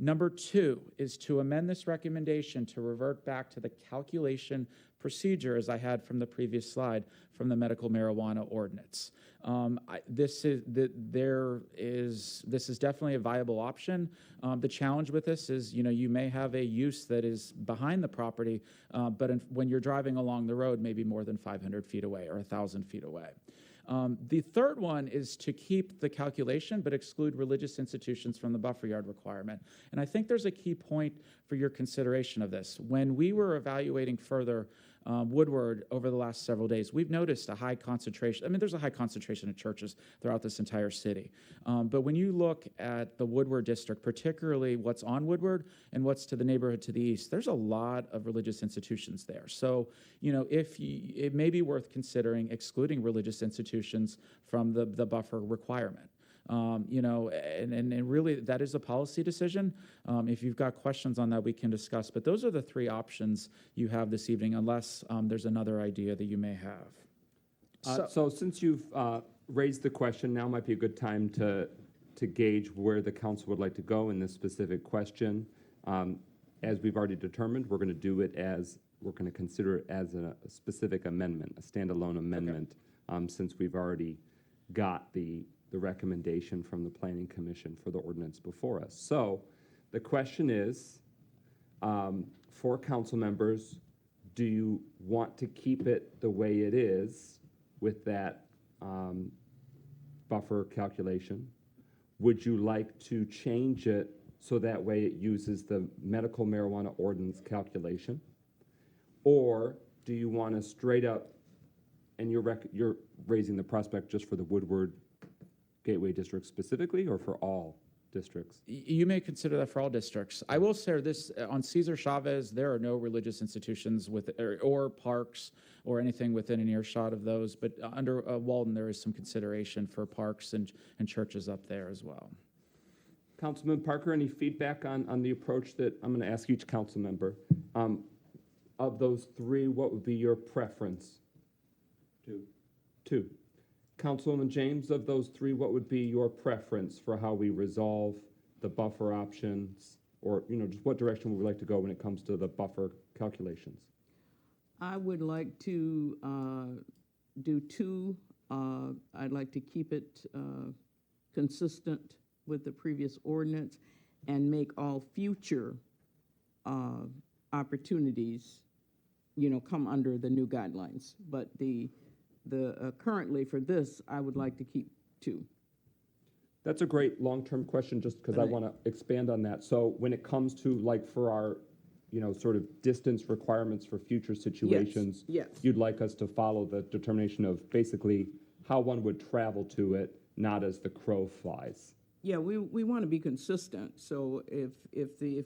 Number two is to amend this recommendation to revert back to the calculation procedure, as I had from the previous slide, from the medical marijuana ordinance. This is definitely a viable option. The challenge with this is, you may have a use that is behind the property, but when you're driving along the road, maybe more than 500 feet away or 1,000 feet away. The third one is to keep the calculation but exclude religious institutions from the buffer yard requirement. And I think there's a key point for your consideration of this. When we were evaluating further Woodward over the last several days, we've noticed a high concentration. I mean, there's a high concentration of churches throughout this entire city. But when you look at the Woodward district, particularly what's on Woodward and what's to the neighborhood to the east, there's a lot of religious institutions there. So, it may be worth considering excluding religious institutions from the buffer requirement. And really that is a policy decision. If you've got questions on that, we can discuss. But those are the three options you have this evening, unless there's another idea that you may have. So since you've raised the question, now might be a good time to gauge where the council would like to go in this specific question. As we've already determined, we're going to consider it as a specific amendment, a standalone amendment, since we've already got the recommendation from the Planning Commission for the ordinance before us. So the question is, for council members, do you want to keep it the way it is with that buffer calculation? Would you like to change it so that way it uses the medical marijuana ordinance calculation? Or do you want to straight up, and you're raising the prospect just for the Woodward Gateway District specifically, or for all districts? You may consider that for all districts. I will say this, on Cesar Chavez, there are no religious institutions or parks or anything within an earshot of those, but under Walden, there is some consideration for parks and churches up there as well. Councilman Parker, any feedback on the approach that I'm going to ask each council member? Of those three, what would be your preference? Two. Councilwoman James, of those three, what would be your preference for how we resolve the buffer options, or just what direction would we like to go when it comes to the buffer calculations? I would like to do two. I'd like to keep it consistent with the previous ordinance and make all future opportunities, come under the new guidelines. But the currently for this, I would like to keep two. That's a great long-term question, just because I want to expand on that. So when it comes to, like, for our, sort of distance requirements for future situations, Yes. you'd like us to follow the determination of basically how one would travel to it, not as the crow flies. Yeah, we want to be consistent. So if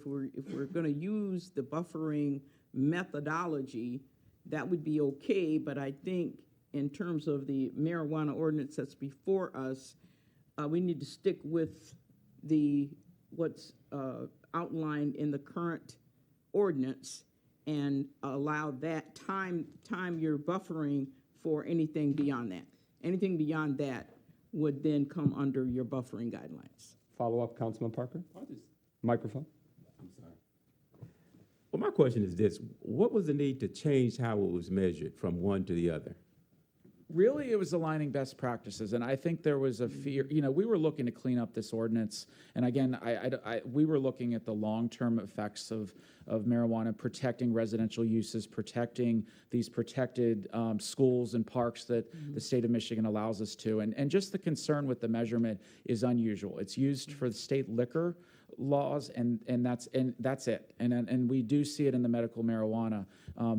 we're going to use the buffering methodology, that would be okay. But I think in terms of the marijuana ordinance that's before us, we need to stick with what's outlined in the current ordinance and allow that time your buffering for anything beyond that. Anything beyond that would then come under your buffering guidelines. Follow up, Councilman Parker? Microphone. I'm sorry. Well, my question is this: what was the need to change how it was measured from one to the other? Really, it was aligning best practices, and I think there was a fear. We were looking to clean up this ordinance, and again, we were looking at the long-term effects of marijuana, protecting residential uses, protecting these protected schools and parks that the state of Michigan allows us to, and just the concern with the measurement is unusual. It's used for the state liquor laws, and that's it. And we do see it in the medical marijuana.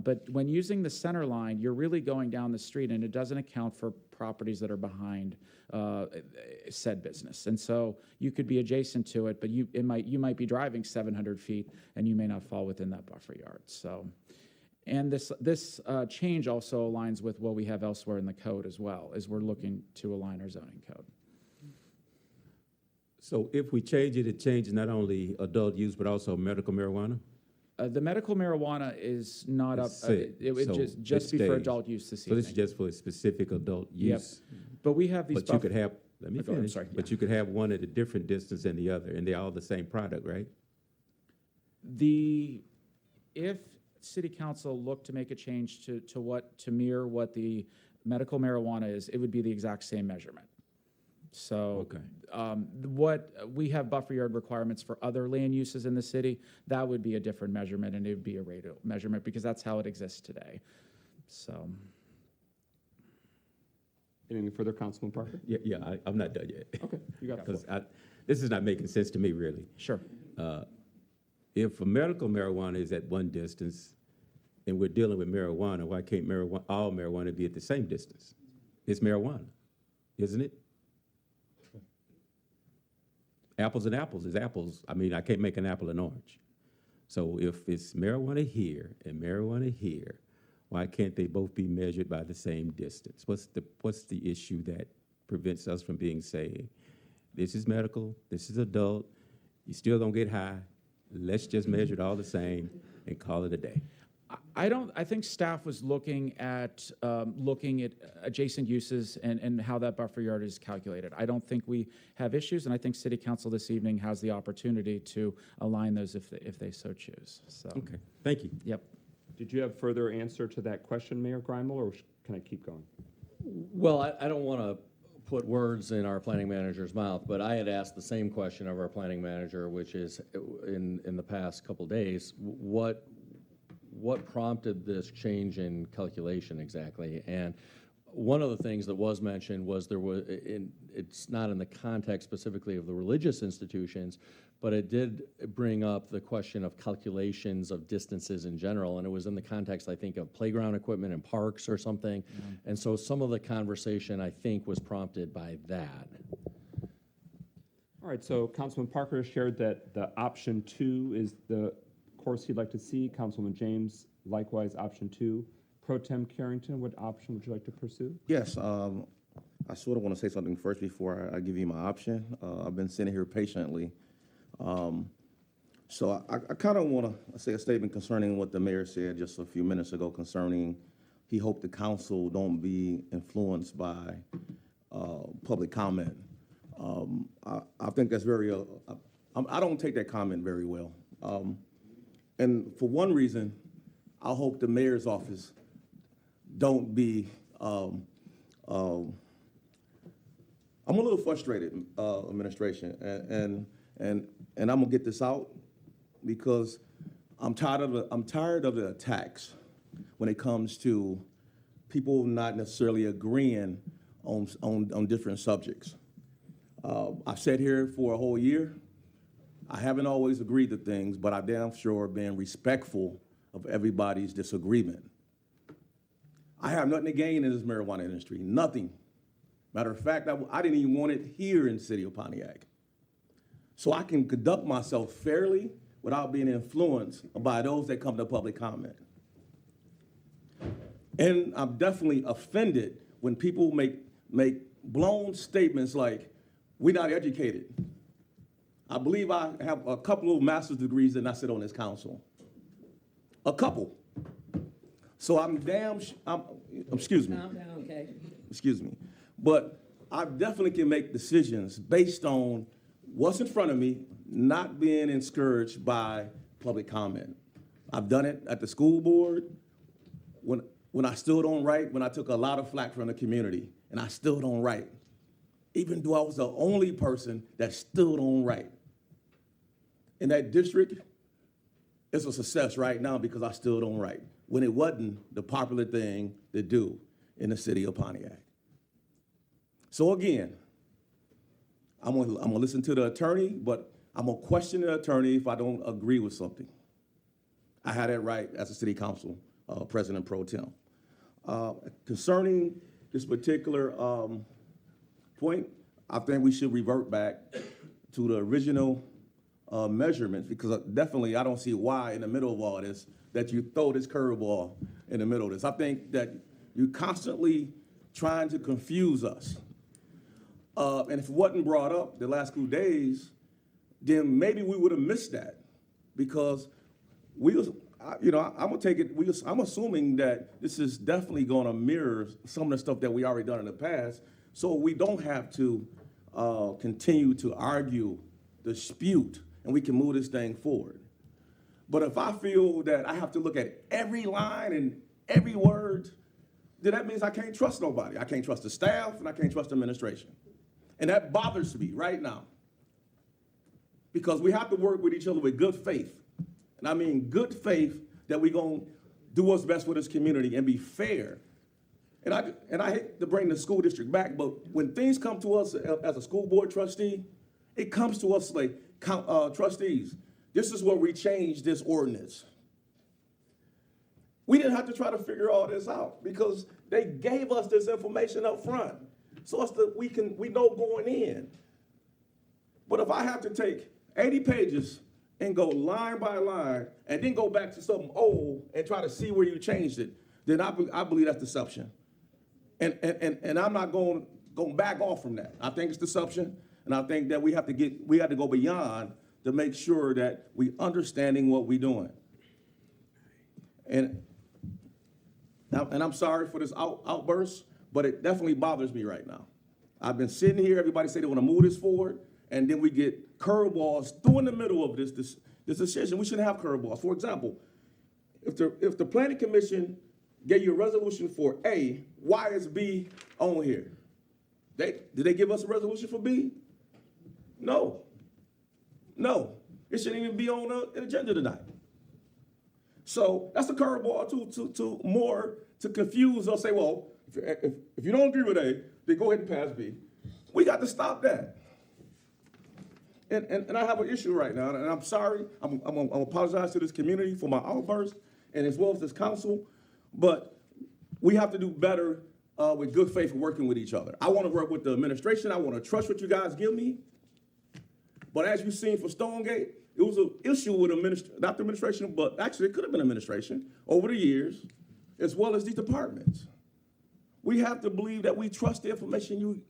But when using the center line, you're really going down the street, and it doesn't account for properties that are behind said business. And so you could be adjacent to it, but you might be driving 700 feet, and you may not fall within that buffer yard. So, and this change also aligns with what we have elsewhere in the code as well, as we're looking to align our zoning code. So if we change it, it changes not only adult use, but also medical marijuana? The medical marijuana is not up, it would So just it be for stays. adult use this So evening. this is just for a specific adult use? But we have these. But you could have, let me Go ahead, finish. sorry, But you could have one at a different distance than the other, and they're all the same product, right? If city council looked to make a change to mirror what the medical marijuana is, it would be the exact same measurement. So, what we have buffer yard requirements for other land uses in the city, that would be a different measurement, and it would be a radial measurement because that's how it exists today. So. Anything further, Councilman Parker? Yeah, I'm not done yet. Okay, you got it. Because this is not making sense to me, really. Sure. If a medical marijuana is at one distance, and we're dealing with marijuana, why can't all marijuana be at the same distance? It's marijuana, isn't it? Apples and apples is apples. I mean, I can't make an apple an orange. So if it's marijuana here and marijuana here, why can't they both be measured by the same distance? What's the issue that prevents us from saying, this is medical, this is adult, you still don't get high, let's just measure it all the same and call it a day? I think staff was looking at adjacent uses and how that buffer yard is calculated. I don't think we have issues, and I think City Council this evening has the opportunity to align those if they so choose. So. Okay, thank you. Yep. Did you have further answer to that question, Mayor Greimel, or can I keep going? Well, I don't want to put words in our planning manager's mouth, but I had asked the same question of our planning manager, which is in the past couple days, what prompted this change in calculation exactly? And one of the things that was mentioned was it's not in the context specifically of the religious institutions, but it did bring up the question of calculations of distances in general, and it was in the context, I think, of playground equipment and parks or something. Mm-hmm. And so some of the conversation, I think, was prompted by that. All All right, so Councilman Parker has shared that the option 2 is the course he'd like to see. Councilman James, likewise, option 2. Pro Tem Carrington, what option would you like to pursue? Yes, I sort of want to say something first before I give you my option. I've been sitting here patiently. So I kind of want to say a statement concerning what the mayor said just a few minutes ago concerning he hoped the council don't be influenced by public comment. I think that's very, I don't take that comment very well. And for one reason, I hope the mayor's office don't be, I'm a little frustrated, administration, and I'm gonna get this out because I'm tired of the attacks when it comes to people not necessarily agreeing on different subjects. I've sat here for a whole year. I haven't always agreed to things, but I damn sure been respectful of everybody's disagreement. I have nothing to gain in this marijuana industry, nothing. Matter of fact, I didn't even want it here in the city of Pontiac. So I can conduct myself fairly without being influenced by those that come to public comment. And I'm definitely offended when people make blown statements like, we're not educated. I believe I have a couple of master's degrees and I sit on this council. A couple. So excuse me. Calm down, okay? Excuse me. But I definitely can make decisions based on what's in front of me, not being encouraged by public comment. I've done it at the school board when I still don't write, when I took a lot of flack from the community, and I still don't write. Even though I was the only person that still don't write. In that district, it's a success right now because I still don't write, when it wasn't the popular thing to do in the city of Pontiac. So again, I'm gonna listen to the attorney, but I'm gonna question the attorney if I don't agree with something. I had that right as a city council president pro tem. Concerning this particular point, I think we should revert back to the original measurements because definitely I don't see why in the middle of all this that you throw this curveball in the middle of this. I think that you're constantly trying to confuse us. And if it wasn't brought up the last few days, then maybe we would have missed that because I'm gonna take it. I'm assuming that this is definitely gonna mirror some of the stuff that we already done in the past, so we don't have to continue to argue, dispute, and we can move this thing forward. But if I feel that I have to look at every line and every word, then that means I can't trust nobody. I can't trust the staff and I can't trust the administration. And that bothers me right now. Because we have to work with each other with good faith. And I mean good faith that we're going to do what's best for this community and be fair. And I hate to bring the school district back, but when things come to us as a school board trustee, it comes to us like, trustees, this is where we change this ordinance. We didn't have to try to figure all this out because they gave us this information up front. So it's that we know going in. But if I have to take 80 pages and go line by line and then go back to something old and try to see where you changed it, then I believe that's deception. And I'm not going back off from that. I think it's deception, and I think that we have to go beyond to make sure that we understanding what we're doing. And I'm sorry for this outburst, but it definitely bothers me right now. I've been sitting here, everybody say they want to move this forward, and then we get curveballs through in the middle of this decision. We shouldn't have curveballs. For example, if the planning commission gave you a resolution for A, why is B on here? Did they give us a resolution for B? No. It shouldn't even be on the agenda tonight. So that's a curveball to confuse us. Say, well, if you don't agree with A, then go ahead and pass B. We got to stop that. And I have an issue right now, and I'm sorry. I'm apologize to this community for my outburst, and as well as this council. But we have to do better with good faith working with each other. I want to work with the administration. I want to trust what you guys give me. But as you've seen for Stonegate, it was an issue with not the administration, but actually it could have been administration over the years, as well as these departments. We have to believe that we trust the information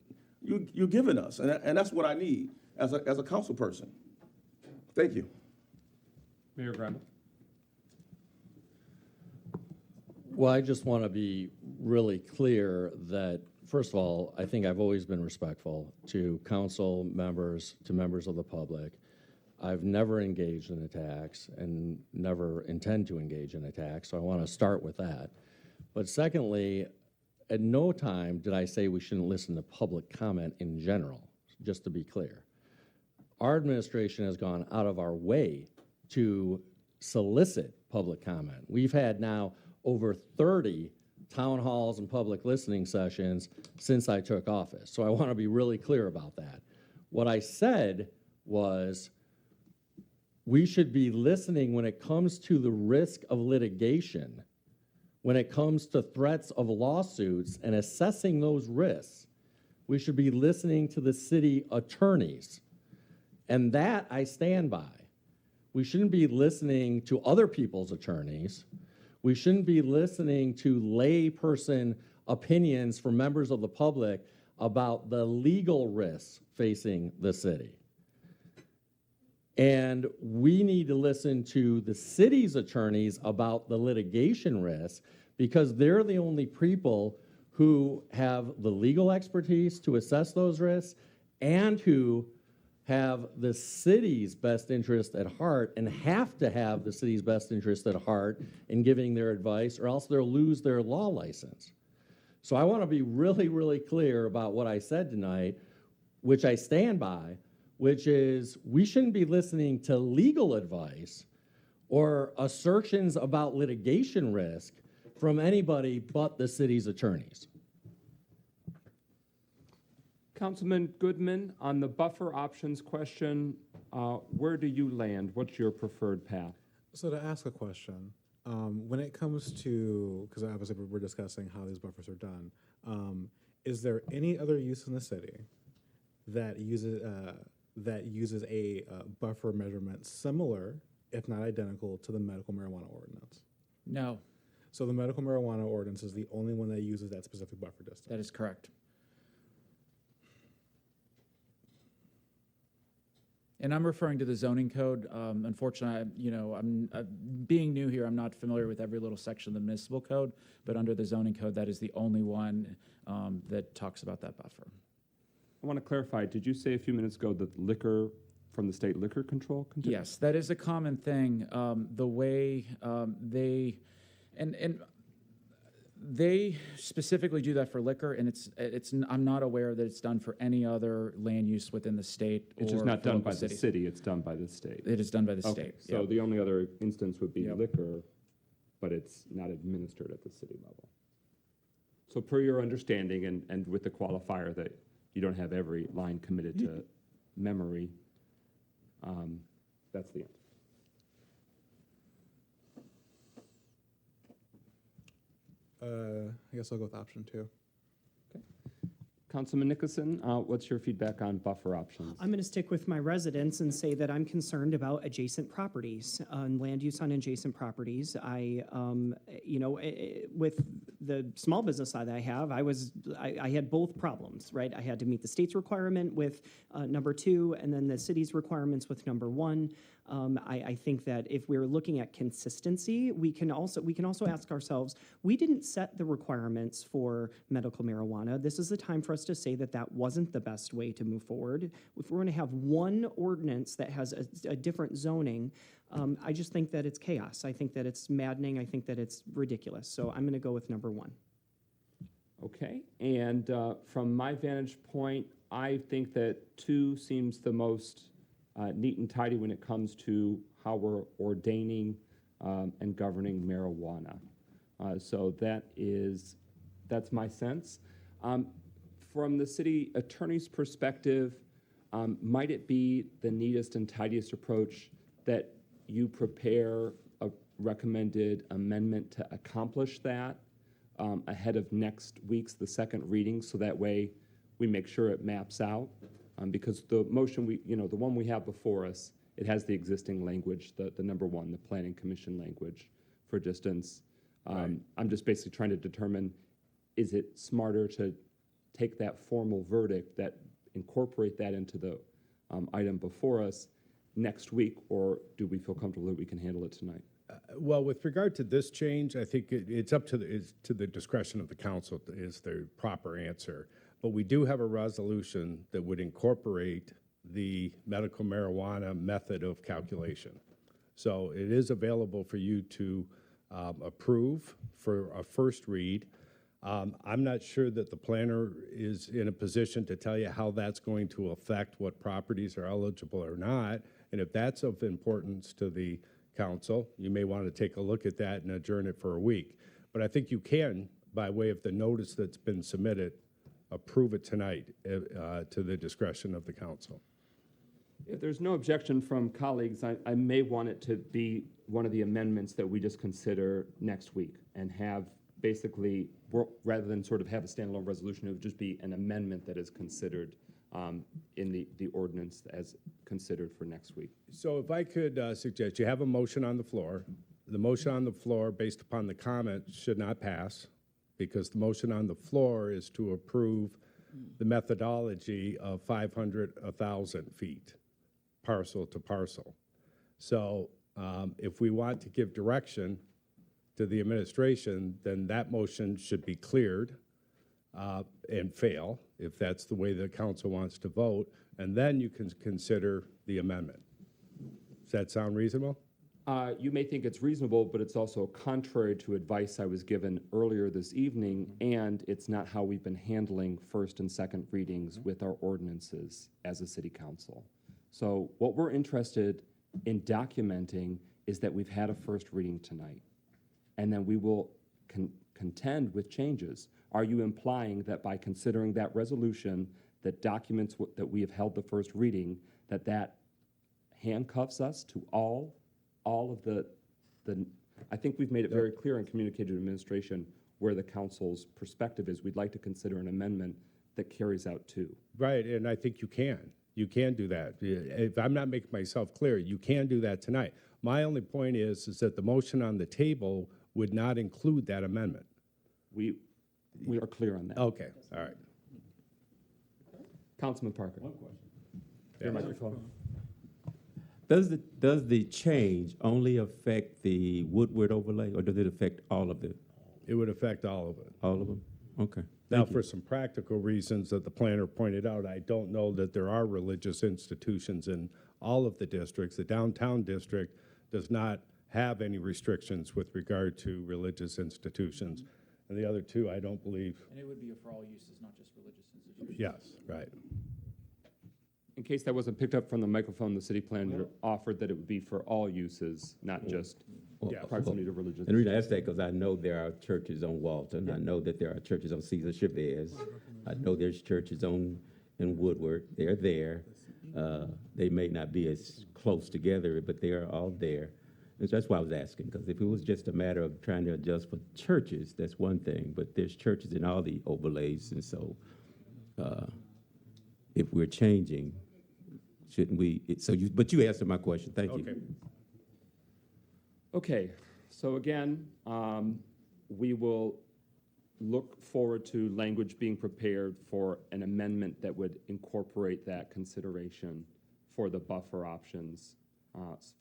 you're giving us, and that's what I need as a council person. Thank you. Mayor Grimal. Well, I just want to be really clear that, first of all, I think I've always been respectful to council members, to members of the public. I've never engaged in attacks and never intend to engage in attacks, so I want to start with that. But secondly, at no time did I say we shouldn't listen to public comment in general, just to be clear. Our administration has gone out of our way to solicit public comment. We've had now over 30 town halls and public listening sessions since I took office. So I want to be really clear about that. What I said was we should be listening when it comes to the risk of litigation, when it comes to threats of lawsuits and assessing those risks. We should be listening to the city attorneys. And that I stand by. We shouldn't be listening to other people's attorneys. We shouldn't be listening to layperson opinions from members of the public about the legal risks facing the city. And we need to listen to the city's attorneys about the litigation risks because they're the only people who have the legal expertise to assess those risks and who have the city's best interest at heart and have to have the city's best interest at heart in giving their advice, or else they'll lose their law license. So I want to be really, really clear about what I said tonight, which I stand by, which is we shouldn't be listening to legal advice or assertions about litigation risk from anybody but the city's attorneys. Councilman Goodman, on the buffer options question, where do you land? What's your preferred path? So to ask a question, when it comes to, because obviously we're discussing how these buffers are done, is there any other use in the city that uses a buffer measurement similar, if not identical, to the medical marijuana ordinance? No. So the medical marijuana ordinance is the only one that uses that specific buffer distance? That is correct. And I'm referring to the zoning code. Unfortunately, I'm being new here. I'm not familiar with every little section of the municipal code, but under the zoning code, that is the only one that talks about that buffer. I want to clarify, did you say a few minutes ago that liquor from the state liquor control continues? Yes, that is a common thing. The way they specifically do that for liquor, and I'm not aware that it's done for any other land use within the state. It's just not done by the city, it's done by the state. It is done by the Okay, state. so Yep. the only other instance would be Yep. liquor, but it's not administered at the city level. So per your understanding, and with the qualifier that you don't have every line committed to memory, that's the end. I guess I'll go with option 2. Councilman Nicholson, what's your feedback on buffer options? I'm going to stick with my residents and say that I'm concerned about adjacent properties, land use on adjacent properties. With the small business that I have, I had both problems, right? I had to meet the state's requirement with number 2, and then the city's requirements with number 1. I think that if we're looking at consistency, we can also ask ourselves, we didn't set the requirements for medical marijuana. This is the time for us to say that that wasn't the best way to move forward. If we're going to have one ordinance that has a different zoning, I just think that it's chaos. I think that it's maddening. I think that it's ridiculous. So I'm going to go with number 1. Okay, and from my vantage point, I think that 2 seems the most neat and tidy when it comes to how we're ordaining and governing marijuana. So that's my sense. From the city attorney's perspective, might it be the neatest and tidiest approach that you prepare a recommended amendment to accomplish that ahead of next week's, the second reading, so that way we make sure it maps out Because the motion the one we have before us, it has the existing language, the number one, the planning commission language for distance. I'm just basically trying to determine, is it smarter to take that formal verdict, that incorporate that into the item before us next week, or do we feel comfortable that we can handle it tonight? Well, with regard to this change, I think it's up to the discretion of the council is the proper answer. But we do have a resolution that would incorporate the medical marijuana method of calculation. So it is available for you to approve for a first read. I'm not sure that the planner is in a position to tell you how that's going to affect what properties are eligible or not. And if that's of importance to the council, you may want to take a look at that and adjourn it for a week. But I think you can, by way of the notice that's been submitted, approve it tonight to the discretion of the council. If there's no objection from colleagues, I may want it to be one of the amendments that we just consider next week and have basically, rather than sort of have a standalone resolution, it would just be an amendment that is considered in the ordinance as considered for next week. So if I could suggest, you have a motion on the floor. The motion on the floor, based upon the comment, should not pass because the motion on the floor is to approve the methodology of 500, 1,000 feet, parcel to parcel. So if we want to give direction to the administration, then that motion should be cleared and fail, if that's the way the council wants to vote, and then you can consider the amendment. Does that sound reasonable? You may think it's reasonable, but it's also contrary to advice I was given earlier this evening, and it's not how we've been handling first and second readings with our ordinances as a city council. So what we're interested in documenting is that we've had a first reading tonight, and then we will contend with changes. Are you implying that by considering that resolution that documents that we have held the first reading, that handcuffs us to all of the I think we've made it very clear and communicated to administration where the council's perspective is. We'd like to consider an amendment that carries out too. Right, and I think you can. You can do that. If I'm not making myself clear, you can do that tonight. My only point is that the motion on the table would not include that amendment. We are clear on that. Okay, all right. Councilman Parker. One question. Your microphone. Does the change only affect the Woodward overlay, or does it affect all of it? It would affect all of it. All of them? Okay. Now, for some practical reasons that the planner pointed out, I don't know that there are religious institutions in all of the districts. The downtown district does not have any restrictions with regard to religious institutions. And the other two, I don't believe. And it would be for all uses, not just religious institutions. Yes, right. In case that wasn't picked up from the microphone, the city planner offered that it would be for all uses, not just proximity to religious. And the reason I ask that because I know there are churches on Walton. I know that there are churches on Cesar Chavez. I know there's churches in Woodward. They're there. They may not be as close together, but they are all there. And so that's why I was asking, because if it was just a matter of trying to adjust for churches, that's one thing. But there's churches in all the overlays, and so if we're changing, shouldn't we? But you answered my question. Thank you. Okay, so again, we will look forward to language being prepared for an amendment that would incorporate that consideration for the buffer options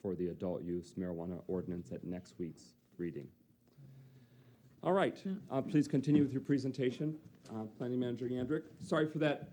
for the adult use marijuana ordinance at next week's reading. All right, please continue with your presentation. Planning Manager Yandrick. Sorry for that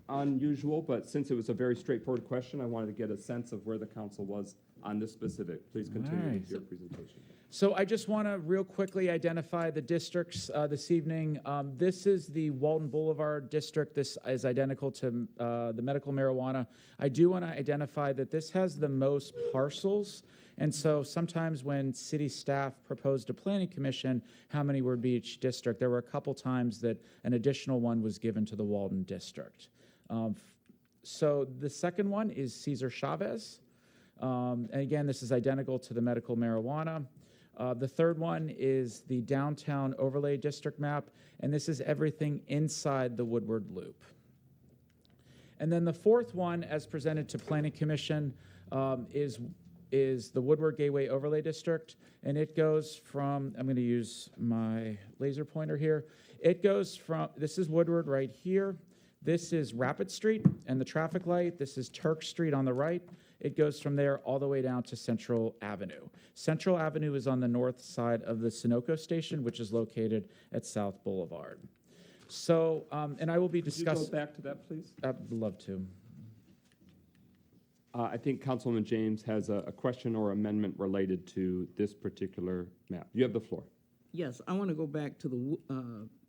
unusual, but since it was a very straightforward question, I wanted to get a sense of where the council was on this specific. Please continue with your presentation. So I just want to real quickly identify the districts this evening. This is the Walton Boulevard district. This is identical to the medical marijuana. I do want to identify that this has the most parcels. And so sometimes when city staff proposed to planning commission how many would be each district, there were a couple times that an additional one was given to the Walton district. So the second one is Cesar Chavez. And again, this is identical to the medical marijuana. The third one is the downtown overlay district map, and this is everything inside the Woodward Loop. And then the fourth one, as presented to Planning Commission, is the Woodward Gateway Overlay District, and it goes from, I'm going to use my laser pointer here. It goes from, this is Woodward right here. This is Rapid Street and the traffic light. This is Turk Street on the right. It goes from there all the way down to Central Avenue. Central Avenue is on the north side of the Sunoco station, which is located at South Boulevard. So, and I will be Could you discussing. go back to that, please? I'd love to. I think Councilman James has a question or amendment related to this particular map. You have the floor. Yes, I want to go back to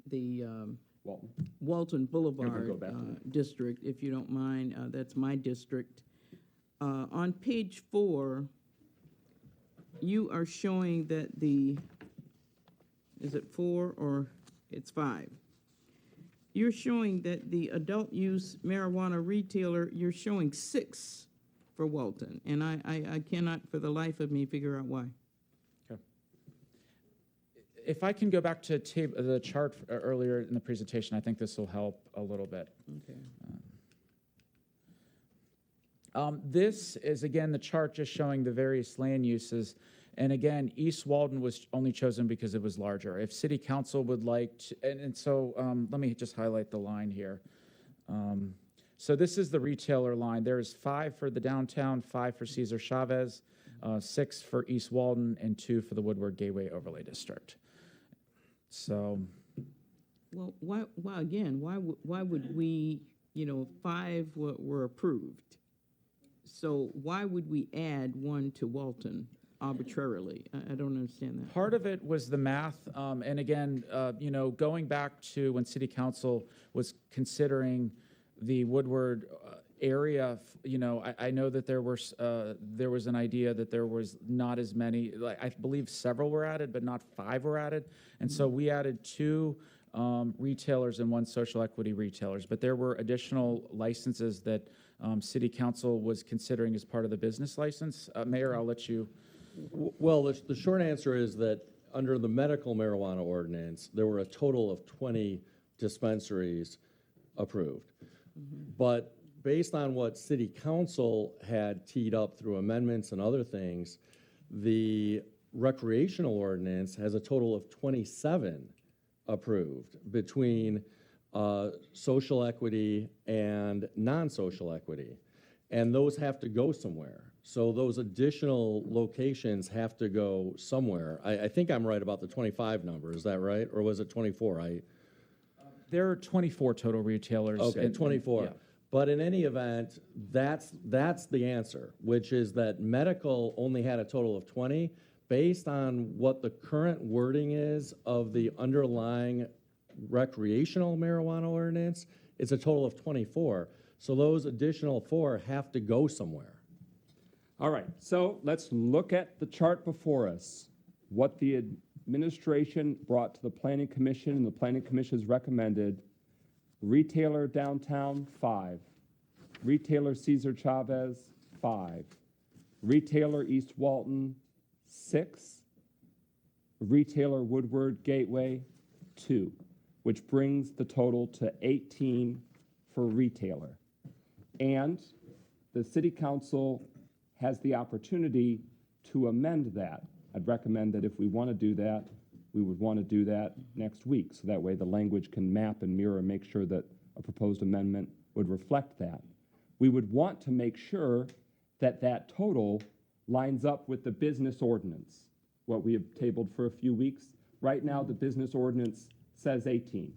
the Walton. Walton Boulevard go back to that. district, if you don't mind. That's my district. On page 4, you are showing that is it 4 or it's 5? You're showing that the adult use marijuana retailer, you're showing 6 for Walton, and I cannot for the life of me figure out why. If I can go back to the chart earlier in the presentation, I think this will help a little bit. Okay. This is, again, the chart just showing the various land uses. And again, East Walden was only chosen because it was larger. If City Council would like to, and so let me just highlight the line here. So this is the retailer line. There's 5 for the downtown, 5 for Cesar Chavez, 6 for East Walden, and 2 for the Woodward Gateway Overlay District. So, Well, why would we, 5 were approved? So why would we add 1 to Walton arbitrarily? I don't understand that. part of it was the math, and again, going back to when City Council was considering the Woodward area, I know that there was an idea that there was not as many, like I believe several were added, but not 5 were added, and so we added 2 retailers and 1 social equity retailers, but there were additional licenses that City Council was considering as part of the business license. Mayor, I'll let you. Well, the short answer is that under the medical marijuana ordinance, there were a total of 20 dispensaries approved. But based on what City Council had teed up through amendments and other things, the recreational ordinance has a total of 27 approved between social equity and non-social equity. And those have to go somewhere. So those additional locations have to go somewhere. I think I'm right about the 25 number, is that right? Or was it 24? There are 24 total retailers. Okay, 24. Yeah. But in any event, that's the answer, which is that medical only had a total of 20. Based on what the current wording is of the underlying recreational marijuana ordinance, it's a total of 24. So those additional 4 have to go somewhere. All right, so let's look at the chart before us. What the administration brought to the Planning Commission and the Planning Commission has recommended: retailer downtown, 5. Retailer Cesar Chavez, 5. Retailer East Walton, 6. Retailer Woodward Gateway, 2, which brings the total to 18 for retailer. And the City Council has the opportunity to amend that. I'd recommend that if we want to do that, we would want to do that next week, so that way the language can map and mirror and make sure that a proposed amendment would reflect that. We would want to make sure that that total lines up with the business ordinance, what we have tabled for a few weeks. Right now, the business ordinance says 18.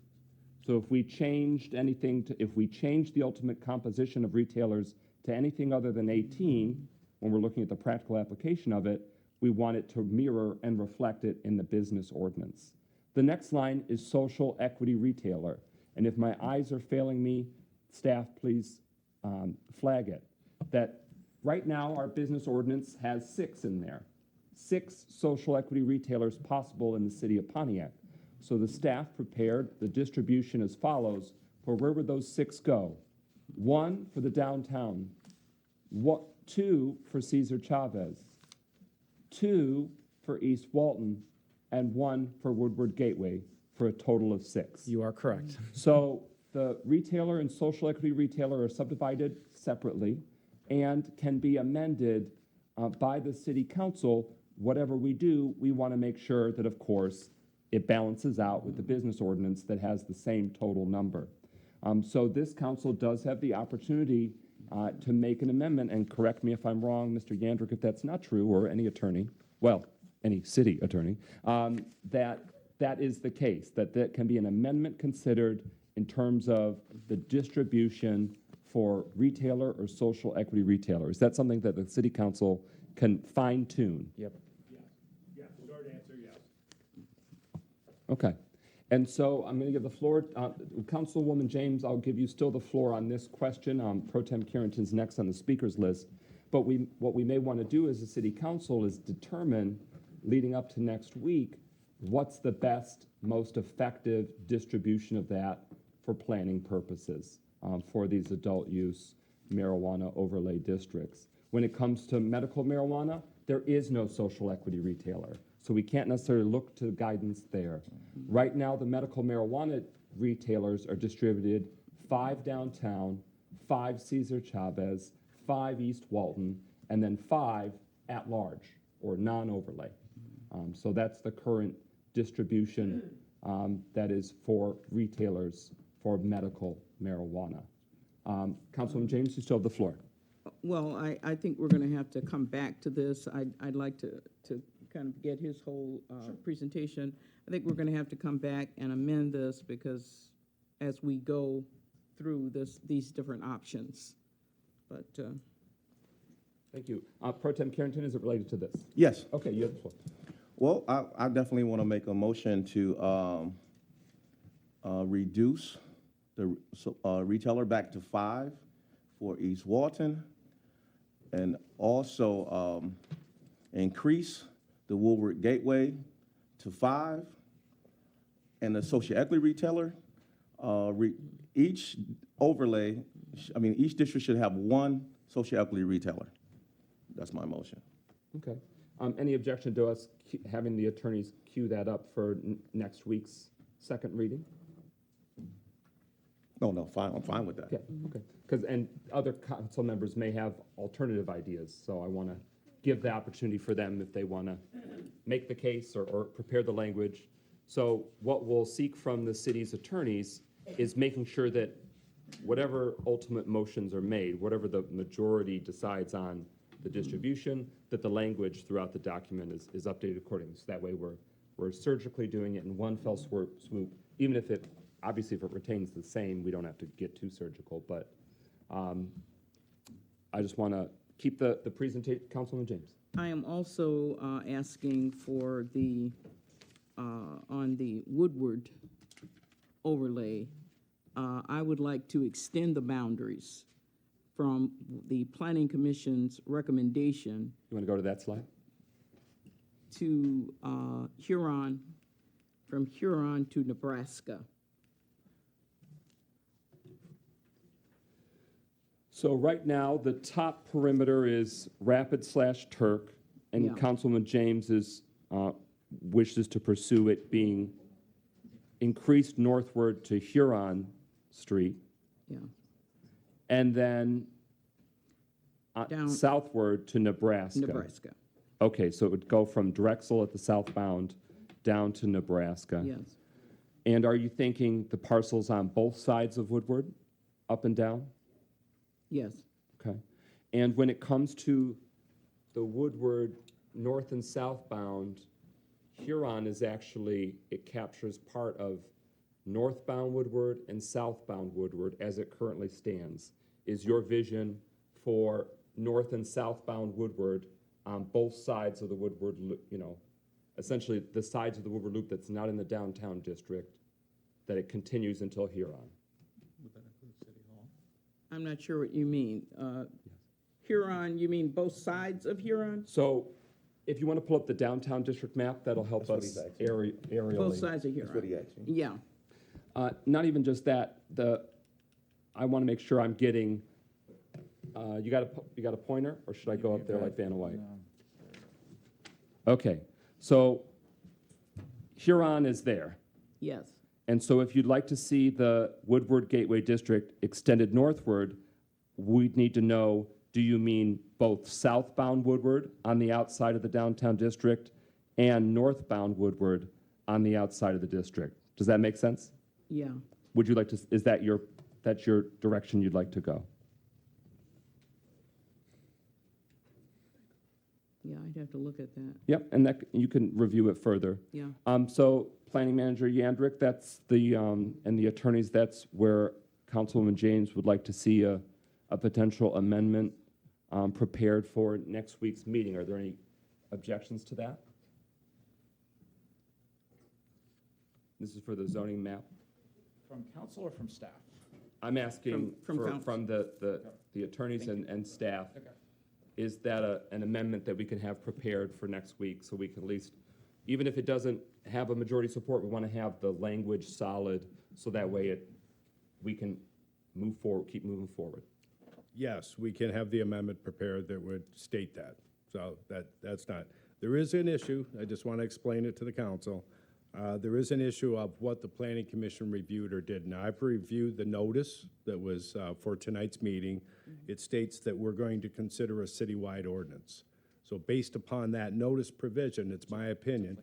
So if we changed if we changed the ultimate composition of retailers to anything other than 18, when we're looking at the practical application of it, we want it to mirror and reflect it in the business ordinance. The next line is social equity retailer. And if my eyes are failing me, staff, please flag it. That right now our business ordinance has 6 in there. 6 social equity retailers possible in the city of Pontiac. So the staff prepared the distribution as follows for where would those 6 go? 1 for the downtown, 2 for Cesar Chavez, 2 for East Walton, and 1 for Woodward Gateway, for a total of 6. You are correct. So the retailer and social equity retailer are subdivided separately and can be amended by the city council. Whatever we do, we want to make sure that, of course, it balances out with the business ordinance that has the same total number. So this council does have the opportunity to make an amendment, and correct me if I'm wrong, Mr. Yandrick, if that's not true, or any attorney, well, any city attorney, that is the case, that can be an amendment considered in terms of the distribution for retailer or social equity retailer. Is that something that the city council can fine tune? Yep. Yeah, short answer, yes. Okay. And so I'm going to give the floor, Councilwoman James, I'll give you still the floor on this question. Pro Tem Carrington's next on the speakers list. But what we may want to do as a city council is determine, leading up to next week, what's the best, most effective distribution of that for planning purposes for these adult use marijuana overlay districts. When it comes to medical marijuana, there is no social equity retailer. So we can't necessarily look to guidance there. Right now, the medical marijuana retailers are distributed 5 downtown, 5 Cesar Chavez, 5 East Walton, and then 5 at large or non-overlay. So that's the current distribution that is for retailers for medical marijuana. Councilwoman James, you still have the floor. Well, I think we're going to have to come back to this. I'd like to kind of get his whole presentation. I think we're going to have to come back and amend this because as we go through these different options. But thank you. Pro Tem Carrington, is it related to this? Yes. Okay, you have the floor. Well, I definitely want to make a motion to reduce the retailer back to 5 for East Walton, and also increase the Woolworth Gateway to 5, and the social equity retailer, each overlay, each district should have 1 social equity retailer. That's my motion. Okay. Any objection to us having the attorneys queue that up for next week's second reading? No, fine. I'm fine with that. Okay, okay. And other council members may have alternative ideas, so I want to give the opportunity for them if they want to make the case or prepare the language. So what we'll seek from the city's attorneys is making sure that whatever ultimate motions are made, whatever the majority decides on the distribution, that the language throughout the document is updated accordingly. So that way we're surgically doing it in one fell swoop, even if it, obviously if it retains the same, we don't have to get too surgical, but I just want to keep the presentation. Councilman James. I am also asking for the, on the Woodward overlay, I would like to extend the boundaries from the Planning Commission's recommendation. You want to go to that slide? To Huron, from Huron to Nebraska. So right now, the top perimeter is Rapid/Turk, and Yeah. Councilman James wishes to pursue it being increased northward to Huron Street. Yeah. And then Down- southward to Nebraska. Nebraska. Okay, so it would go from Drexel at the southbound down to Nebraska. Yes. And are you thinking the parcels on both sides of Woodward, up and down? Yes. Okay. And when it comes to the Woodward north and southbound, Huron is actually, it captures part of northbound Woodward and southbound Woodward as it currently stands. Is your vision for north and southbound Woodward on both sides of the Woodward, essentially the sides of the Woodward Loop that's not in the downtown district, that it continues until Huron? I'm not sure what you mean. Huron, you mean both sides of Huron? So if you want to pull up the downtown district map, that'll help us aerially. Both sides of Huron. Yeah. Not even just that, I want to make sure I'm getting, you got a pointer, or should I go up there like Vanna White? Okay, so Huron is there. Yes. And so if you'd like to see the Woodward Gateway District extended northward, we'd need to know, do you mean both southbound Woodward on the outside of the downtown district and northbound Woodward on the outside of the district? Does that make sense? Yeah. Would you like to, that's your direction you'd like to go? Yeah, I'd have to look at that. Yep, and that, you can review it further. Yeah. So Planning Manager Yandrick, that's the, and the attorneys, that's where Councilwoman James would like to see a potential amendment prepared for next week's meeting. Are there any objections to that? This is for the zoning map. From council or from staff? I'm asking From council. from the attorneys and staff. Okay. Is that an amendment that we can have prepared for next week, so we can at least, even if it doesn't have a majority support, we want to have the language solid, so that way we can move forward, keep moving forward. Yes, we can have the amendment prepared that would state that. So that's not, there is an issue, I just want to explain it to the council. There is an issue of what the Planning Commission reviewed or didn't. Now, I've reviewed the notice that was for tonight's meeting. It states that we're going to consider a citywide ordinance. So based upon that notice provision, it's my opinion.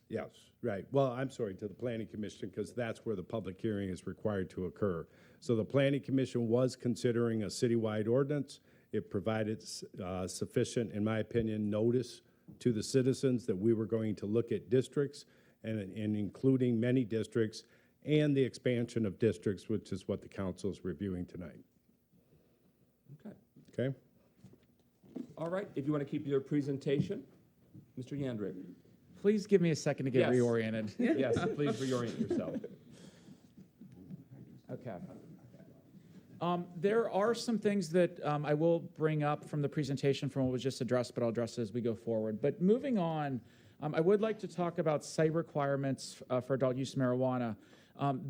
Yes, right. Well, I'm sorry, to the Planning Commission, because that's where the public hearing is required to occur. So the Planning Commission was considering a citywide ordinance. It provided sufficient, in my opinion, notice to the citizens that we were going to look at districts and including many districts and the expansion of districts, which is what the council is reviewing tonight. Okay. Okay? All right, if you want to keep your presentation, Mr. Yandrick. Please give me a second to get Yes. reoriented. Yes, please reorient yourself. Okay. There are some things that I will bring up from the presentation from what was just addressed, but I'll address it as we go forward. But moving on, I would like to talk about site requirements for adult use marijuana.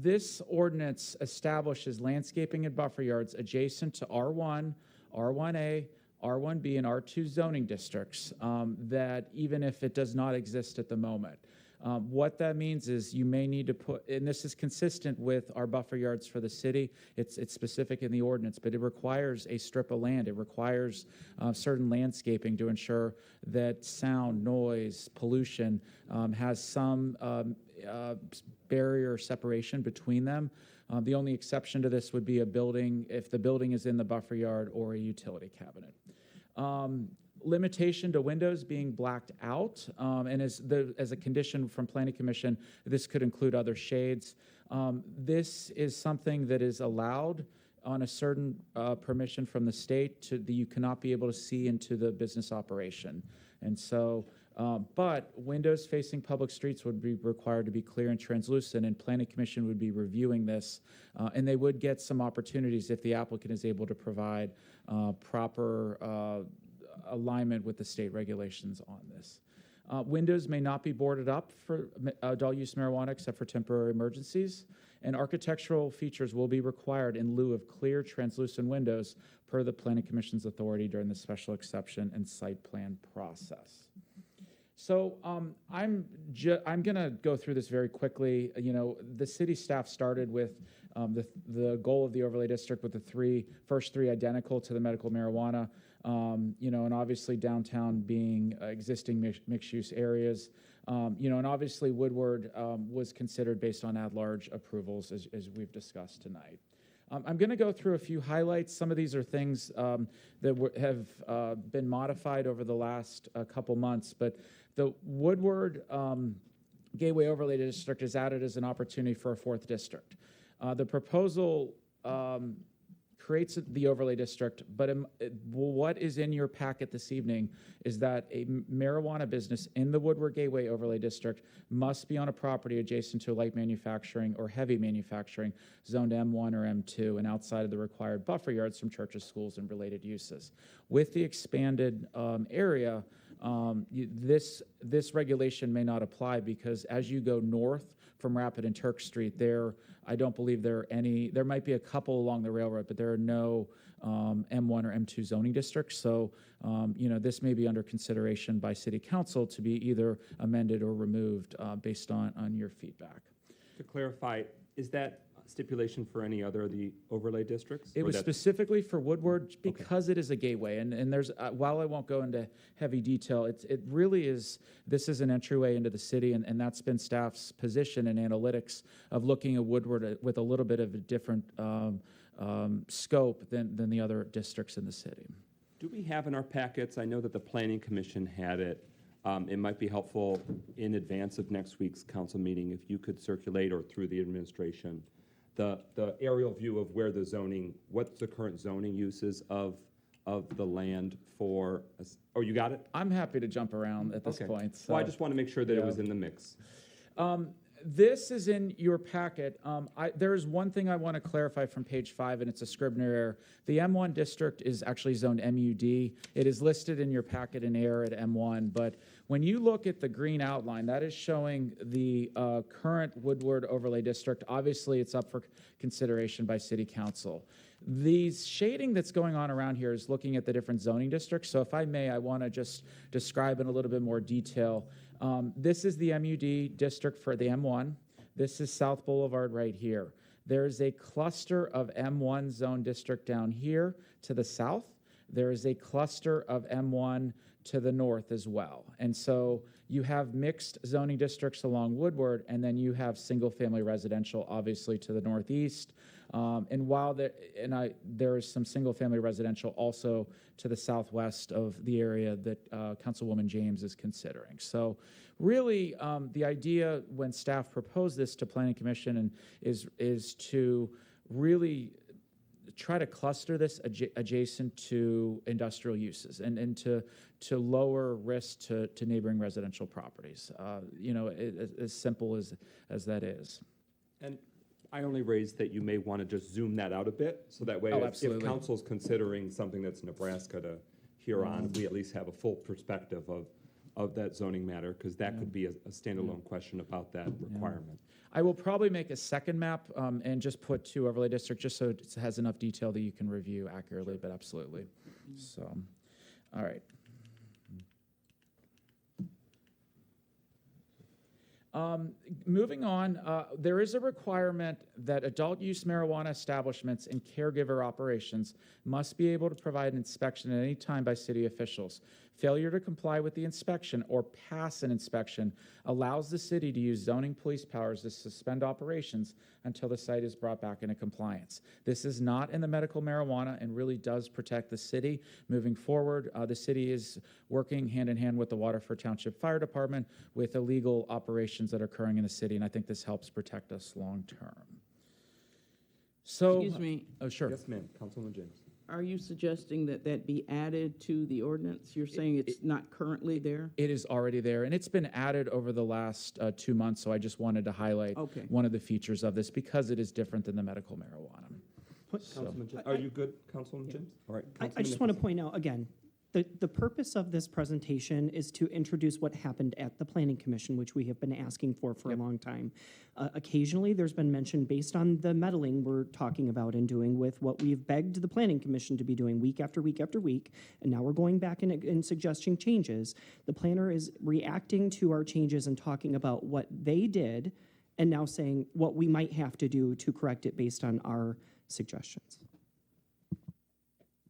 This ordinance establishes landscaping and buffer yards adjacent to R1, R1A, R1B, and R2 zoning districts that even if it does not exist at the moment. What that means is you may need to put, and this is consistent with our buffer yards for the city, it's specific in the ordinance, but it requires a strip of land. It requires certain landscaping to ensure that sound, noise, pollution has some barrier or separation between them. The only exception to this would be a building, if the building is in the buffer yard or a utility cabinet. Limitation to windows being blacked out, and as a condition from Planning Commission, this could include other shades. This is something that is allowed on a certain permission from the state that you cannot be able to see into the business operation. And so, but windows facing public streets would be required to be clear and translucent, and Planning Commission would be reviewing this, and they would get some opportunities if the applicant is able to provide proper alignment with the state regulations on this. Windows may not be boarded up for adult use marijuana except for temporary emergencies, and architectural features will be required in lieu of clear translucent windows per the Planning Commission's authority during the special exception and site plan process. So I'm going to go through this very quickly. You know, the city staff started with the goal of the overlay district with the first three identical to the medical marijuana. You know, and obviously downtown being existing mixed-use areas. You know, and obviously Woodward was considered based on at-large approvals, as we've discussed tonight. I'm going to go through a few highlights. Some of these are things that have been modified over the last couple months, but the Woodward Gateway Overlay District is added as an opportunity for a fourth district. The proposal creates the overlay district, but what is in your packet this evening is that a marijuana business in the Woodward Gateway Overlay District must be on a property adjacent to light manufacturing or heavy manufacturing zoned M1 or M2 and outside of the required buffer yards from churches, schools, and related uses. With the expanded area, this regulation may not apply because as you go north from Rapid and Turk Street, I don't believe there might be a couple along the railroad, but there are no M1 or M2 zoning districts. So, you know, this may be under consideration by City Council to be either amended or removed based on your feedback. to clarify, is that stipulation for any other of the overlay districts? It Or was that's- specifically for Woodward because it is a gateway, and there's, while I won't go into heavy detail, it really is, this is an entryway into the city, and that's been staff's position in analytics of looking at Woodward with a little bit of a different scope than the other districts in the city. Do we have in our packets, I know that the Planning Commission had it, it might be helpful in advance of next week's council meeting if you could circulate or through the administration, the aerial view of where the zoning, what the current zoning uses of the land for, oh, you got it? I'm happy to jump around at this Okay. point. Well, I so- just want to make sure that it Yeah. was in the mix. This is in your packet. There is one thing I want to clarify from page 5, and it's a Scribner error. The M1 district is actually zoned MUD. It is listed in your packet in error at M1, but when you look at the green outline, that is showing the current Woodward overlay district. Obviously, it's up for consideration by City Council. The shading that's going on around here is looking at the different zoning districts. So if I may, I want to just describe in a little bit more detail. This is the MUD district for the M1. This is South Boulevard right here. There is a cluster of M1 zone district down here to the south. There is a cluster of M1 to the north as well. And so you have mixed zoning districts along Woodward, and then you have single-family residential, obviously, to the northeast. And while there is some single-family residential also to the southwest of the area that Councilwoman James is considering. So really, the idea when staff proposed this to Planning Commission is to really try to cluster this adjacent to industrial uses and to lower risk to neighboring residential properties. As simple as that is. And I only raised that you may want to just zoom that out a bit, so that way, if absolutely. council's considering something that's Nebraska to Huron, we at least have a full perspective of that zoning matter, because that could be a standalone question about that requirement. I will probably make a second map and just put 2 overlay districts, just so it has enough detail that you can review accurately, but absolutely. So, all right. Moving on, there is a requirement that adult use marijuana establishments and caregiver operations must be able to provide an inspection at any time by city officials. Failure to comply with the inspection or pass an inspection allows the city to use zoning police powers to suspend operations until the site is brought back into compliance. This is not in the medical marijuana and really does protect the city. Moving forward, the city is working hand in hand with the Waterford Township Fire Department with illegal operations that are occurring in the city, and I think this helps protect us long term. So, Excuse me, oh, sure. Yes, ma'am, Councilwoman James. are you suggesting that that be added to the ordinance? You're saying it's not currently there? It is already there, and it's been added over the last 2 months, so I just wanted to highlight Okay. one of the features of this because it is different than the medical marijuana. Councilman James, are you good, Councilwoman James? All right. I Councilman just want to Nicholson. point out, again, the purpose of this presentation is to introduce what happened at the Planning Commission, which we have been asking for a long time. Occasionally, there's been mention based on the meddling we're talking about and doing with what we've begged the Planning Commission to be doing week after week after week, and now we're going back and suggesting changes. The planner is reacting to our changes and talking about what they did, and now saying what we might have to do to correct it based on our suggestions.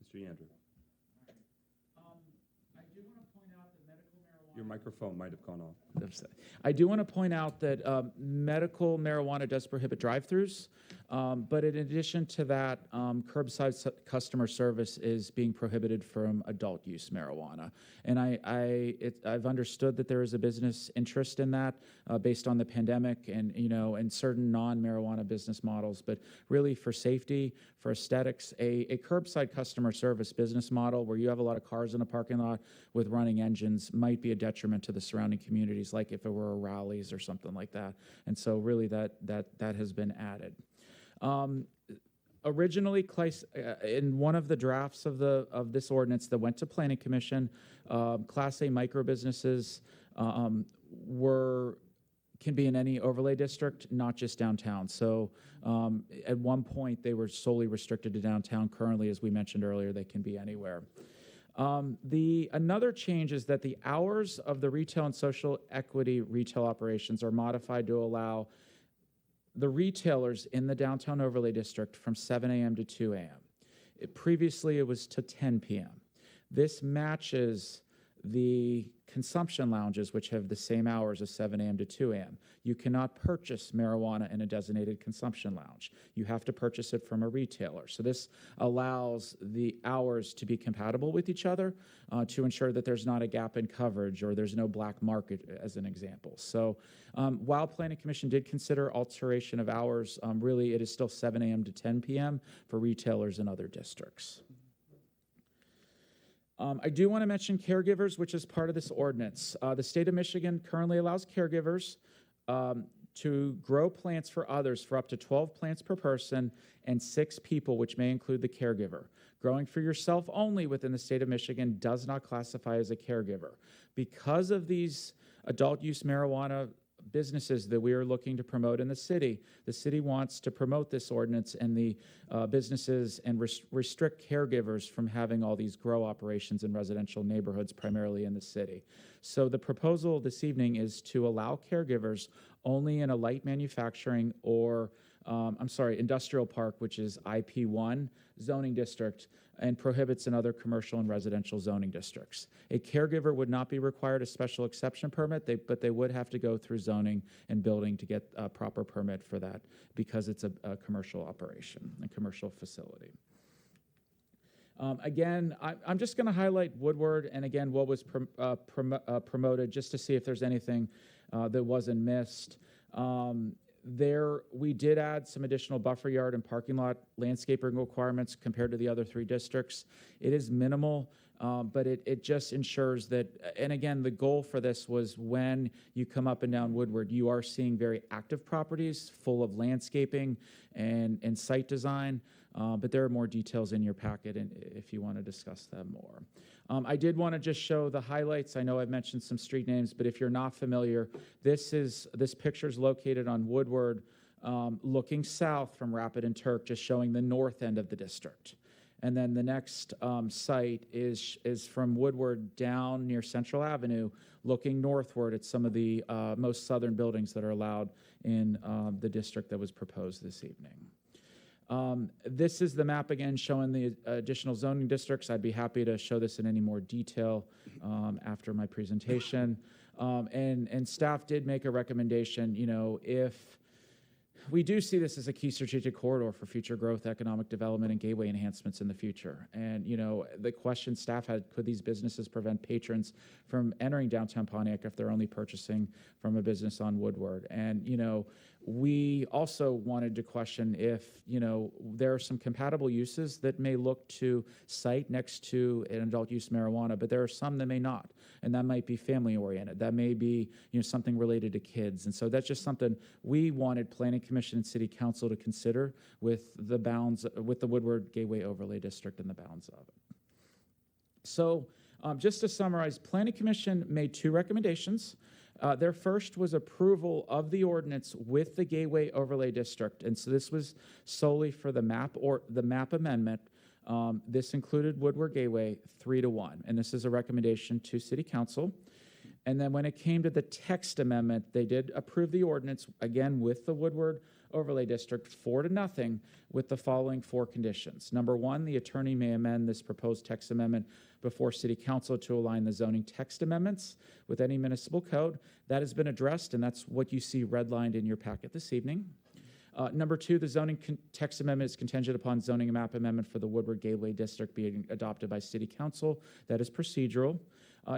Mr. Yandrew. Your microphone might have gone off. I do want to point out that medical marijuana does prohibit drive-throughs, but in addition to that, curbside customer service is being prohibited from adult use marijuana. And I've understood that there is a business interest in that based on the pandemic and and certain non-marijuana business models. But really, for safety, for aesthetics, a curbside customer service business model where you have a lot of cars in a parking lot with running engines might be a detriment to the surrounding communities, like if it were a Rallies or something like that. And so really that has been added. Originally, in one of the drafts of this ordinance that went to Planning Commission, Class A micro businesses can be in any overlay district, not just downtown. So at one point, they were solely restricted to downtown. Currently, as we mentioned earlier, they can be anywhere. Another change is that the hours of the retail and social equity retail operations are modified to allow the retailers in the downtown overlay district from 7 a.m. to 2 a.m. Previously, it was to 10 p.m. This matches the consumption lounges, which have the same hours as 7 a.m. to 2 a.m. You cannot purchase marijuana in a designated consumption lounge. You have to purchase it from a retailer. So this allows the hours to be compatible with each other to ensure that there's not a gap in coverage or there's no black market, as an example. So while Planning Commission did consider alteration of hours, really it is still 7 a.m. to 10 p.m. for retailers in other districts. I do want to mention caregivers, which is part of this ordinance. The state of Michigan currently allows caregivers to grow plants for others for up to 12 plants per person and 6 people, which may include the caregiver. Growing for yourself only within the state of Michigan does not classify as a caregiver. Because of these adult use marijuana businesses that we are looking to promote in the city wants to promote this ordinance and the businesses and restrict caregivers from having all these grow operations in residential neighborhoods, primarily in the city. So the proposal this evening is to allow caregivers only in a light manufacturing or industrial park, which is IP1 zoning district, and prohibits in other commercial and residential zoning districts. A caregiver would not be required a special exception permit, but they would have to go through zoning and building to get a proper permit for that because it's a commercial operation, a commercial facility. Again, I'm just going to highlight Woodward and again what was promoted just to see if there's anything that wasn't missed. There, we did add some additional buffer yard and parking lot landscaping requirements compared to the other 3 districts. It is minimal, but it just ensures that, and again, the goal for this was when you come up and down Woodward, you are seeing very active properties full of landscaping and site design, but there are more details in your packet if you want to discuss them more. I did want to just show the highlights. I know I've mentioned some street names, but if you're not familiar, this picture is located on Woodward, looking south from Rapid and Turk, just showing the north end of the district. And then the next site is from Woodward down near Central Avenue, looking northward at some of the most southern buildings that are allowed in the district that was proposed this evening. This is the map again showing the additional zoning districts. I'd be happy to show this in any more detail after my presentation. And staff did make a recommendation, if we do see this as a key strategic corridor for future growth, economic development, and gateway enhancements in the future. And, the question staff had, could these businesses prevent patrons from entering downtown Pontiac if they're only purchasing from a business on Woodward? And, we also wanted to question if, there are some compatible uses that may look to site next to an adult use marijuana, but there are some that may not. And that might be family oriented. That may be, something related to kids. And so that's just something we wanted Planning Commission and City Council to consider with the bounds, with the Woodward Gateway Overlay District and the bounds of it. So just to summarize, Planning Commission made 2 recommendations. Their first was approval of the ordinance with the Gateway Overlay District, and so this was solely for the map amendment. This included Woodward Gateway 3-1, and this is a recommendation to City Council. And then when it came to the text amendment, they did approve the ordinance, again, with the Woodward Overlay District 4-0 with the following 4 conditions. Number 1, the attorney may amend this proposed text amendment before City Council to align the zoning text amendments with any municipal code. That has been addressed, and that's what you see redlined in your packet this evening. Number 2, the zoning text amendment is contingent upon zoning and map amendment for the Woodward Gateway District being adopted by City Council. That is procedural.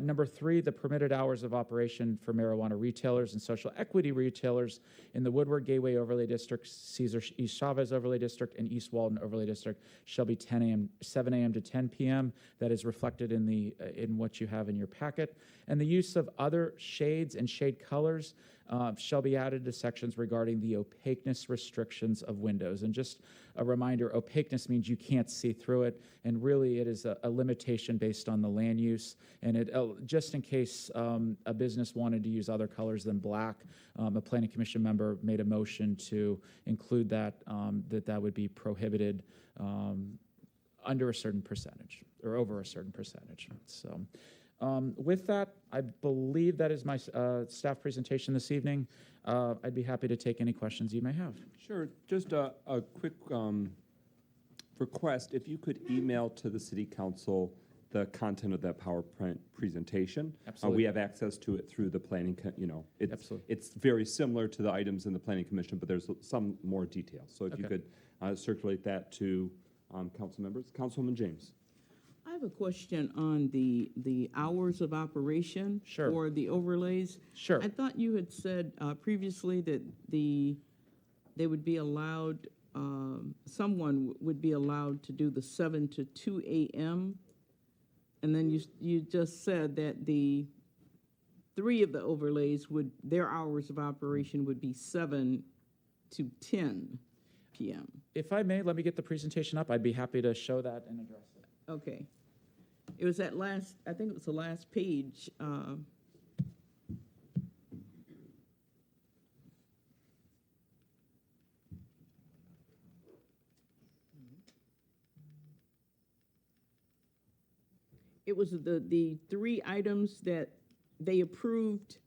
Number 3, the permitted hours of operation for marijuana retailers and social equity retailers in the Woodward Gateway Overlay District, Cesar East Chavez Overlay District, and East Walden Overlay District shall be 7 a.m. to 10 p.m. That is reflected in what you have in your packet. And the use of other shades and shade colors shall be added to sections regarding the opaqueness restrictions of windows. And just a reminder, opaqueness means you can't see through it, and really it is a limitation based on the land use. And it just in case a business wanted to use other colors than black, a Planning Commission member made a motion to include that would be prohibited under a certain percentage or over a certain percentage. So. With that, I believe that is my staff presentation this evening. I'd be happy to take any questions you may have. Sure, just a quick request, if you could email to the city council the content of that PowerPoint presentation. Absolutely. We have access to it through the planning, Absolutely. it's very similar to the items in the planning commission, but there's some more details. So if you Okay. could circulate that to council members. Councilwoman James. I have a question on the hours of operation Sure. for the overlays. Sure. I thought you had said previously that they would be allowed, someone would be allowed to do the 7 to 2 a.m. And then you just said that the 3 of the overlays their hours of operation would be 7 to 10 p.m. If I may, let me get the presentation up. I'd be happy to show that and address it. Okay. It was that last, I think it was the last page. It was the 3 items that they approved.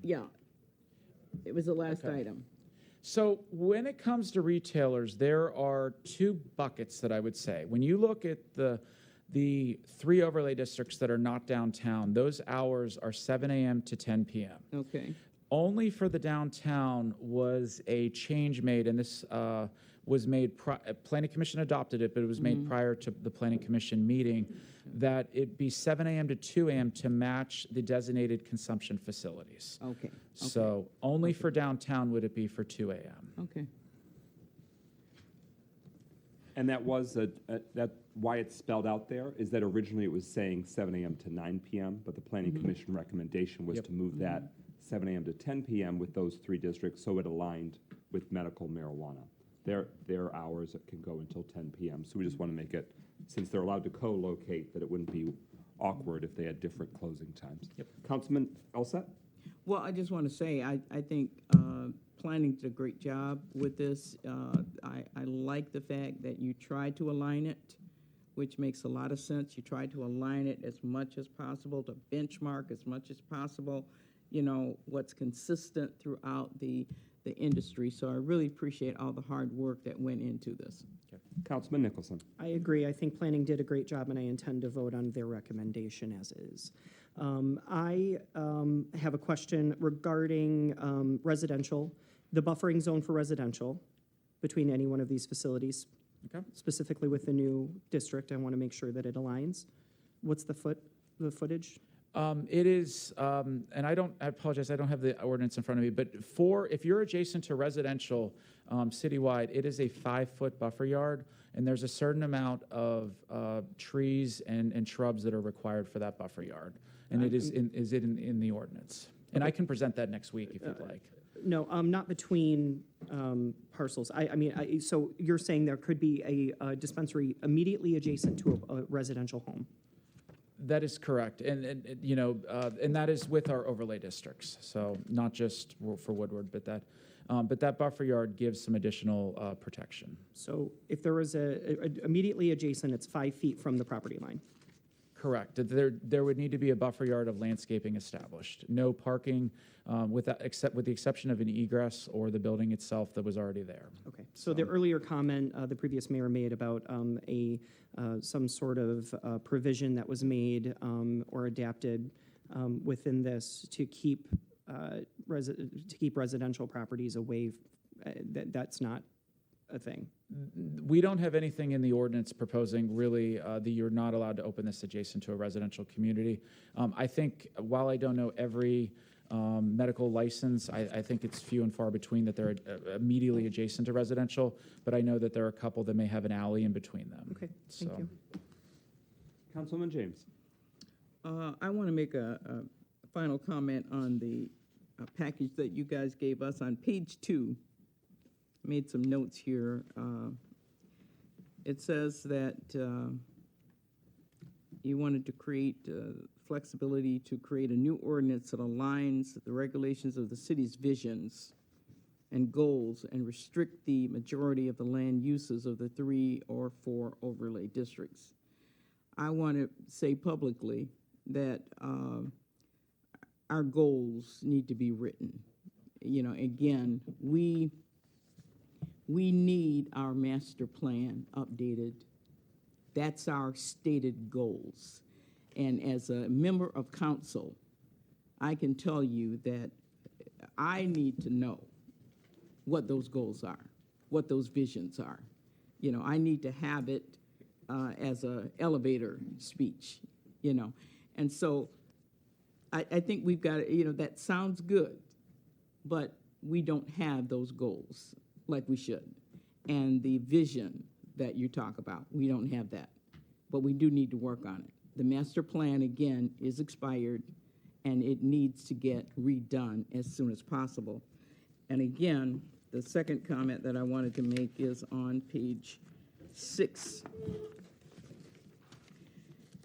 Yeah. It was the last Okay. item. So when it comes to retailers, there are 2 buckets that I would say. When you look at the 3 overlay districts that are not downtown, those hours are 7 a.m. to 10 p.m. Okay. Only for the downtown was a change made, and this was made, Planning Commission adopted it, but it was made prior to the Planning Commission meeting, that it be 7 a.m. to 2 a.m. to match the designated consumption facilities. Okay. So only for downtown would it be for 2 a.m. Okay. And that was why it's spelled out there is that originally it was saying 7 a.m. to 9 p.m., but the Planning Commission recommendation was Yep. to move that 7 a.m. to 10 p.m. with those 3 districts, so it aligned with medical marijuana. Their hours can go until 10 p.m., so we just want to make it, since they're allowed to co-locate, that it wouldn't be awkward if they had different closing times. Yep. Councilman Elset? Well, I just want to say, I think planning did a great job with this. I like the fact that you tried to align it, which makes a lot of sense. You tried to align it as much as possible, to benchmark as much as possible, what's consistent throughout the industry. So I really appreciate all the hard work that went into this. Councilman Nicholson? I agree. I think planning did a great job, and I intend to vote on their recommendation as is. I have a question regarding residential, the buffering zone for residential between any one of these facilities. Okay. Specifically with the new district, I want to make sure that it aligns. What's the footage? It is, and I apologize, I don't have the ordinance in front of me, but if you're adjacent to residential citywide, it is a 5-foot buffer yard, and there's a certain amount of trees and shrubs that are required for that buffer yard. And it is in the ordinance. And I can present that next week if you'd like. No, not between parcels. So you're saying there could be a dispensary immediately adjacent to a residential home? That is correct, and that is with our overlay districts. So not just for Woodward, but that buffer yard gives some additional protection. So if there is immediately adjacent, it's 5 feet from the property line? Correct. There would need to be a buffer yard of landscaping established. No parking, with the exception of an egress or the building itself that was already there. Okay. So the earlier comment the previous mayor made about some sort of provision that was made or adapted within this to keep residential properties away, that's not a thing. We don't have anything in the ordinance proposing really that you're not allowed to open this adjacent to a residential community. I think while I don't know every medical license, I think it's few and far between that they're immediately adjacent to residential, but I know that there are a couple that may have an alley in between them. Okay, thank you. Councilwoman James? I want to make a final comment on the package that you guys gave us on page 2. Made some notes here. It says that you wanted to create flexibility to create a new ordinance that aligns the regulations of the city's visions and goals and restrict the majority of the land uses of the 3 or 4 overlay districts. I want to say publicly that our goals need to be written. You know, again, we need our master plan updated. That's our stated goals. And as a member of council, I can tell you that I need to know what those goals are, what those visions are. You know, I need to have it as a elevator speech, you know. And so I think we've got, you know, that sounds good, but we don't have those goals like we should. And the vision that you talk about, we don't have that. But we do need to work on it. The master plan, again, is expired, and it needs to get redone as soon as possible. And again, the second comment that I wanted to make is on page 6.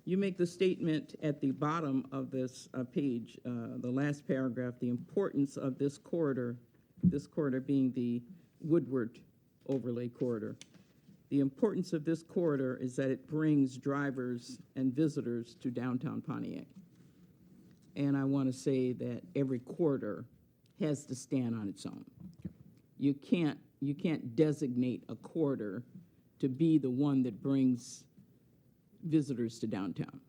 You make the statement at the bottom of this page, the last paragraph, the importance of this corridor being the Woodward overlay corridor. The importance of this corridor is that it brings drivers and visitors to downtown Pontiac. And I want to say that every corridor has to stand on its own. You can't designate a corridor to be the one that brings visitors to downtown.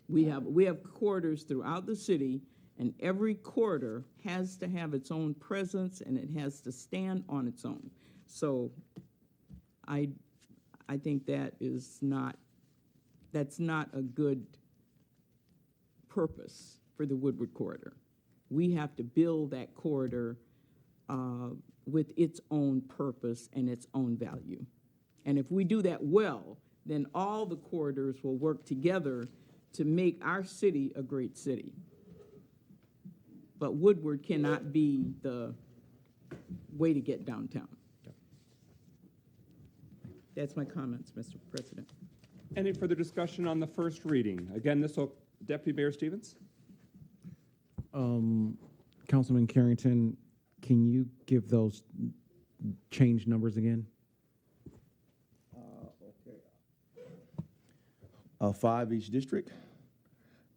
We have corridors throughout the city, and every corridor has to have its own presence, and it has to stand on its own. So I think that's not a good purpose for the Woodward corridor. We have to build that corridor with its own purpose and its own value. And if we do that well, then all the corridors will work together to make our city a great city. But Woodward cannot be the way to get downtown. That's my comments, Mr. President. Any further discussion on the first reading? Again, Deputy Mayor Stevens? Councilman Carrington, can you give those change numbers again? Okay. 5 each district,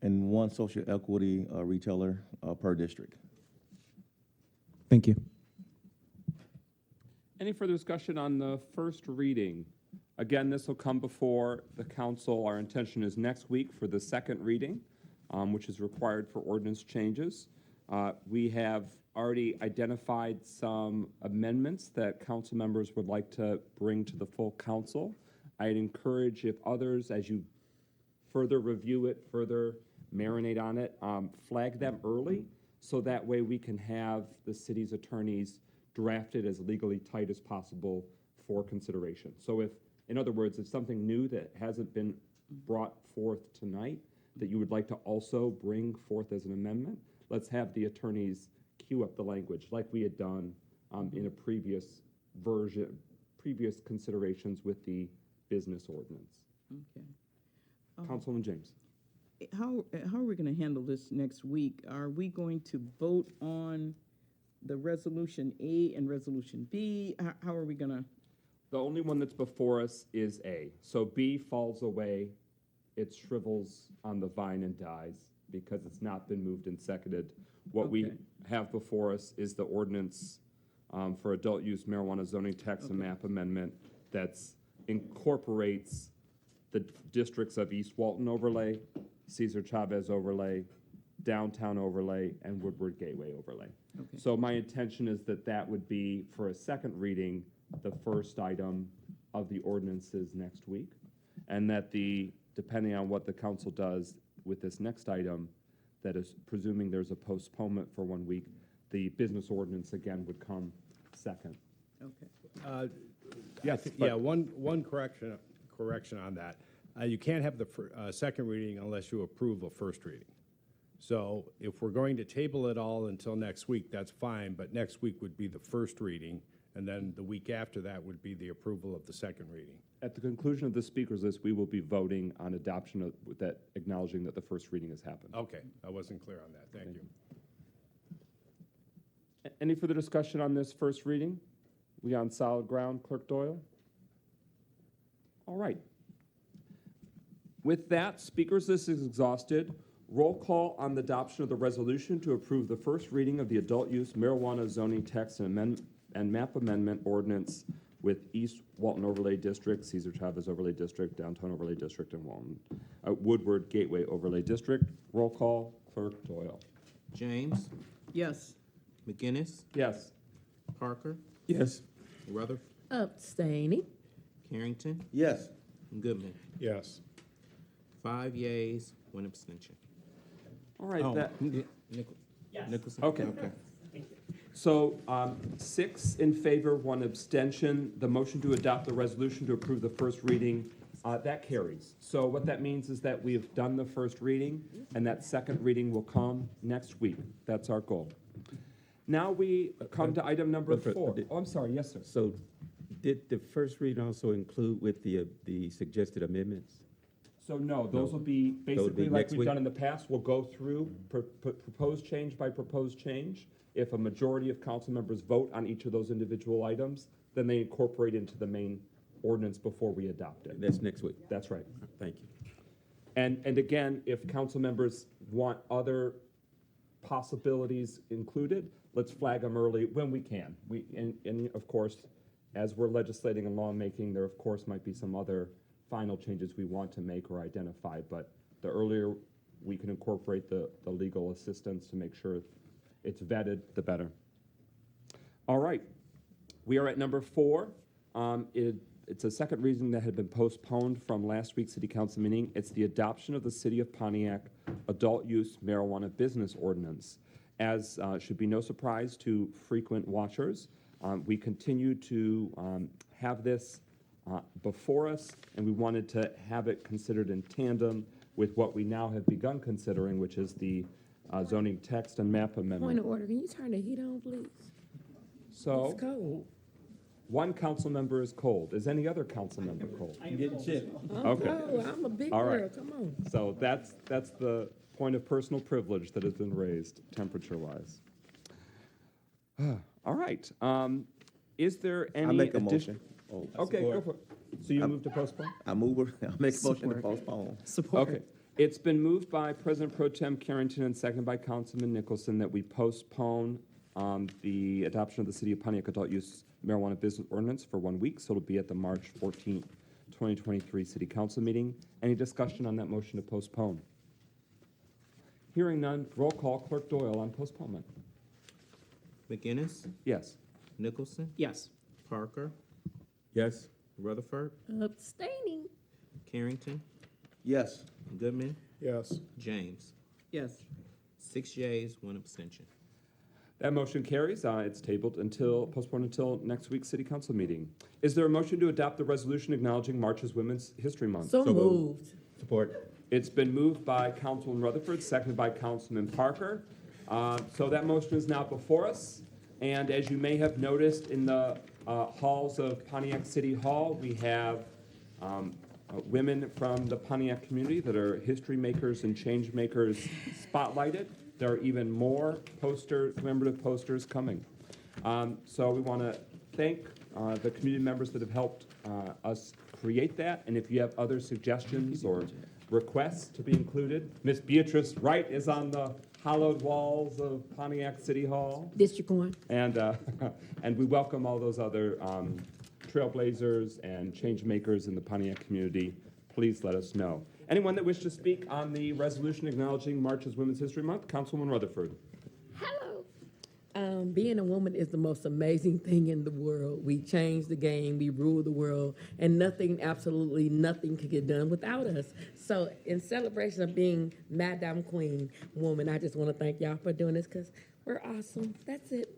and 1 social equity retailer per district. Thank you. Any further discussion on the first reading? Again, this will come before the council. Our intention is next week for the second reading, which is required for ordinance changes. We have already identified some amendments that council members would like to bring to the full council. I'd encourage, if others, as you further review it, further marinate on it, flag them early, so that way we can have the city's attorneys drafted as legally tight as possible for consideration. So if, in other words, if something new that hasn't been brought forth tonight that you would like to also bring forth as an amendment, let's have the attorneys queue up the language like we had done in a previous version, previous considerations with the business ordinance. Okay. Councilman James. How are we going to handle this next week? Are we going to vote on the resolution A and resolution B? How are we going to? The only one that's before us is A. So B falls away. It shrivels on the vine and dies because it's not been moved and seconded. What we have before us is the ordinance for adult use marijuana zoning tax and map amendment that's incorporates the districts of East Walton overlay, Cesar Chavez overlay, downtown overlay, and Woodward Gateway overlay. Okay. So my intention is that that would be, for a second reading, the first item of the ordinances next week, and that depending on what the council does with this next item, that is presuming there's a postponement for 1 week, the business ordinance again would come second. Okay. Yes, one correction on that. You can't have the second reading unless you approve a first reading. So if we're going to table it all until next week, that's fine, but next week would be the first reading, and then the week after that would be the approval of the second reading. At the conclusion of the speakers list, we will be voting on adoption of that, acknowledging that the first reading has happened. Okay, I wasn't clear on that. Thank you. Any further discussion on this first reading? We on solid ground, Clerk Doyle? All right. With that, speakers list is exhausted. Roll call on the adoption of the resolution to approve the first reading of the adult use marijuana zoning text and map amendment ordinance with East Walton Overlay District, Cesar Chavez Overlay District, Downtown Overlay District, and Walton, Woodward Gateway Overlay District. Roll call, Clerk Doyle. James, Yes. McGinnis, Yes. Parker, Yes. Rutherford, Abstaining. Carrington, Yes. and Goodman. Yes. 5 yeas, 1 abstention. All right, Oh, that, Nicholson? okay. So 6 in favor, 1 abstention. The motion to adopt the resolution to approve the first reading, that carries. So what that means is that we've done the first reading, and that second reading will come next week. That's our goal. Now we come to item number 4. Oh, I'm sorry, yes, sir. So did the first read also include with the suggested amendments? So no, those will be basically like next we've week? done in the past. We'll go through proposed change by proposed change. If a majority of council members vote on each of those individual items, then they incorporate into the main ordinance before we adopt it. That's next week. That's right. Thank you. And again, if council members want other possibilities included, let's flag them early when we can. And of course, as we're legislating and lawmaking, there of course might be some other final changes we want to make or identify, but the earlier we can incorporate the legal assistance to make sure it's vetted, the better. All right, we are at number 4. It's a second reading that had been postponed from last week's city council meeting. It's the adoption of the City of Pontiac adult use marijuana business ordinance. As should be no surprise to frequent watchers, we continue to have this before us, and we wanted to have it considered in tandem with what we now have begun considering, which is the zoning text and map amendment. Point of order, can you turn the heat on, please? So, It's cold. one council member is cold. Is any other council member cold? I'm Okay. cold. I'm a big All girl, right. come on. So that's the point of personal privilege that has been raised, temperature-wise. All right. Is there any? I make a addition- motion. Oh, Okay, go for it. So you move to postpone? I move, I make a motion to Support. postpone. Support. Okay. It's been moved by President Pro Tem Carrington and seconded by Councilman Nicholson that we postpone the adoption of the City of Pontiac adult use marijuana business ordinance for 1 week. So it'll be at the March 14th, 2023 City Council meeting. Any discussion on that motion to postpone? Hearing none, roll call, Clerk Doyle on postponement. McGinnis, Yes. Nicholson, Yes. Parker, Yes. Rutherford, Abstaining. Carrington, Yes. Goodman, Yes. James. Yes. 6 yeas, 1 abstention. That motion carries. It's tabled postponed until next week's City Council meeting. Is there a motion to adopt the resolution acknowledging March as Women's History Month? So moved. Support. It's been moved by Councilman Rutherford, seconded by Councilman Parker. So that motion is now before us. And as you may have noticed in the halls of Pontiac City Hall, we have women from the Pontiac community that are history makers and change makers spotlighted. There are even more commemorative posters coming. So we want to thank the community members that have helped us create that. And if you have other suggestions or requests to be included, Miss Beatrice Wright is on the hallowed walls of Pontiac City Hall. District 1. And and we welcome all those other trailblazers and change makers in the Pontiac community. Please let us know. Anyone that wishes to speak on the resolution acknowledging March as Women's History Month? Councilwoman Rutherford. Hello. Being a woman is the most amazing thing in the world. We change the game, we rule the world, and nothing, absolutely nothing can get done without us. So in celebration of being Madame Queen woman, I just want to thank y'all for doing this because we're awesome. That's it.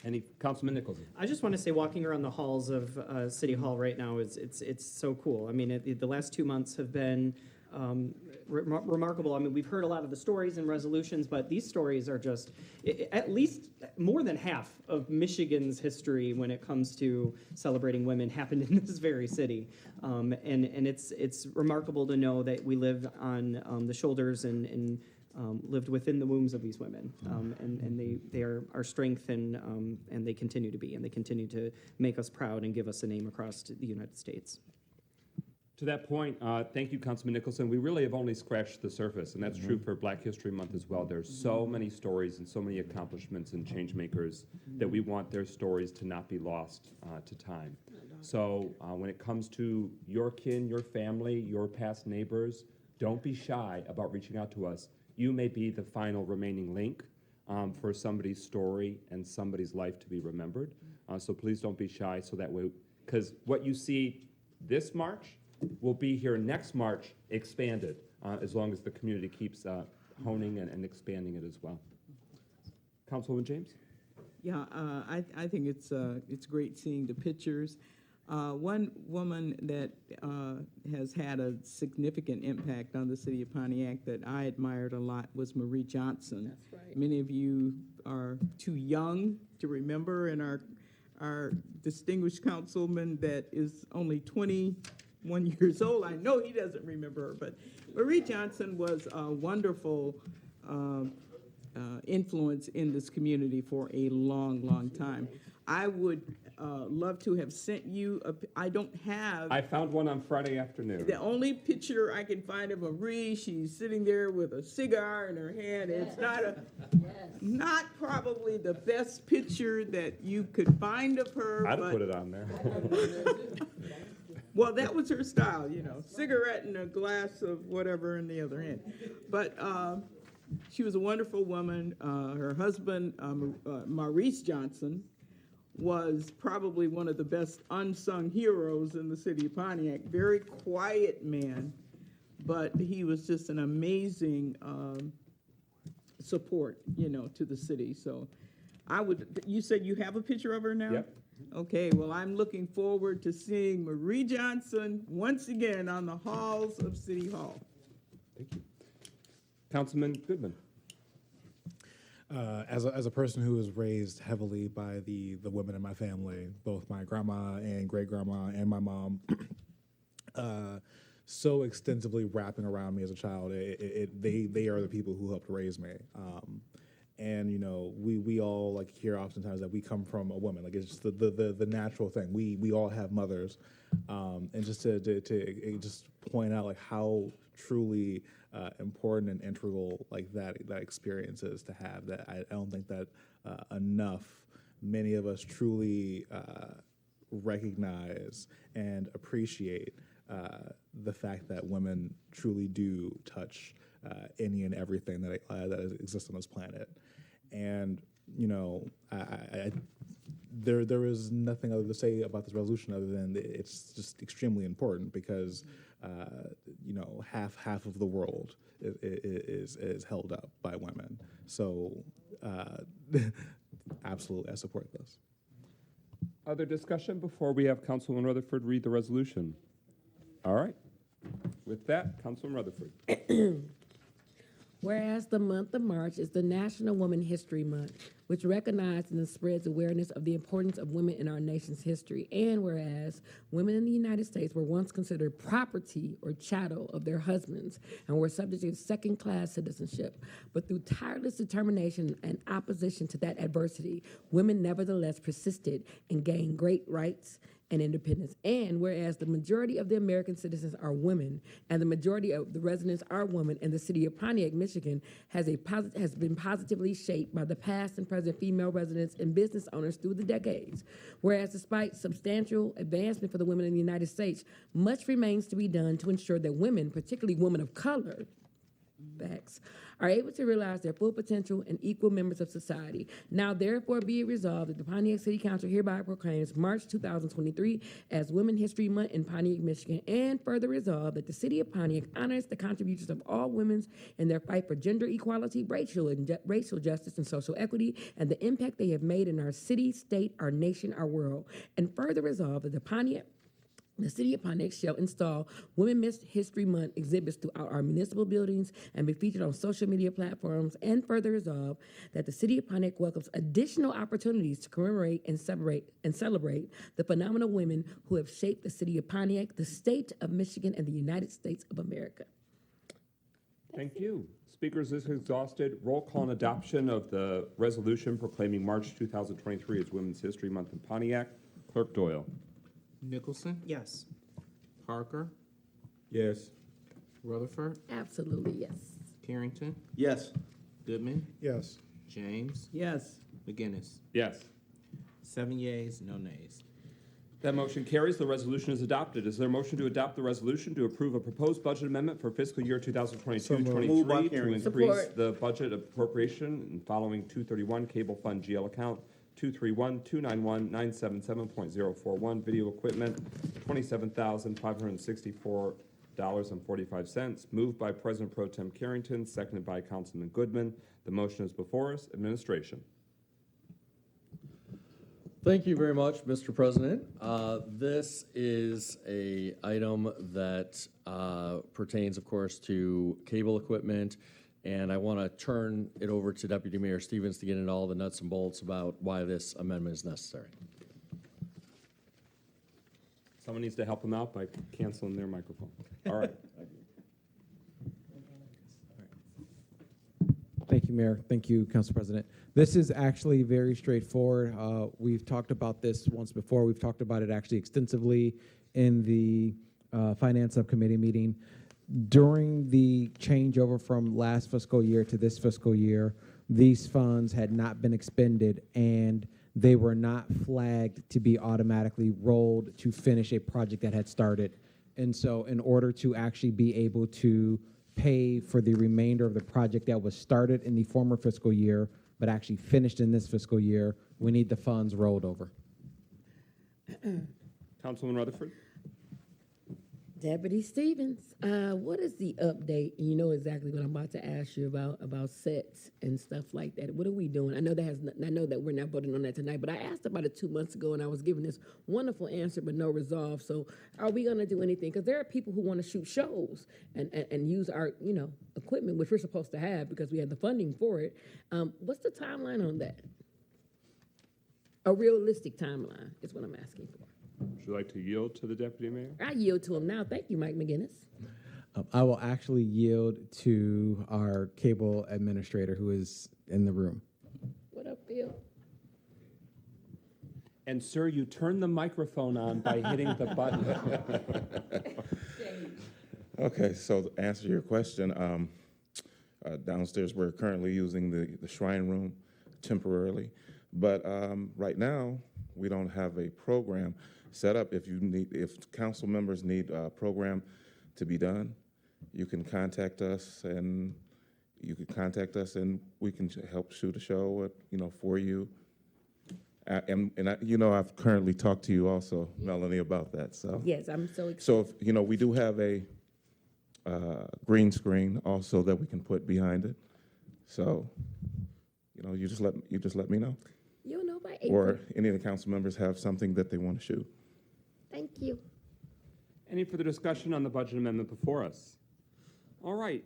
Any Councilman Nicholson? I just want to say, walking around the halls of City Hall right now it's so cool. I mean, the last 2 months have been remarkable. I mean, we've heard a lot of the stories and resolutions, but these stories are just at least more than half of Michigan's history when it comes to celebrating women happened in this very city, and it's remarkable to know that we live on the shoulders and lived within the wombs of these women, and they are our strength, and they continue to be, and they continue to make us proud and give us a name across the United States. To that point, thank you, Councilman Nicholson. We really have only scratched the surface, and that's true for Black History Month as well. There's so many stories and so many accomplishments and change makers that we want their stories to not be lost to time. So when it comes to your kin, your family, your past neighbors, don't be shy about reaching out to us. You may be the final remaining link for somebody's story and somebody's life to be remembered. So please don't be shy so that way, because what you see this March will be here next March expanded, as long as the community keeps honing and expanding it as well. Councilwoman James? Yeah, I think it's great seeing the pictures. One woman that has had a significant impact on the city of Pontiac that I admired a lot was Marie Johnson. That's right. Many of you are too young to remember, and our distinguished councilman that is only 21 years old, I know he doesn't remember her, but Marie Johnson was a wonderful influence in this community for a long, long time. I would love to have sent you I don't have. I found one on Friday afternoon. The only picture I can find of Marie, she's sitting there with a cigar in her hand. It's not probably the best picture that you could find of her. I'd have put it on there. Well, that was her style, cigarette and a glass of whatever in the other hand. But she was a wonderful woman. Her husband, Maurice Johnson, was probably one of the best unsung heroes in the city of Pontiac. Very quiet man, but he was just an amazing support, to the city. So you said you have a picture of her now? Yep. Okay, well, I'm looking forward to seeing Marie Johnson once again on the halls of City Hall. Thank you. Councilman Goodman. As a person who was raised heavily by the women in my family, both my grandma and great grandma and my mom, so extensively wrapping around me as a child, they are the people who helped raise me. And we all hear oftentimes that we come from a woman. It's just the natural thing. We all have mothers, and just to just point out how truly important and integral that experience is to have. That I don't think that many of us truly recognize and appreciate the fact that women truly do touch any and everything that exists on this planet. And there is nothing other to say about this resolution other than it's just extremely important because half of the world is held up by women. So absolutely, I support this. Other discussion before we have Councilman Rutherford read the resolution? All right. With that, Councilman Rutherford. Whereas the month of March is the National Women History Month, which recognizes and spreads awareness of the importance of women in our nation's history. And whereas women in the United States were once considered property or chattel of their husbands and were subject to second-class citizenship, but through tireless determination and opposition to that adversity, women nevertheless persisted and gained great rights and independence. And whereas the majority of the American citizens are women and the majority of the residents are women, and the city of Pontiac, Michigan has been positively shaped by the past and present female residents and business owners through the decades. Whereas despite substantial advancement for the women in the United States, much remains to be done to ensure that women, particularly women of color, are able to realize their full potential and equal members of society. Now, therefore, be it resolved that the Pontiac City Council hereby proclaims March 2023 as Women's History Month in Pontiac, Michigan, and further resolved that the city of Pontiac honors the contributions of all women in their fight for gender equality, racial justice, and social equity, and the impact they have made in our city, state, our nation, our world. And further resolved that the city of Pontiac shall install Women's History Month exhibits throughout our municipal buildings and be featured on social media platforms. And further resolve that the city of Pontiac welcomes additional opportunities to commemorate and celebrate the phenomenal women who have shaped the city of Pontiac, the state of Michigan, and the United States of America. Thank you. Speakers is exhausted. Roll call and adoption of the resolution proclaiming March 2023 as Women's History Month in Pontiac. Clerk Doyle. Nicholson? Yes. Parker? Yes. Rutherford, Absolutely, yes. Carrington, Yes. Goodman, Yes. James, Yes. McGinnis. Yes. 7 yeas, no nays. That motion carries. The resolution is adopted. Is there a motion to adopt the resolution to approve a proposed budget amendment for fiscal year 2022-23 Moved by to Carrington. increase Support. the budget appropriation in following 231 Cable Fund GL account 231-291-977.041 video equipment $27,564.45. Moved by President Pro Tem Carrington, seconded by Councilman Goodman. The motion is before us. Administration. Thank you very much, Mr. President. This is a item that pertains, of course, to cable equipment, and I want to turn it over to Deputy Mayor Stevens to get into all the nuts and bolts about why this amendment is necessary. Someone needs to help them out by canceling their microphone. All right. Thank you, Mayor. Thank you, Council President. This is actually very straightforward. We've talked about this once before. We've talked about it actually extensively in the Finance Subcommittee meeting. During the changeover from last fiscal year to this fiscal year, these funds had not been expended and they were not flagged to be automatically rolled to finish a project that had started. And so in order to actually be able to pay for the remainder of the project that was started in the former fiscal year, but actually finished in this fiscal year, we need the funds rolled over. Councilman Rutherford. Deputy Stevens, what is the update? You know exactly what I'm about to ask you about sets and stuff like that. What are we doing? I know that we're not voting on that tonight, but I asked about it 2 months ago, and I was given this wonderful answer, but no resolve. So, are we going to do anything? Because there are people who want to shoot shows and use our equipment, which we're supposed to have because we have the funding for it. What's the timeline on that? A realistic timeline is what I'm asking for. Would you like to yield to the Deputy Mayor? I yield to him now. Thank you, Mike McGinnis. I will actually yield to our cable administrator who is in the room. What up, Bill? And sir, you turn the microphone on by hitting the button. Okay, so to answer your question, downstairs we're currently using the shrine room temporarily, but right now we don't have a program set up. If council members need a program to be done, you can contact us, and we can help shoot a show, for you. I've currently talked to you also, Melanie, about that. So Yes, I'm so excited. so if, we do have a green screen also that we can put behind it. So, you just let me know. You'll know by April. Or any of the council members have something that they want to shoot. Thank you. Any further discussion on the budget amendment before us? All right,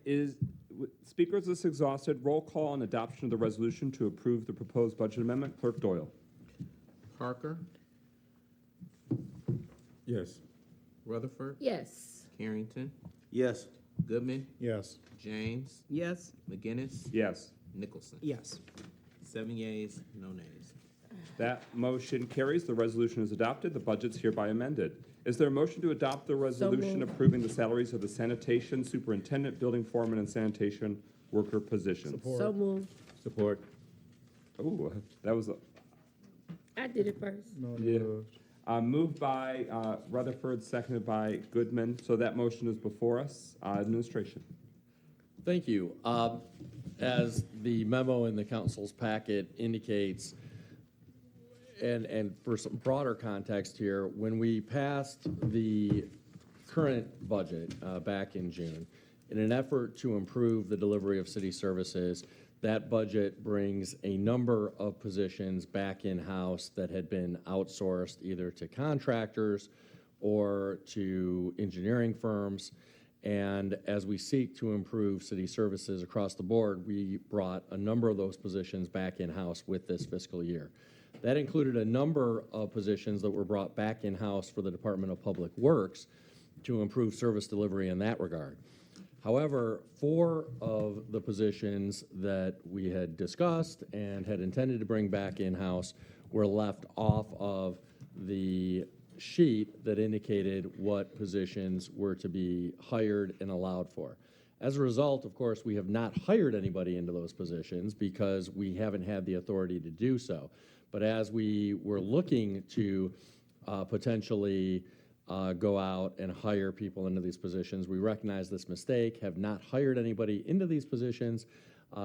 speakers, this exhausted. Roll call on adoption of the resolution to approve the proposed budget amendment. Clerk Doyle. Parker, Yes. Rutherford, Yes. Carrington, Yes. Goodman, Yes. James, Yes. McGinnis, Yes. Nicholson. Yes. 7 yeas, no nays. That motion carries. The resolution is adopted. The budget's hereby amended. Is there a motion to adopt the resolution moved. approving the salaries of the sanitation superintendent, building foreman, and sanitation worker positions? So moved. Support. Oh, that was I did it first. moved by Rutherford, seconded by Goodman. So that motion is before us. Administration. Thank you. As the memo in the council's packet indicates, and for some broader context here, when we passed the current budget back in June, in an effort to improve the delivery of city services, that budget brings a number of positions back in-house that had been outsourced either to contractors or to engineering firms. And as we seek to improve city services across the board, we brought a number of those positions back in-house with this fiscal year. That included a number of positions that were brought back in-house for the Department of Public Works to improve service delivery in that regard. However, 4 of the positions that we had discussed and had intended to bring back in-house were left off of the sheet that indicated what positions were to be hired and allowed for. As a result, of course, we have not hired anybody into those positions because we haven't had the authority to do so. But as we were looking to potentially go out and hire people into these positions, we recognize this mistake, have not hired anybody into these positions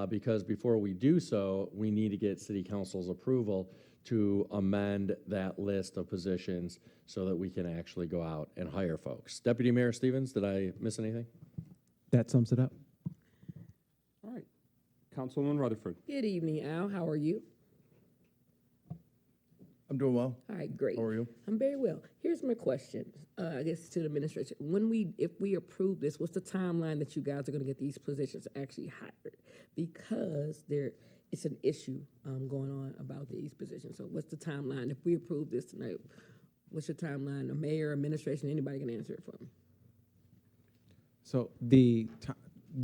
because before we do so, we need to get City Council's approval to amend that list of positions so that we can actually go out and hire folks. Deputy Mayor Stevens, did I miss anything? That sums it up. All right. Councilwoman Rutherford. Good evening, Al. How are you? I'm doing well. All right, great. How are you? I'm very well. Here's my question, I guess to the administration. If we approve this, what's the timeline that you guys are going to get these positions actually hired? Because it's an issue going on about these positions. So what's the timeline? If we approve this tonight, what's your timeline? The mayor, administration, anybody can answer it for me. So the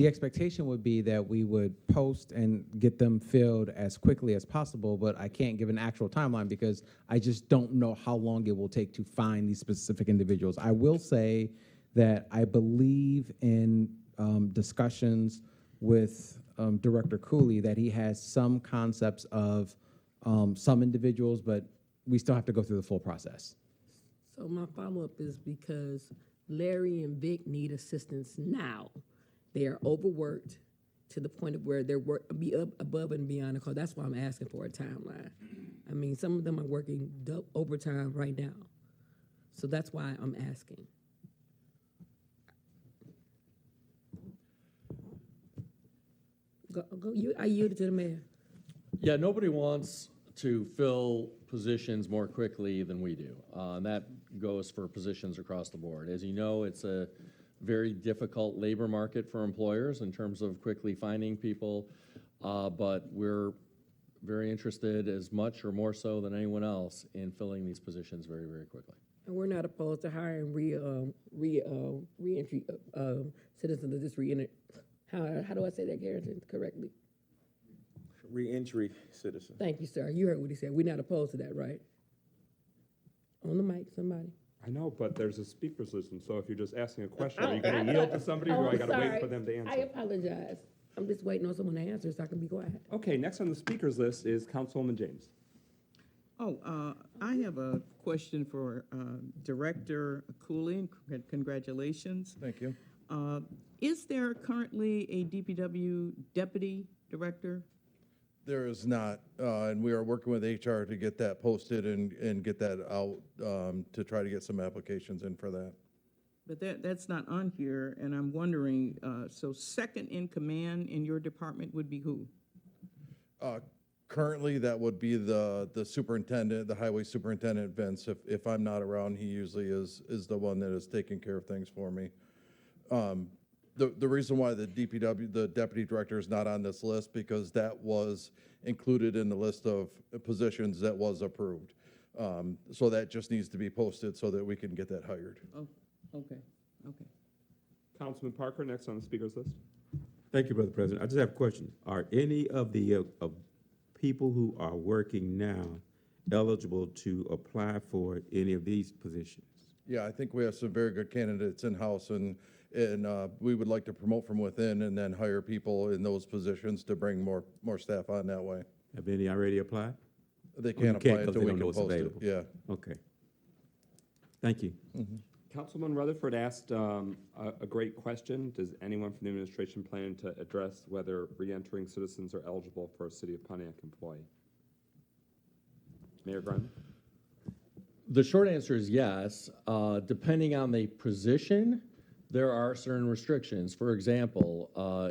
expectation would be that we would post and get them filled as quickly as possible, but I can't give an actual timeline because I just don't know how long it will take to find these specific individuals. I will say that I believe in discussions with Director Cooley that he has some concepts of some individuals, but we still have to go through the full process. So my follow-up is because Larry and Vic need assistance now. They are overworked to the point of where they're above and beyond the call. That's why I'm asking for a timeline. I mean, some of them are working overtime right now. So that's why I'm asking. I yield it to the mayor. Yeah, nobody wants to fill positions more quickly than we do. And that goes for positions across the board. As you know, it's a very difficult labor market for employers in terms of quickly finding people, but we're very interested, as much or more so than anyone else, in filling these positions very, very quickly. And we're not opposed to hiring re-entry citizens to just re-enter. How do I say that, Garrison, correctly? Re-entry citizen. Thank you, sir. You heard what he said. We're not opposed to that, right? On the mic, somebody. I know, but there's a speaker's list, and so if you're just asking a question, are you going to yield to somebody, or do I got to wait for them to answer? I apologize. I'm just waiting on someone to answer so I can be quiet. Okay, next on the speaker's list is Councilwoman James. I have a question for Director Cooley. Congratulations. Thank you. Is there currently a DPW deputy director? There is not, and we are working with HR to get that posted and get that out to try to get some applications in for that. But that's not on here, and I'm wondering, so second in command in your department would be who? Currently, that would be the superintendent, the highway superintendent, Vince. If I'm not around, he usually is the one that is taking care of things for me. The reason why the DPW, the deputy director, is not on this list because that was included in the list of positions that was approved. So that just needs to be posted so that we can get that hired. Oh, okay. Councilman Parker, next on the speaker's list. Thank you, Brother President. I just have a question. Are any of the people who are working now eligible to apply for any of these positions? Yeah, I think we have some very good candidates in-house, and we would like to promote from within and then hire people in those positions to bring more staff on that way. Have any already applied? They can't apply until we can it's post it. available. Yeah. Okay. Thank you. Mm-hmm. Councilman Rutherford asked a great question. Does anyone from the administration plan to address whether re-entering citizens are eligible for a City of Pontiac employee? Mayor Grimes? The short answer is yes. Depending on the position, there are certain restrictions. For example,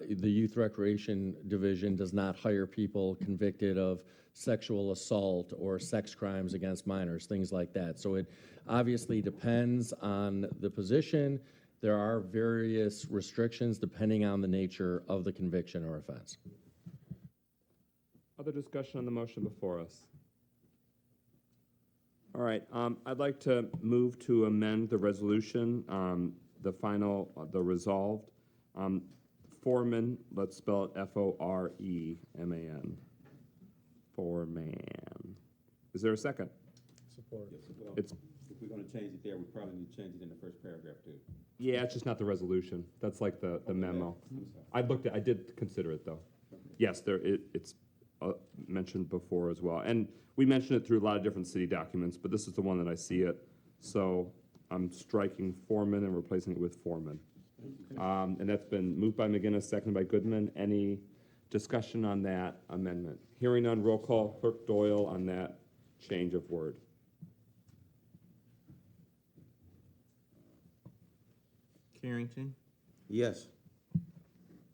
the Youth Recreation Division does not hire people convicted of sexual assault or sex crimes against minors, things like that. So it obviously depends on the position. There are various restrictions depending on the nature of the conviction or offense. Other discussion on the motion before us? All right, I'd like to move to amend the resolution, the resolved. Foreman, let's spell it F-O-R-E-M-A-N. Foreman. Is there a second? Support. It's we're gonna change it there, we probably need to change it in the first paragraph too. Yeah, it's just not the resolution. That's like the memo. I did consider it, though. Yes, it's mentioned before as well. And we mentioned it through a lot of different city documents, but this is the one that I see it. So I'm striking Foreman and replacing it with Foreman. And that's been moved by McGinnis, seconded by Goodman. Any discussion on that amendment? Hearing none, roll call. Clerk Doyle on that change of word. Carrington, Yes.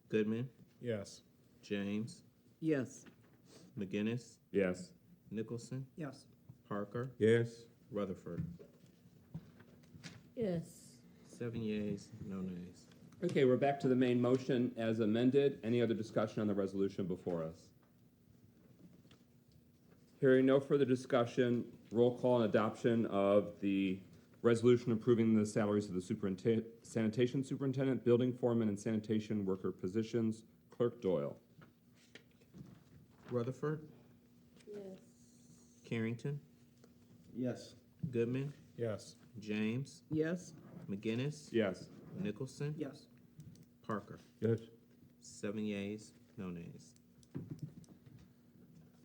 Goodman, Yes. James, Yes. McGinnis, Yes. Nicholson, Yes. Parker, Yes. Rutherford. Yes. 7 yeas, no nays. Okay, we're back to the main motion as amended. Any other discussion on the resolution before us? Hearing no further discussion, roll call and adoption of the resolution approving the salaries of the sanitation superintendent, building foreman, and sanitation worker positions. Clerk Doyle. Rutherford, Yes. Carrington, Yes. Goodman, Yes. James, Yes. McGinnis, Yes. Nicholson, Yes. Parker. Yes. 7 yeas, no nays.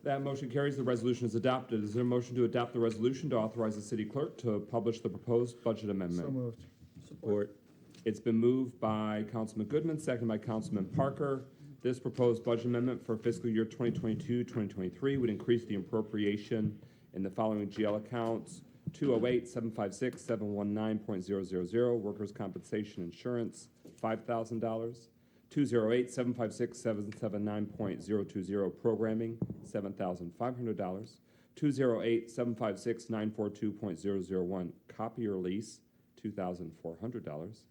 That motion carries. The resolution is adopted. Is there a motion to adopt the resolution to authorize the city clerk to publish the proposed budget amendment? So moved. Support. It's been moved by Councilman Goodman, seconded by Councilman Parker. This proposed budget amendment for fiscal year 2022-2023 would increase the appropriation in the following GL accounts: 208-756-719.000, workers' compensation insurance, $5,000. 208-756-779.020, programming, $7,500. 208-756-942.001, copier lease, $2,400.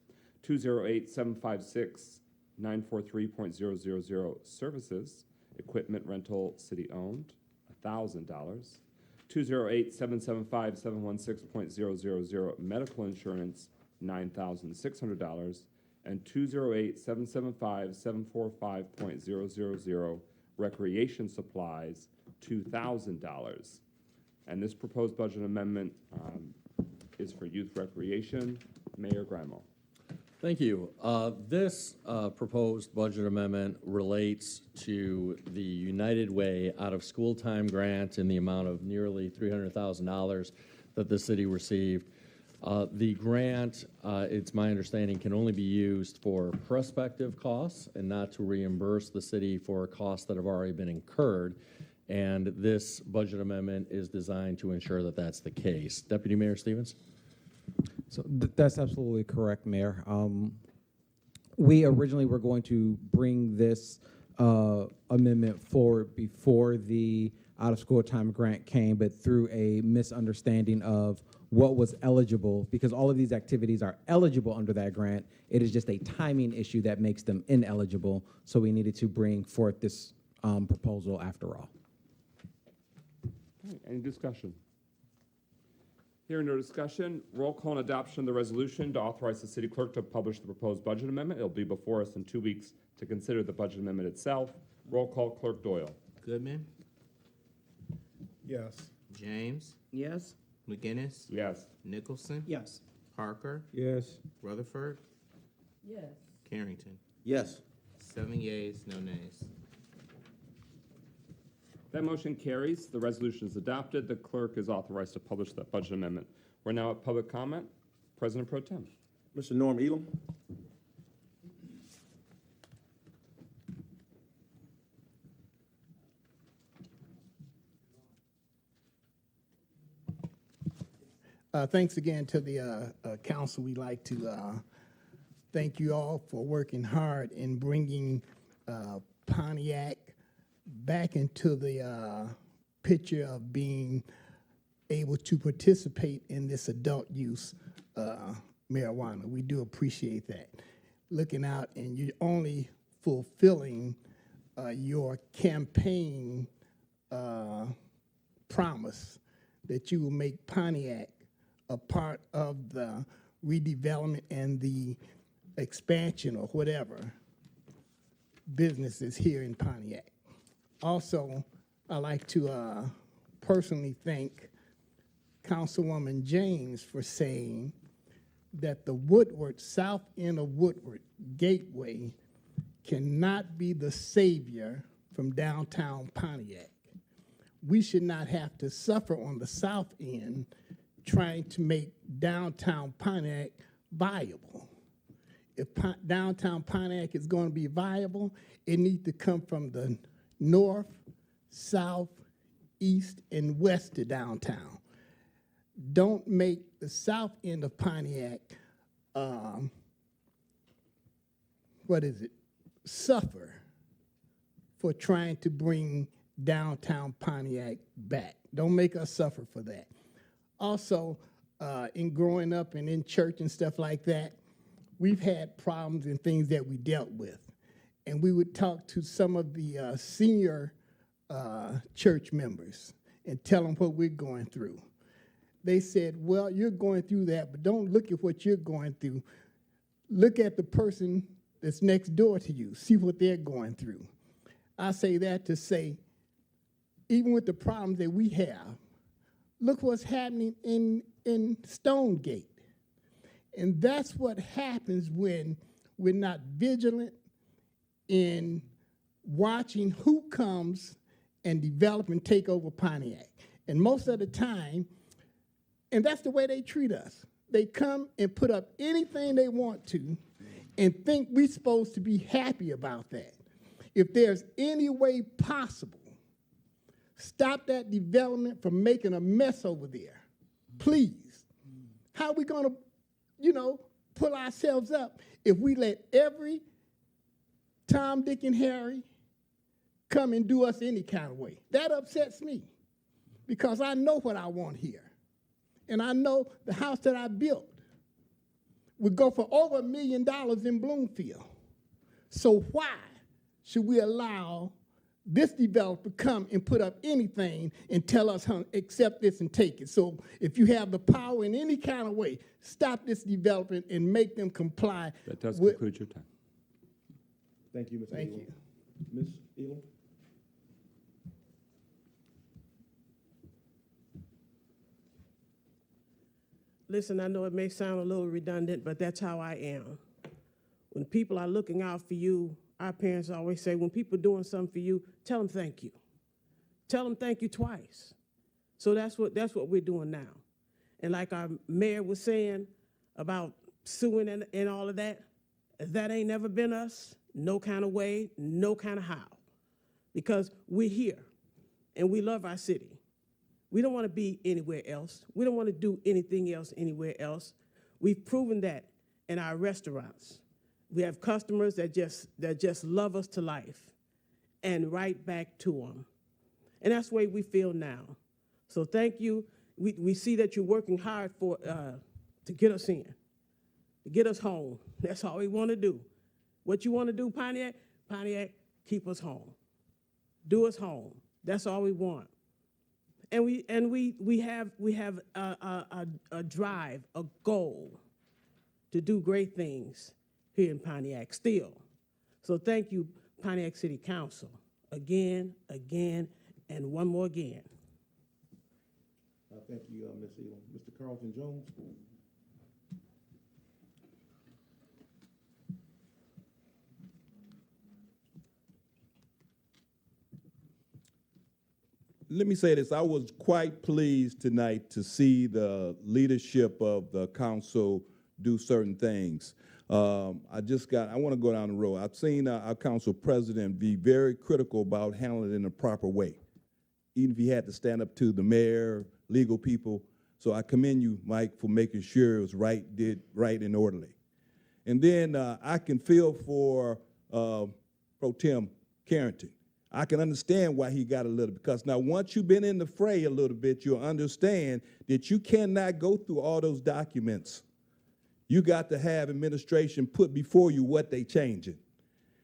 208-756-943.000, services, equipment rental, city-owned, $1,000. 208-775-716.000, medical insurance, $9,600. And 208-775-745.000, recreation supplies, $2,000. And this proposed budget amendment is for youth recreation. Mayor Grimo. Thank you. This proposed budget amendment relates to the United Way out-of-school time grant in the amount of nearly $300,000 that the city received. The grant, it's my understanding, can only be used for prospective costs and not to reimburse the city for costs that have already been incurred. And this budget amendment is designed to ensure that that's the case. Deputy Mayor Stevens? So that's absolutely correct, Mayor. We originally were going to bring this amendment forward before the out-of-school time grant came, but through a misunderstanding of what was eligible, because all of these activities are eligible under that grant. It is just a timing issue that makes them ineligible, so we needed to bring forth this proposal after all. Okay, any discussion? Hearing no discussion, roll call and adoption of the resolution to authorize the city clerk to publish the proposed budget amendment. It'll be before us in 2 weeks to consider the budget amendment itself. Roll call, Clerk Doyle. Goodman, Yes. James, Yes. McGinnis, Yes. Nicholson, Yes. Parker, Yes. Rutherford, Yes. Carrington. Yes. 7 yeas, no nays. That motion carries. The resolution is adopted. The clerk is authorized to publish that budget amendment. We're now at public comment. President Pro Tem. Mr. Norm Elam? Thanks again to the council. We'd like to thank you all for working hard in bringing Pontiac back into the picture of being able to participate in this adult use marijuana. We do appreciate that. Looking out, and you're only fulfilling your campaign promise that you will make Pontiac a part of the redevelopment and the expansion or whatever businesses here in Pontiac. Also, I'd like to personally thank Councilwoman James for saying that the Woodward, south end of Woodward Gateway cannot be the savior from downtown Pontiac. We should not have to suffer on the south end trying to make downtown Pontiac viable. If downtown Pontiac is going to be viable, it needs to come from the north, south, east, and west to downtown. Don't make the south end of Pontiac, suffer for trying to bring downtown Pontiac back. Don't make us suffer for that. Also, in growing up and in church and stuff like that, we've had problems and things that we dealt with. And we would talk to some of the senior church members and tell them what we're going through. They said, well, you're going through that, but don't look at what you're going through. Look at the person that's next door to you. See what they're going through. I say that to say, even with the problems that we have, look what's happening in Stonegate. And that's what happens when we're not vigilant in watching who comes and develop and take over Pontiac. And most of the time, and that's the way they treat us. They come and put up anything they want to and think we're supposed to be happy about that. If there's any way possible, stop that development from making a mess over there. Please. How are we going to, pull ourselves up if we let every Tom, Dick, and Harry come and do us any kind of way? That upsets me because I know what I want here. And I know the house that I built would go for over $1 million in Bloomfield. So why should we allow this developer come and put up anything and tell us, accept this and take it? So if you have the power in any kind of way, stop this development and make them comply. That does conclude your time. Thank you, Ms. Thank Elam. you. Ms. Elam? Listen, I know it may sound a little redundant, but that's how I am. When people are looking out for you, our parents always say, when people are doing something for you, tell them thank you. Tell them thank you twice. So that's what we're doing now. And like our mayor was saying about suing and all of that, that ain't never been us, no kind of way, no kind of how. Because we're here, and we love our city. We don't want to be anywhere else. We don't want to do anything else anywhere else. We've proven that in our restaurants. We have customers that just love us to life and right back to them. And that's the way we feel now. So thank you. We see that you're working hard to get us in, to get us home. That's all we want to do. What you want to do, Pontiac? Pontiac, keep us home. Do us home. That's all we want. And we have a drive, a goal to do great things here in Pontiac still. So thank you, Pontiac City Council, again, and one more again. Thank you, Ms. Elam. Mr. Carlton Jones? Let me say this. I was quite pleased tonight to see the leadership of the council do certain things. I want to go down the road. I've seen our council president be very critical about handling it in a proper way, even if he had to stand up to the mayor, legal people. So I commend you, Mike, for making sure it was did right and orderly. And then I can feel for Pro Tem Carrington. I can understand why he got a little, because now once you've been in the fray a little bit, you'll understand that you cannot go through all those documents. You got to have administration put before you what they changing.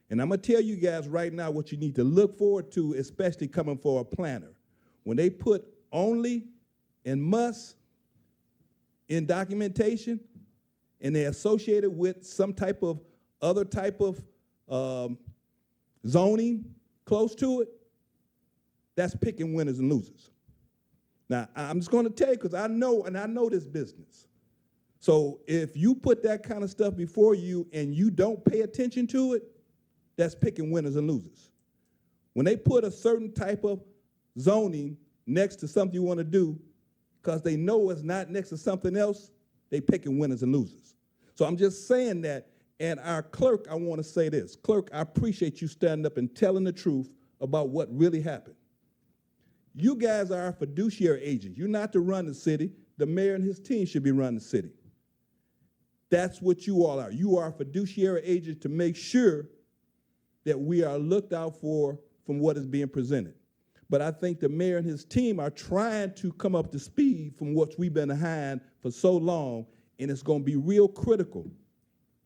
And I'm going to tell you guys right now what you need to look forward to, especially coming for a planner. When they put only and must in documentation, and they're associated with some type of other type of zoning close to it, that's picking winners and losers. Now, I'm just going to tell you because I know this business. So if you put that kind of stuff before you and you don't pay attention to it, that's picking winners and losers. When they put a certain type of zoning next to something you want to do, because they know it's not next to something else, they picking winners and losers. So I'm just saying that, and our clerk, I want to say this. Clerk, I appreciate you standing up and telling the truth about what really happened. You guys are our fiduciary agents. You're not to run the city. The mayor and his team should be running the city. That's what you all are. You are fiduciary agents to make sure that we are looked out for from what is being presented. But I think the mayor and his team are trying to come up to speed from what we've been behind for so long, and it's going to be real critical.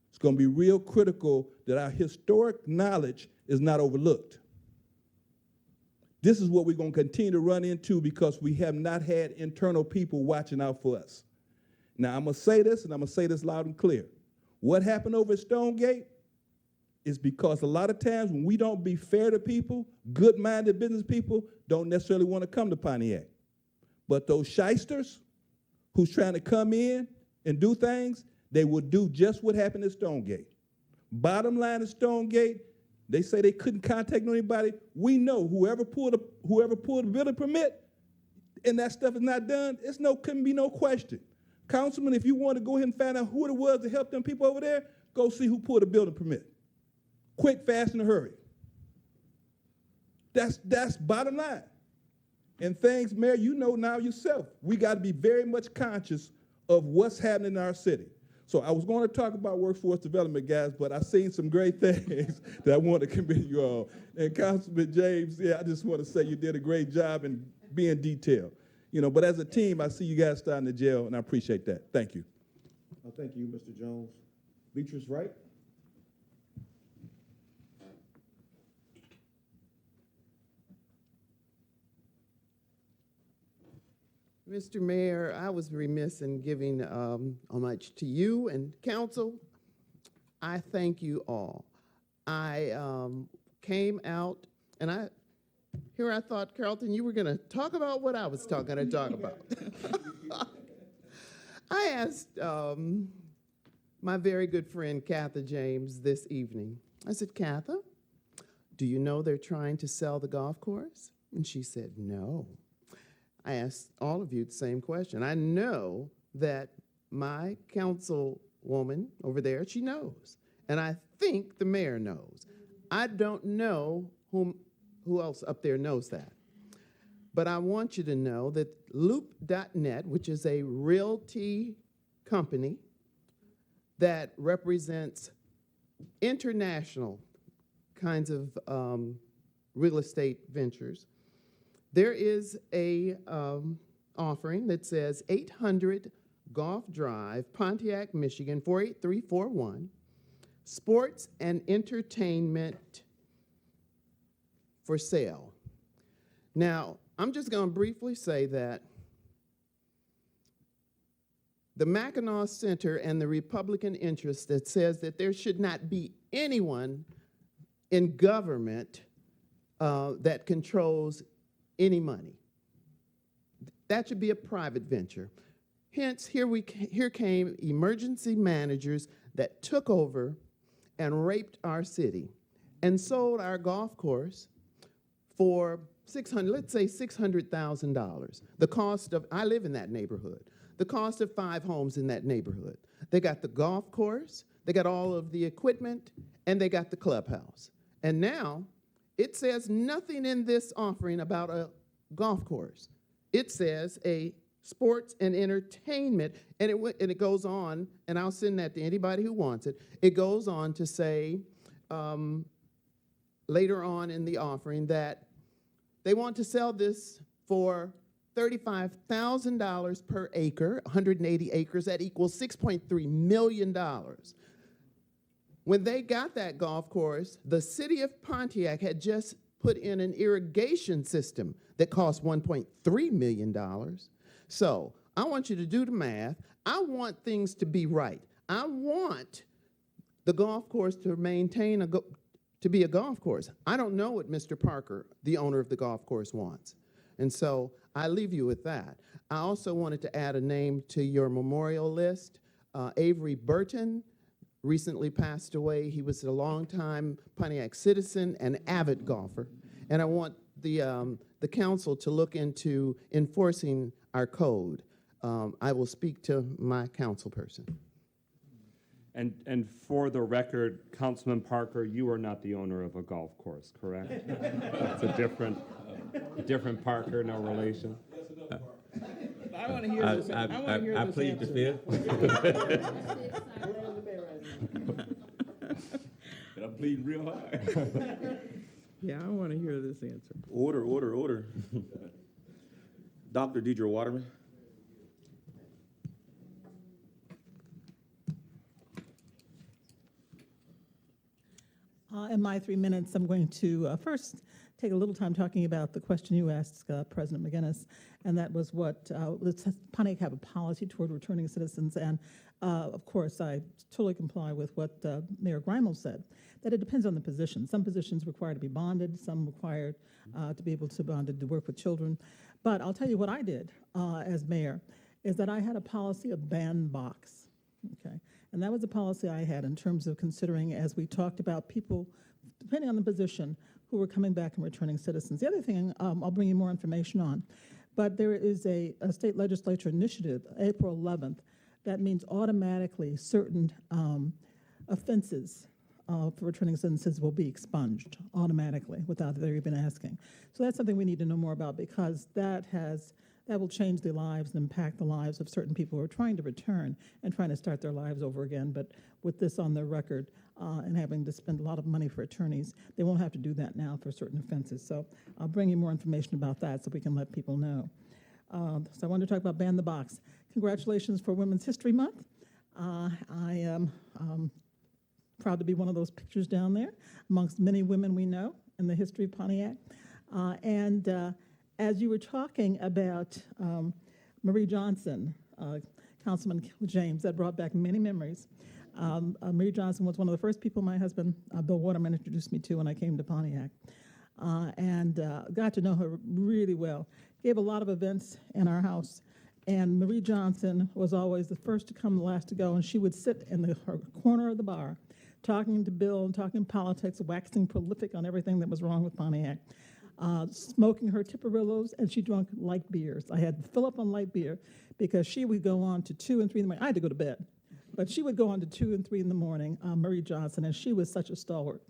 It's going to be real critical that our historic knowledge is not overlooked. This is what we're going to continue to run into because we have not had internal people watching out for us. Now, I'm going to say this, and I'm going to say this loud and clear. What happened over at Stonegate is because a lot of times when we don't be fair to people, good-minded business people don't necessarily want to come to Pontiac. But those shysters who's trying to come in and do things, they will do just what happened at Stonegate. Bottom line at Stonegate, they say they couldn't contact anybody. We know whoever pulled a building permit and that stuff is not done, couldn't be no question. Councilman, if you want to go ahead and find out who it was to help them people over there, go see who pulled a building permit. Quick, fast, in a hurry. That's bottom line. And things, Mayor, you know now yourself, we got to be very much conscious of what's happening in our city. So I was going to talk about workforce development, guys, but I've seen some great things that I want to commend you all. And Councilman James, yeah, I just want to say you did a great job in being detailed. But as a team, I see you guys starting to gel, and I appreciate that. Thank you. Thank you, Mr. Jones. Beatrice Wright? Mr. Mayor, I was remiss in giving homage to you and council. I thank you all. I came out and I thought, Carlton, you were going to talk about what I was going to talk about. I asked my very good friend, Katha James, this evening. I said, Katha, do you know they're trying to sell the golf course? And she said, no. I asked all of you the same question. I know that my councilwoman over there, she knows. And I think the mayor knows. I don't know who else up there knows that. But I want you to know that Loop.net, which is a realty company that represents international kinds of real estate ventures, there is a offering that says 800 Golf Drive, Pontiac, Michigan, 48341, sports and entertainment for sale. Now, I'm just going to briefly say that the Mackinac Center and the Republican interest that says that there should not be anyone in government that controls any money. That should be a private venture. Hence, here came emergency managers that took over and raped our city and sold our golf course for let's say $600,000. The cost of, I live in that neighborhood, the cost of 5 homes in that neighborhood. They got the golf course, they got all of the equipment, and they got the clubhouse. And now, it says nothing in this offering about a golf course. It says a sports and entertainment, and it goes on, and I'll send that to anybody who wants it. It goes on to say later on in the offering that they want to sell this for $35,000 per acre, 180 acres. That equals $6.3 million. When they got that golf course, the city of Pontiac had just put in an irrigation system that cost $1.3 million. So I want you to do the math. I want things to be right. I want the golf course to maintain to be a golf course. I don't know what Mr. Parker, the owner of the golf course, wants. And so I leave you with that. I also wanted to add a name to your memorial list. Avery Burton recently passed away. He was a longtime Pontiac citizen and avid golfer. And I want the council to look into enforcing our code. I will speak to my council person. And for the record, Councilman Parker, you are not the owner of a golf course, correct? It's a different Parker, no relation. I want to hear this. I want to hear I this plead the answer. fifth. And I'm pleading real hard. Yeah, I want to hear this answer. Order, order, order. Dr. Deidre Waterman. In my 3 minutes, I'm going to first take a little time talking about the question you asked President McGinnis, and that was does Pontiac have a policy toward returning citizens? And of course, I totally comply with what Mayor Grimal said, that it depends on the position. Some positions require to be bonded, some require to be able to bonded to work with children. But I'll tell you what I did as mayor, is that I had a policy of bandbox, okay? And that was a policy I had in terms of considering, as we talked about people, depending on the position, who were coming back and returning citizens. The other thing I'll bring you more information on, but there is a state legislature initiative, April 11th, that means automatically certain offenses for returning citizens will be expunged automatically without their even asking. So that's something we need to know more about, because that will change the lives and impact the lives of certain people who are trying to return and trying to start their lives over again. But with this on their record and having to spend a lot of money for attorneys, they won't have to do that now for certain offenses. So I'll bring you more information about that so we can let people know. So I wanted to talk about Ban the Box. Congratulations for Women's History Month. I am proud to be one of those pictures down there amongst many women we know in the history of Pontiac. As you were talking about Marie Johnson, Councilman James, that brought back many memories. Marie Johnson was one of the first people my husband, Bill Waterman, introduced me to when I came to Pontiac. Got to know her really well. Gave a lot of events in our house. And Marie Johnson was always the first to come, the last to go, and she would sit in her corner of the bar talking to Bill and talking politics, waxing prolific on everything that was wrong with Pontiac. Smoking her Tipperillos, and she drank light beers. I had to fill up on light beer because she would go on to 2 and 3 in the morning. I had to go to bed, but she would go on to 2 and 3 in the morning, Marie Johnson, and she was such a stalwart,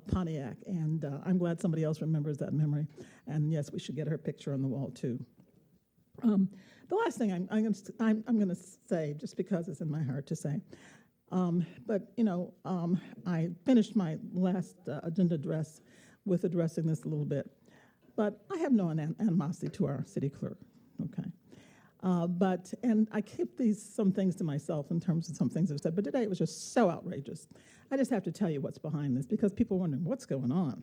Pontiac, and I'm glad somebody else remembers that memory. And yes, we should get her picture on the wall too. The last thing I'm going to say, just because it's in my heart to say, but you know, I finished my last agenda address with addressing this a little bit. But I have no animosity to our city clerk, okay? And I keep some things to myself in terms of some things I've said, but today it was just so outrageous. I just have to tell you what's behind this, because people are wondering what's going on.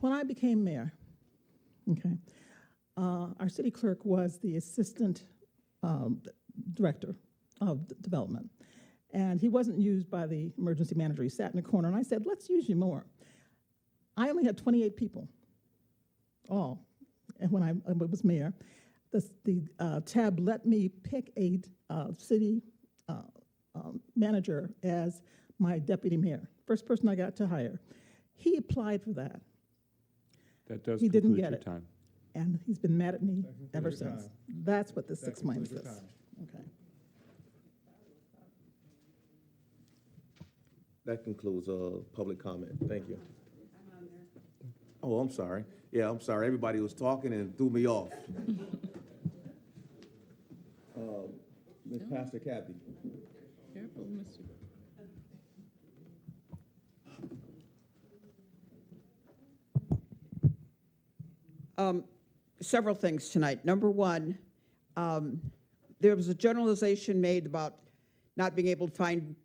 When I became mayor, okay, our city clerk was the assistant director of development, and he wasn't used by the emergency manager. He sat in a corner, and I said, let's use you more. I only had 28 people, all, and when I was mayor. The tab let me pick a city manager as my deputy mayor, first person I got to hire. He applied for that. That does He didn't conclude get your it. time. And he's been mad at me ever since. That's what the 6 months is. Okay. That concludes public comment. Thank you. Oh, I'm sorry. Yeah, I'm sorry. Everybody was talking and threw me off. Ms. Pastor Kathy. Careful, Mr. Several things tonight. Number one, there was a generalization made about not being able to find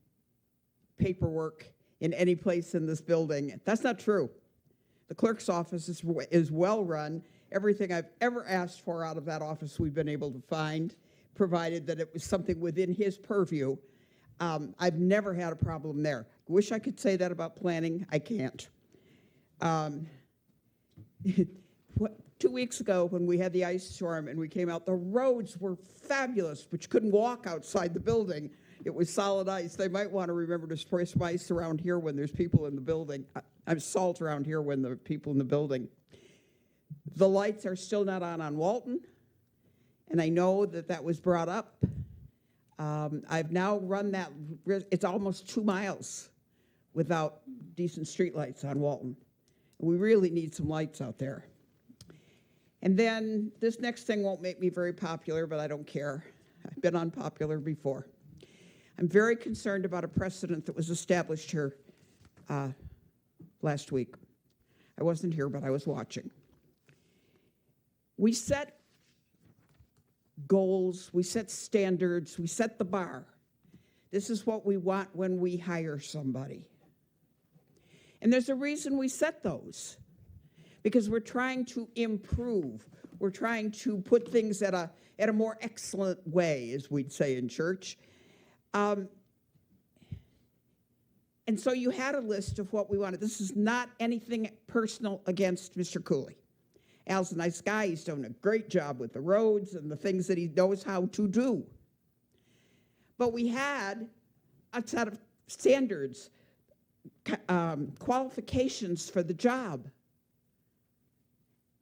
paperwork in any place in this building. That's not true. The clerk's office is well run. Everything I've ever asked for out of that office we've been able to find, provided that it was something within his purview. I've never had a problem there. Wish I could say that about planning. I can't. 2 weeks ago when we had the ice storm and we came out, the roads were fabulous, but you couldn't walk outside the building. It was solid ice. They might want to remember to spray some ice around here when there's people in the building. Salt around here when there are people in the building. The lights are still not on Walton, and I know that that was brought up. I've now run that, it's almost 2 miles without decent streetlights on Walton. We really need some lights out there. And then this next thing won't make me very popular, but I don't care. I've been unpopular before. I'm very concerned about a precedent that was established here last week. I wasn't here, but I was watching. We set goals, we set standards, we set the bar. This is what we want when we hire somebody. And there's a reason we set those, because we're trying to improve. We're trying to put things at a more excellent way, as we'd say in church. And so you had a list of what we wanted. This is not anything personal against Mr. Cooley. Al's a nice guy. He's done a great job with the roads and the things that he knows how to do. But we had a set of standards, qualifications for the job,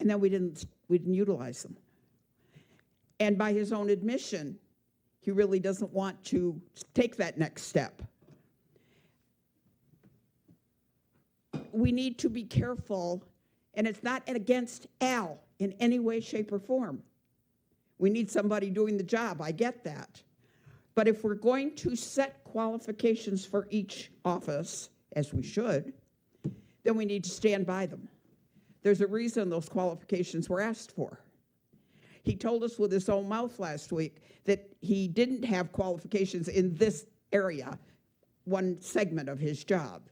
and then we didn't utilize them. And by his own admission, he really doesn't want to take that next step. We need to be careful, and it's not against Al in any way, shape, or form. We need somebody doing the job, I get that. But if we're going to set qualifications for each office, as we should, then we need to stand by them. There's a reason those qualifications were asked for. He told us with his own mouth last week that he didn't have qualifications in this area, one segment of his job.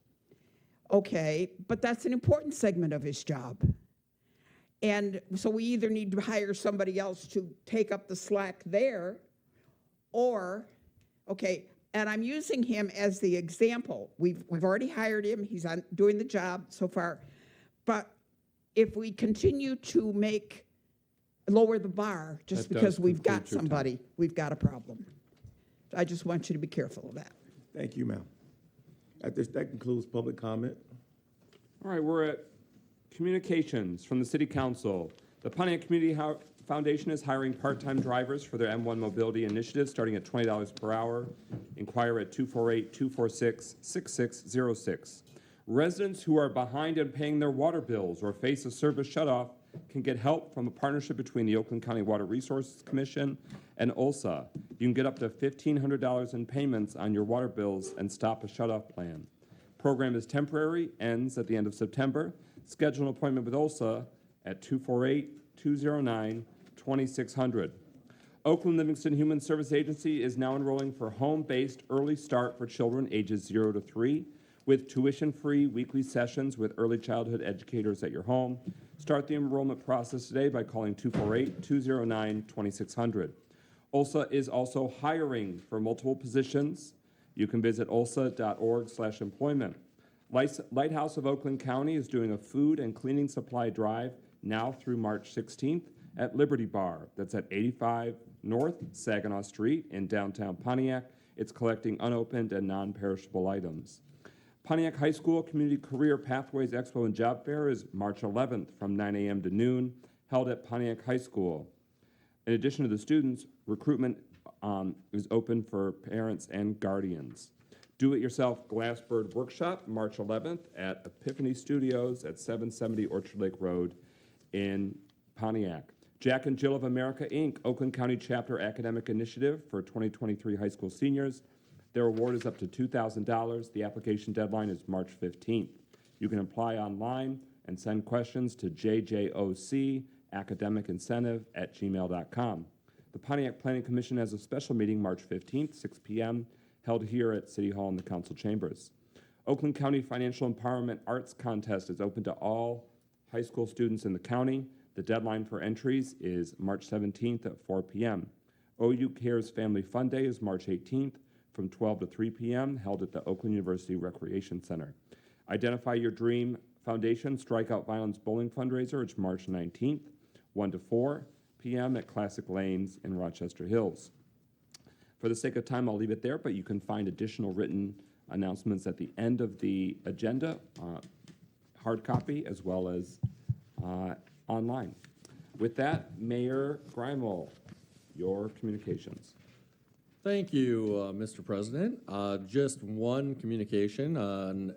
Okay, but that's an important segment of his job. And so we either need to hire somebody else to take up the slack there, or, okay, and I'm using him as the example. We've already hired him. He's doing the job so far. But if we continue to lower the bar just because we've got somebody, we've got a problem. I just want you to be careful of that. Thank you, ma'am. That concludes public comment. All right, we're at communications from the City Council. The Pontiac Community Foundation is hiring part-time drivers for their M1 Mobility Initiative starting at $20 per hour. Inquire at 248-246-6606. Residents who are behind in paying their water bills or face a service shutoff can get help from a partnership between the Oakland County Water Resources Commission and OLSA. You can get up to $1,500 in payments on your water bills and stop a shutoff plan. Program is temporary, ends at the end of September. Schedule an appointment with OLSA at 248-209-2600. Oakland Livingston Human Service Agency is now enrolling for home-based early start for children ages 0 to 3 with tuition-free weekly sessions with early childhood educators at your home. Start the enrollment process today by calling 248-209-2600. OLSA is also hiring for multiple positions. You can visit olsa.org/employment. Lighthouse of Oakland County is doing a food and cleaning supply drive now through March 16th at Liberty Bar. That's at 85 North Saginaw Street in downtown Pontiac. It's collecting unopened and non-perishable items. Pontiac High School Community Career Pathways Expo and Job Fair is March 11th from 9 a.m. to noon, held at Pontiac High School. In addition to the students, recruitment is open for parents and guardians. Do-it-yourself Glassbird Workshop, March 11th at Epiphany Studios at 770 Orchard Lake Road in Pontiac. Jack and Jill of America, Inc., Oakland County Chapter Academic Initiative for 2023 high school seniors. Their award is up to $2,000. The application deadline is March 15th. You can apply online and send questions to jjocacademicincentive@gmail.com. The Pontiac Planning Commission has a special meeting March 15th, 6 p.m., held here at City Hall in the council chambers. Oakland County Financial Empowerment Arts Contest is open to all high school students in the county. The deadline for entries is March 17th at 4 p.m. OU Cares Family Fun Day is March 18th from 12 to 3 p.m., held at the Oakland University Recreation Center. Identify your dream Foundation Strikeout Violence Bowling Fundraiser. It's March 19th, 1 to 4 p.m. at Classic Lanes in Rochester Hills. For the sake of time, I'll leave it there, but you can find additional written announcements at the end of the agenda, hard copy as well as online. With that, Mayor Grimel, your communications. Thank you, Mr. President. Just one communication on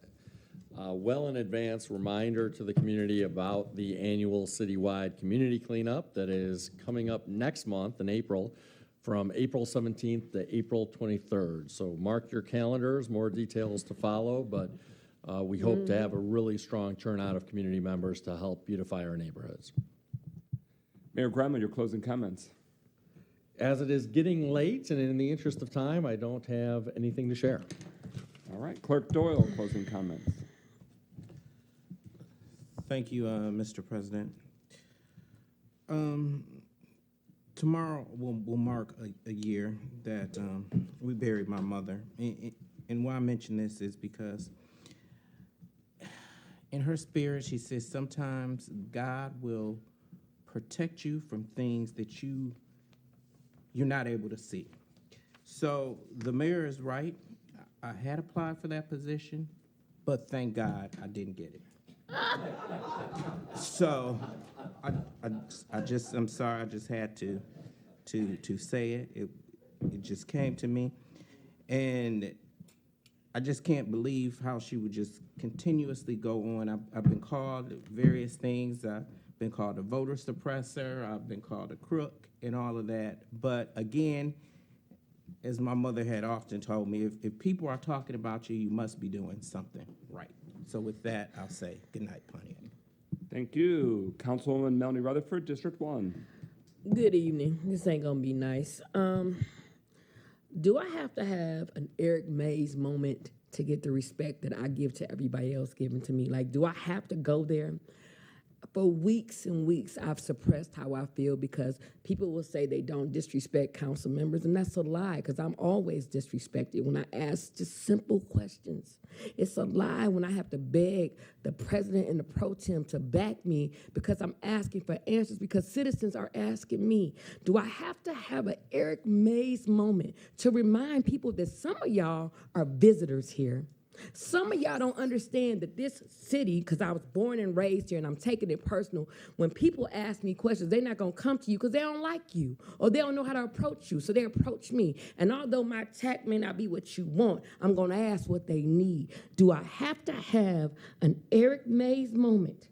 well in advance reminder to the community about the annual citywide community cleanup that is coming up next month in April, from April 17th to April 23rd. So mark your calendars, more details to follow, but we hope to have a really strong turnout of community members to help beautify our neighborhoods. Mayor Grimel, your closing comments. As it is getting late and in the interest of time, I don't have anything to share. All right, Clerk Doyle, closing comments. Thank you, Mr. President. Tomorrow will mark a year that we buried my mother. And why I mention this is because in her spirit, she says sometimes God will protect you from things that you're not able to see. So the mayor is right. I had applied for that position, but thank God I didn't get it. So I'm sorry, I just had to say it. It just came to me. And I just can't believe how she would just continuously go on. I've been called various things. I've been called a voter suppressor. I've been called a crook and all of that. But again, as my mother had often told me, if people are talking about you, you must be doing something right. So with that, I'll say good night, Pontiac. Thank you. Councilwoman Melanie Rutherford, District 1. Good evening. This ain't gonna be nice. Do I have to have an Eric Mays moment to get the respect that I give to everybody else given to me? Like, do I have to go there? For weeks and weeks, I've suppressed how I feel because people will say they don't disrespect council members, and that's a lie because I'm always disrespected when I ask just simple questions. It's a lie when I have to beg the president and the pro tem to back me because I'm asking for answers because citizens are asking me. Do I have to have an Eric Mays moment to remind people that some of y'all are visitors here? Some of y'all don't understand that this city, because I was born and raised here and I'm taking it personal, when people ask me questions, they're not going to come to you because they don't like you or they don't know how to approach you, so they approach me. And although my tact may not be what you want, I'm going to ask what they need. Do I have to have an Eric Mays moment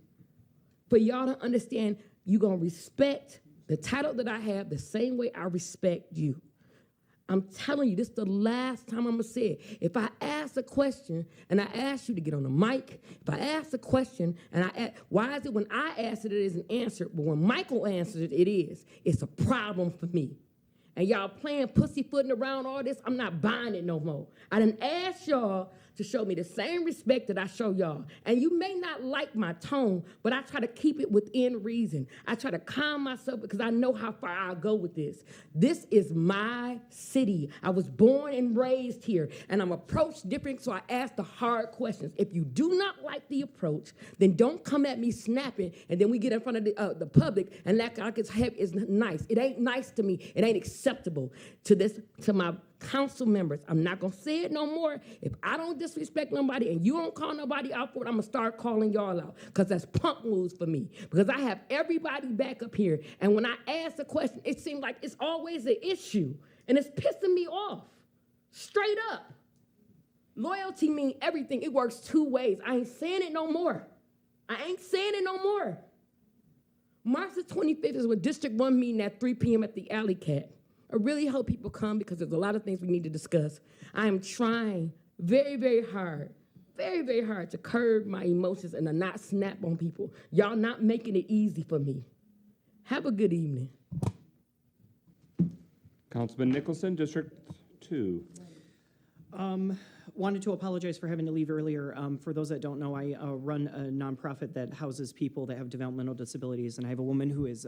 for y'all to understand you're going to respect the title that I have the same way I respect you? I'm telling you, this is the last time I'm going to say it. If I ask a question and I ask you to get on the mic, if I ask a question and I ask, why is it when I ask it, it isn't answered, but when Michael answers it, it is. It's a problem for me. And y'all playing pussyfooting around all this, I'm not buying it no more. I done asked y'all to show me the same respect that I show y'all. And you may not like my tone, but I try to keep it within reason. I try to calm myself because I know how far I'll go with this. This is my city. I was born and raised here, and I'm approached different, so I ask the hard questions. If you do not like the approach, then don't come at me snapping, and then we get in front of the public and act like it's nice. It ain't nice to me. It ain't acceptable to my council members. I'm not going to say it no more. If I don't disrespect nobody and you don't call nobody out for it, I'm going to start calling y'all out because that's punk moves for me because I have everybody back up here. And when I ask a question, it seems like it's always an issue and it's pissing me off. Straight up. Loyalty means everything. It works two ways. I ain't saying it no more. March the 25th is with District 1 meeting at 3 p.m. at the Alley Cat. I really hope people come because there's a lot of things we need to discuss. I am trying very, very hard to curb my emotions and to not snap on people. Y'all not making it easy for me. Have a good evening. Councilman Nicholson, District 2. Wanted to apologize for having to leave earlier. For those that don't know, I run a nonprofit that houses people that have developmental disabilities, and I have a woman who is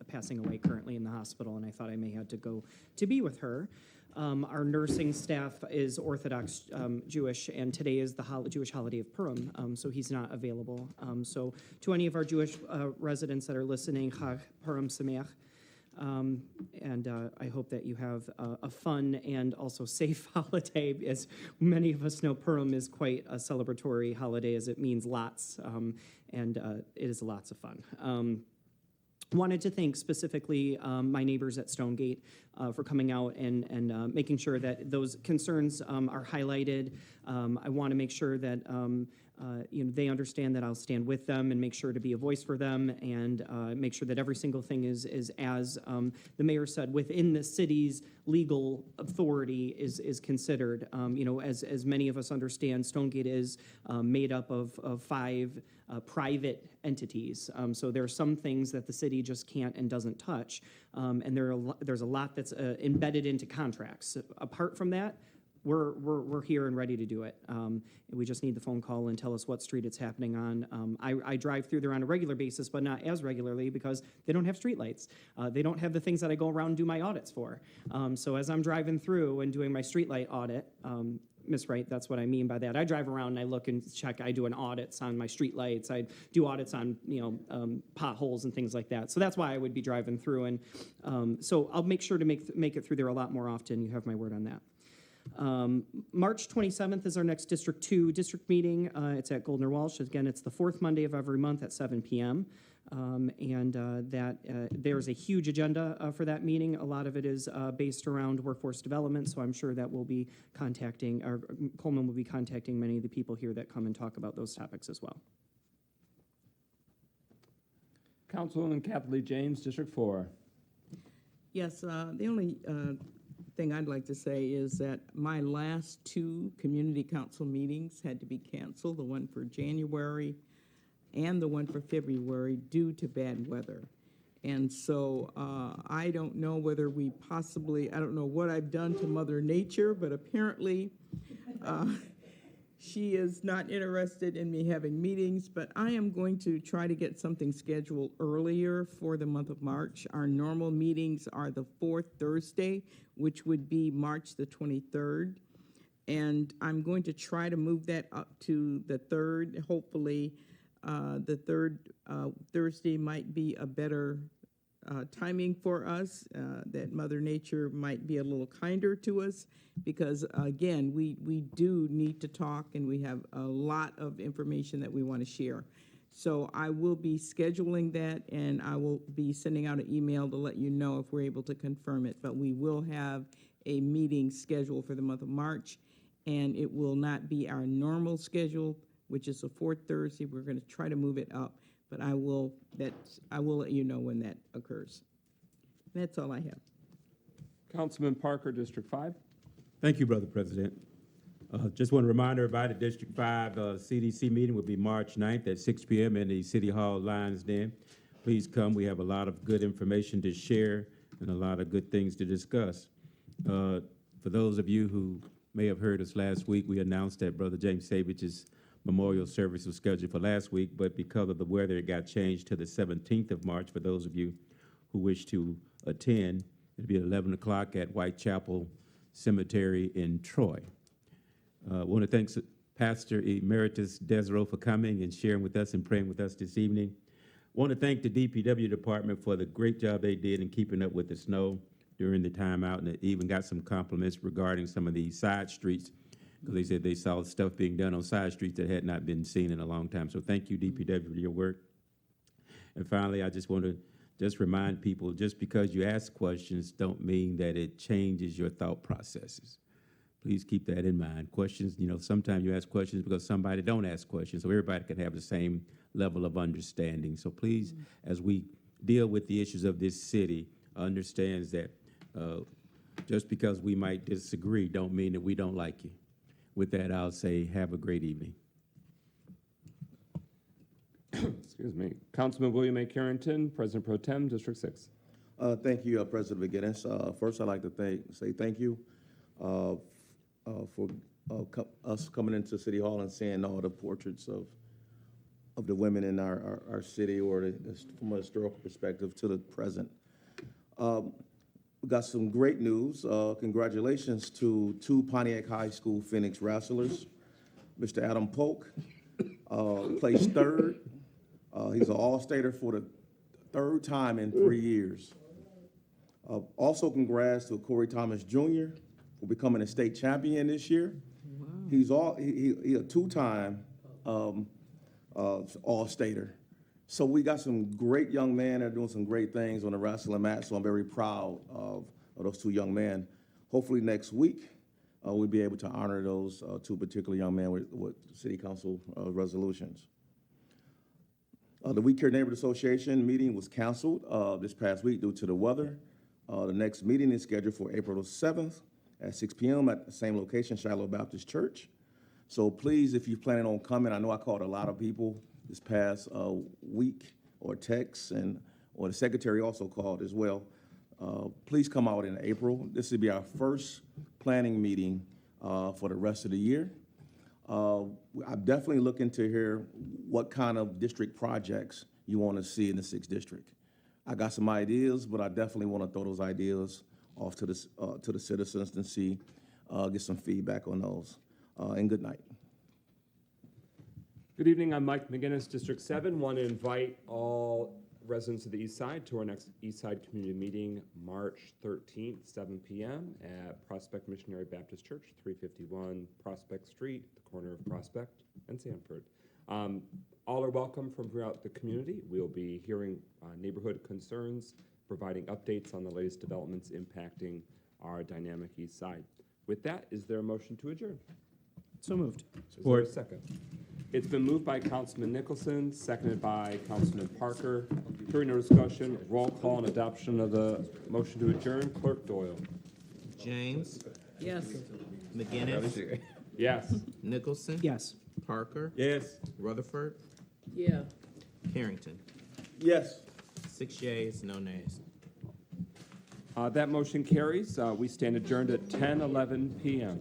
passing away currently in the hospital, and I thought I may have to go to be with her. Our nursing staff is Orthodox Jewish, and today is the Jewish holiday of Purim, so he's not available. So to any of our Jewish residents that are listening, Chag Purim Sameach. And I hope that you have a fun and also safe holiday. As many of us know, Purim is quite a celebratory holiday, as it means lots, and it is lots of fun. Wanted to thank specifically my neighbors at Stonegate for coming out and making sure that those concerns are highlighted. I want to make sure that they understand that I'll stand with them and make sure to be a voice for them, and make sure that every single thing is as the mayor said, within the city's legal authority is considered. As many of us understand, Stonegate is made up of 5 private entities. So there are some things that the city just can't and doesn't touch, and there's a lot that's embedded into contracts. Apart from that, we're here and ready to do it. We just need the phone call and tell us what street it's happening on. I drive through there on a regular basis, but not as regularly because they don't have streetlights. They don't have the things that I go around and do my audits for. So as I'm driving through and doing my streetlight audit, Ms. Wright, that's what I mean by that. I drive around and I look and check. I do an audits on my streetlights. I do audits on potholes and things like that. So that's why I would be driving through, and so I'll make sure to make it through there a lot more often. You have my word on that. March 27th is our next District 2 district meeting. It's at Goldner Walsh. Again, it's the 4th Monday of every month at 7 p.m. There's a huge agenda for that meeting. A lot of it is based around workforce development, so I'm sure that we'll be contacting, or Coleman will be contacting many of the people here that come and talk about those topics as well. Councilwoman Kathleen James, District 4. Yes, the only thing I'd like to say is that my last 2 community council meetings had to be canceled, the one for January and the one for February, due to bad weather. And so I don't know whether I don't know what I've done to Mother Nature, but apparently she is not interested in me having meetings, but I am going to try to get something scheduled earlier for the month of March. Our normal meetings are the 4th Thursday, which would be March the 23rd. And I'm going to try to move that up to the 3rd. Hopefully, the 3rd Thursday might be a better timing for us, that Mother Nature might be a little kinder to us, because again, we do need to talk, and we have a lot of information that we want to share. So I will be scheduling that, and I will be sending out an email to let you know if we're able to confirm it. But we will have a meeting scheduled for the month of March, and it will not be our normal schedule, which is the 4th Thursday. We're going to try to move it up, but I will let you know when that occurs. That's all I have. Councilman Parker, District 5. Thank you, Brother President. Just want to remind everybody, District 5 CDC meeting will be March 9th at 6 p.m. in the City Hall Lions Den. Please come. We have a lot of good information to share and a lot of good things to discuss. For those of you who may have heard us last week, we announced that Brother James Savich's memorial service was scheduled for last week, but because of the weather, it got changed to the 17th of March. For those of you who wish to attend, it'll be at 11 o'clock at Whitechapel Cemetery in Troy. I want to thank Pastor Emeritus Desro for coming and sharing with us and praying with us this evening. I want to thank the DPW department for the great job they did in keeping up with the snow during the time out, and even got some compliments regarding some of the side streets, because they said they saw stuff being done on side streets that had not been seen in a long time. So thank you, DPW, for your work. And finally, I just want to remind people, just because you ask questions don't mean that it changes your thought processes. Please keep that in mind. Questions, sometimes you ask questions because somebody don't ask questions, so everybody can have the same level of understanding. So please, as we deal with the issues of this city, understands that just because we might disagree don't mean that we don't like you. With that, I'll say have a great evening. Excuse me. Councilman William A. Carrington, President Pro Tem, District 6. Thank you, President McGinnis. First, I'd like to say thank you for us coming into City Hall and seeing all the portraits of the women in our city, or from a historical perspective to the present. We got some great news. Congratulations to 2 Pontiac High School Phoenix wrestlers. Mr. Adam Polk placed third. He's an All-Stater for the 3rd time in 3 years. Also, congrats to Corey Thomas Jr. for becoming a state champion this year. Wow. He's a 2-time All-Stater. So we got some great young men that are doing some great things on the wrestling mat, so I'm very proud of those 2 young men. Hopefully next week, we'll be able to honor those 2 particular young men with city council resolutions. The We Care Neighborhood Association meeting was canceled this past week due to the weather. The next meeting is scheduled for April the 7th at 6 p.m. at the same location, Shiloh Baptist Church. So please, if you're planning on coming, I know I called a lot of people this past week or text, or the secretary also called as well. Please come out in April. This will be our first planning meeting for the rest of the year. I'm definitely looking to hear what kind of district projects you want to see in the 6th district. I got some ideas, but I definitely want to throw those ideas off to the citizens and see, get some feedback on those. And good night. Good evening, I'm Mike McGinnis, District 7. Want to invite all residents of the East Side to our next East Side Community Meeting, March 13th, 7 p.m. at Prospect Missionary Baptist Church, 351 Prospect Street, the corner of Prospect and Sanford. All are welcome from throughout the community. We'll be hearing neighborhood concerns, providing updates on the latest developments impacting our dynamic East Side. With that, is there a motion to adjourn? So moved. Is there a second? It's been moved by Councilman Nicholson, seconded by Councilman Parker. Hearing no discussion, roll call and adoption of the motion to adjourn. Clerk Doyle. James, Yes. McGinnis, Yes. Nicholson, Yes. Parker, Yes. Rutherford, Yeah. Carrington. Yes. 6 yeas, no nays. That motion carries. We stand adjourned at 10:11 p.m.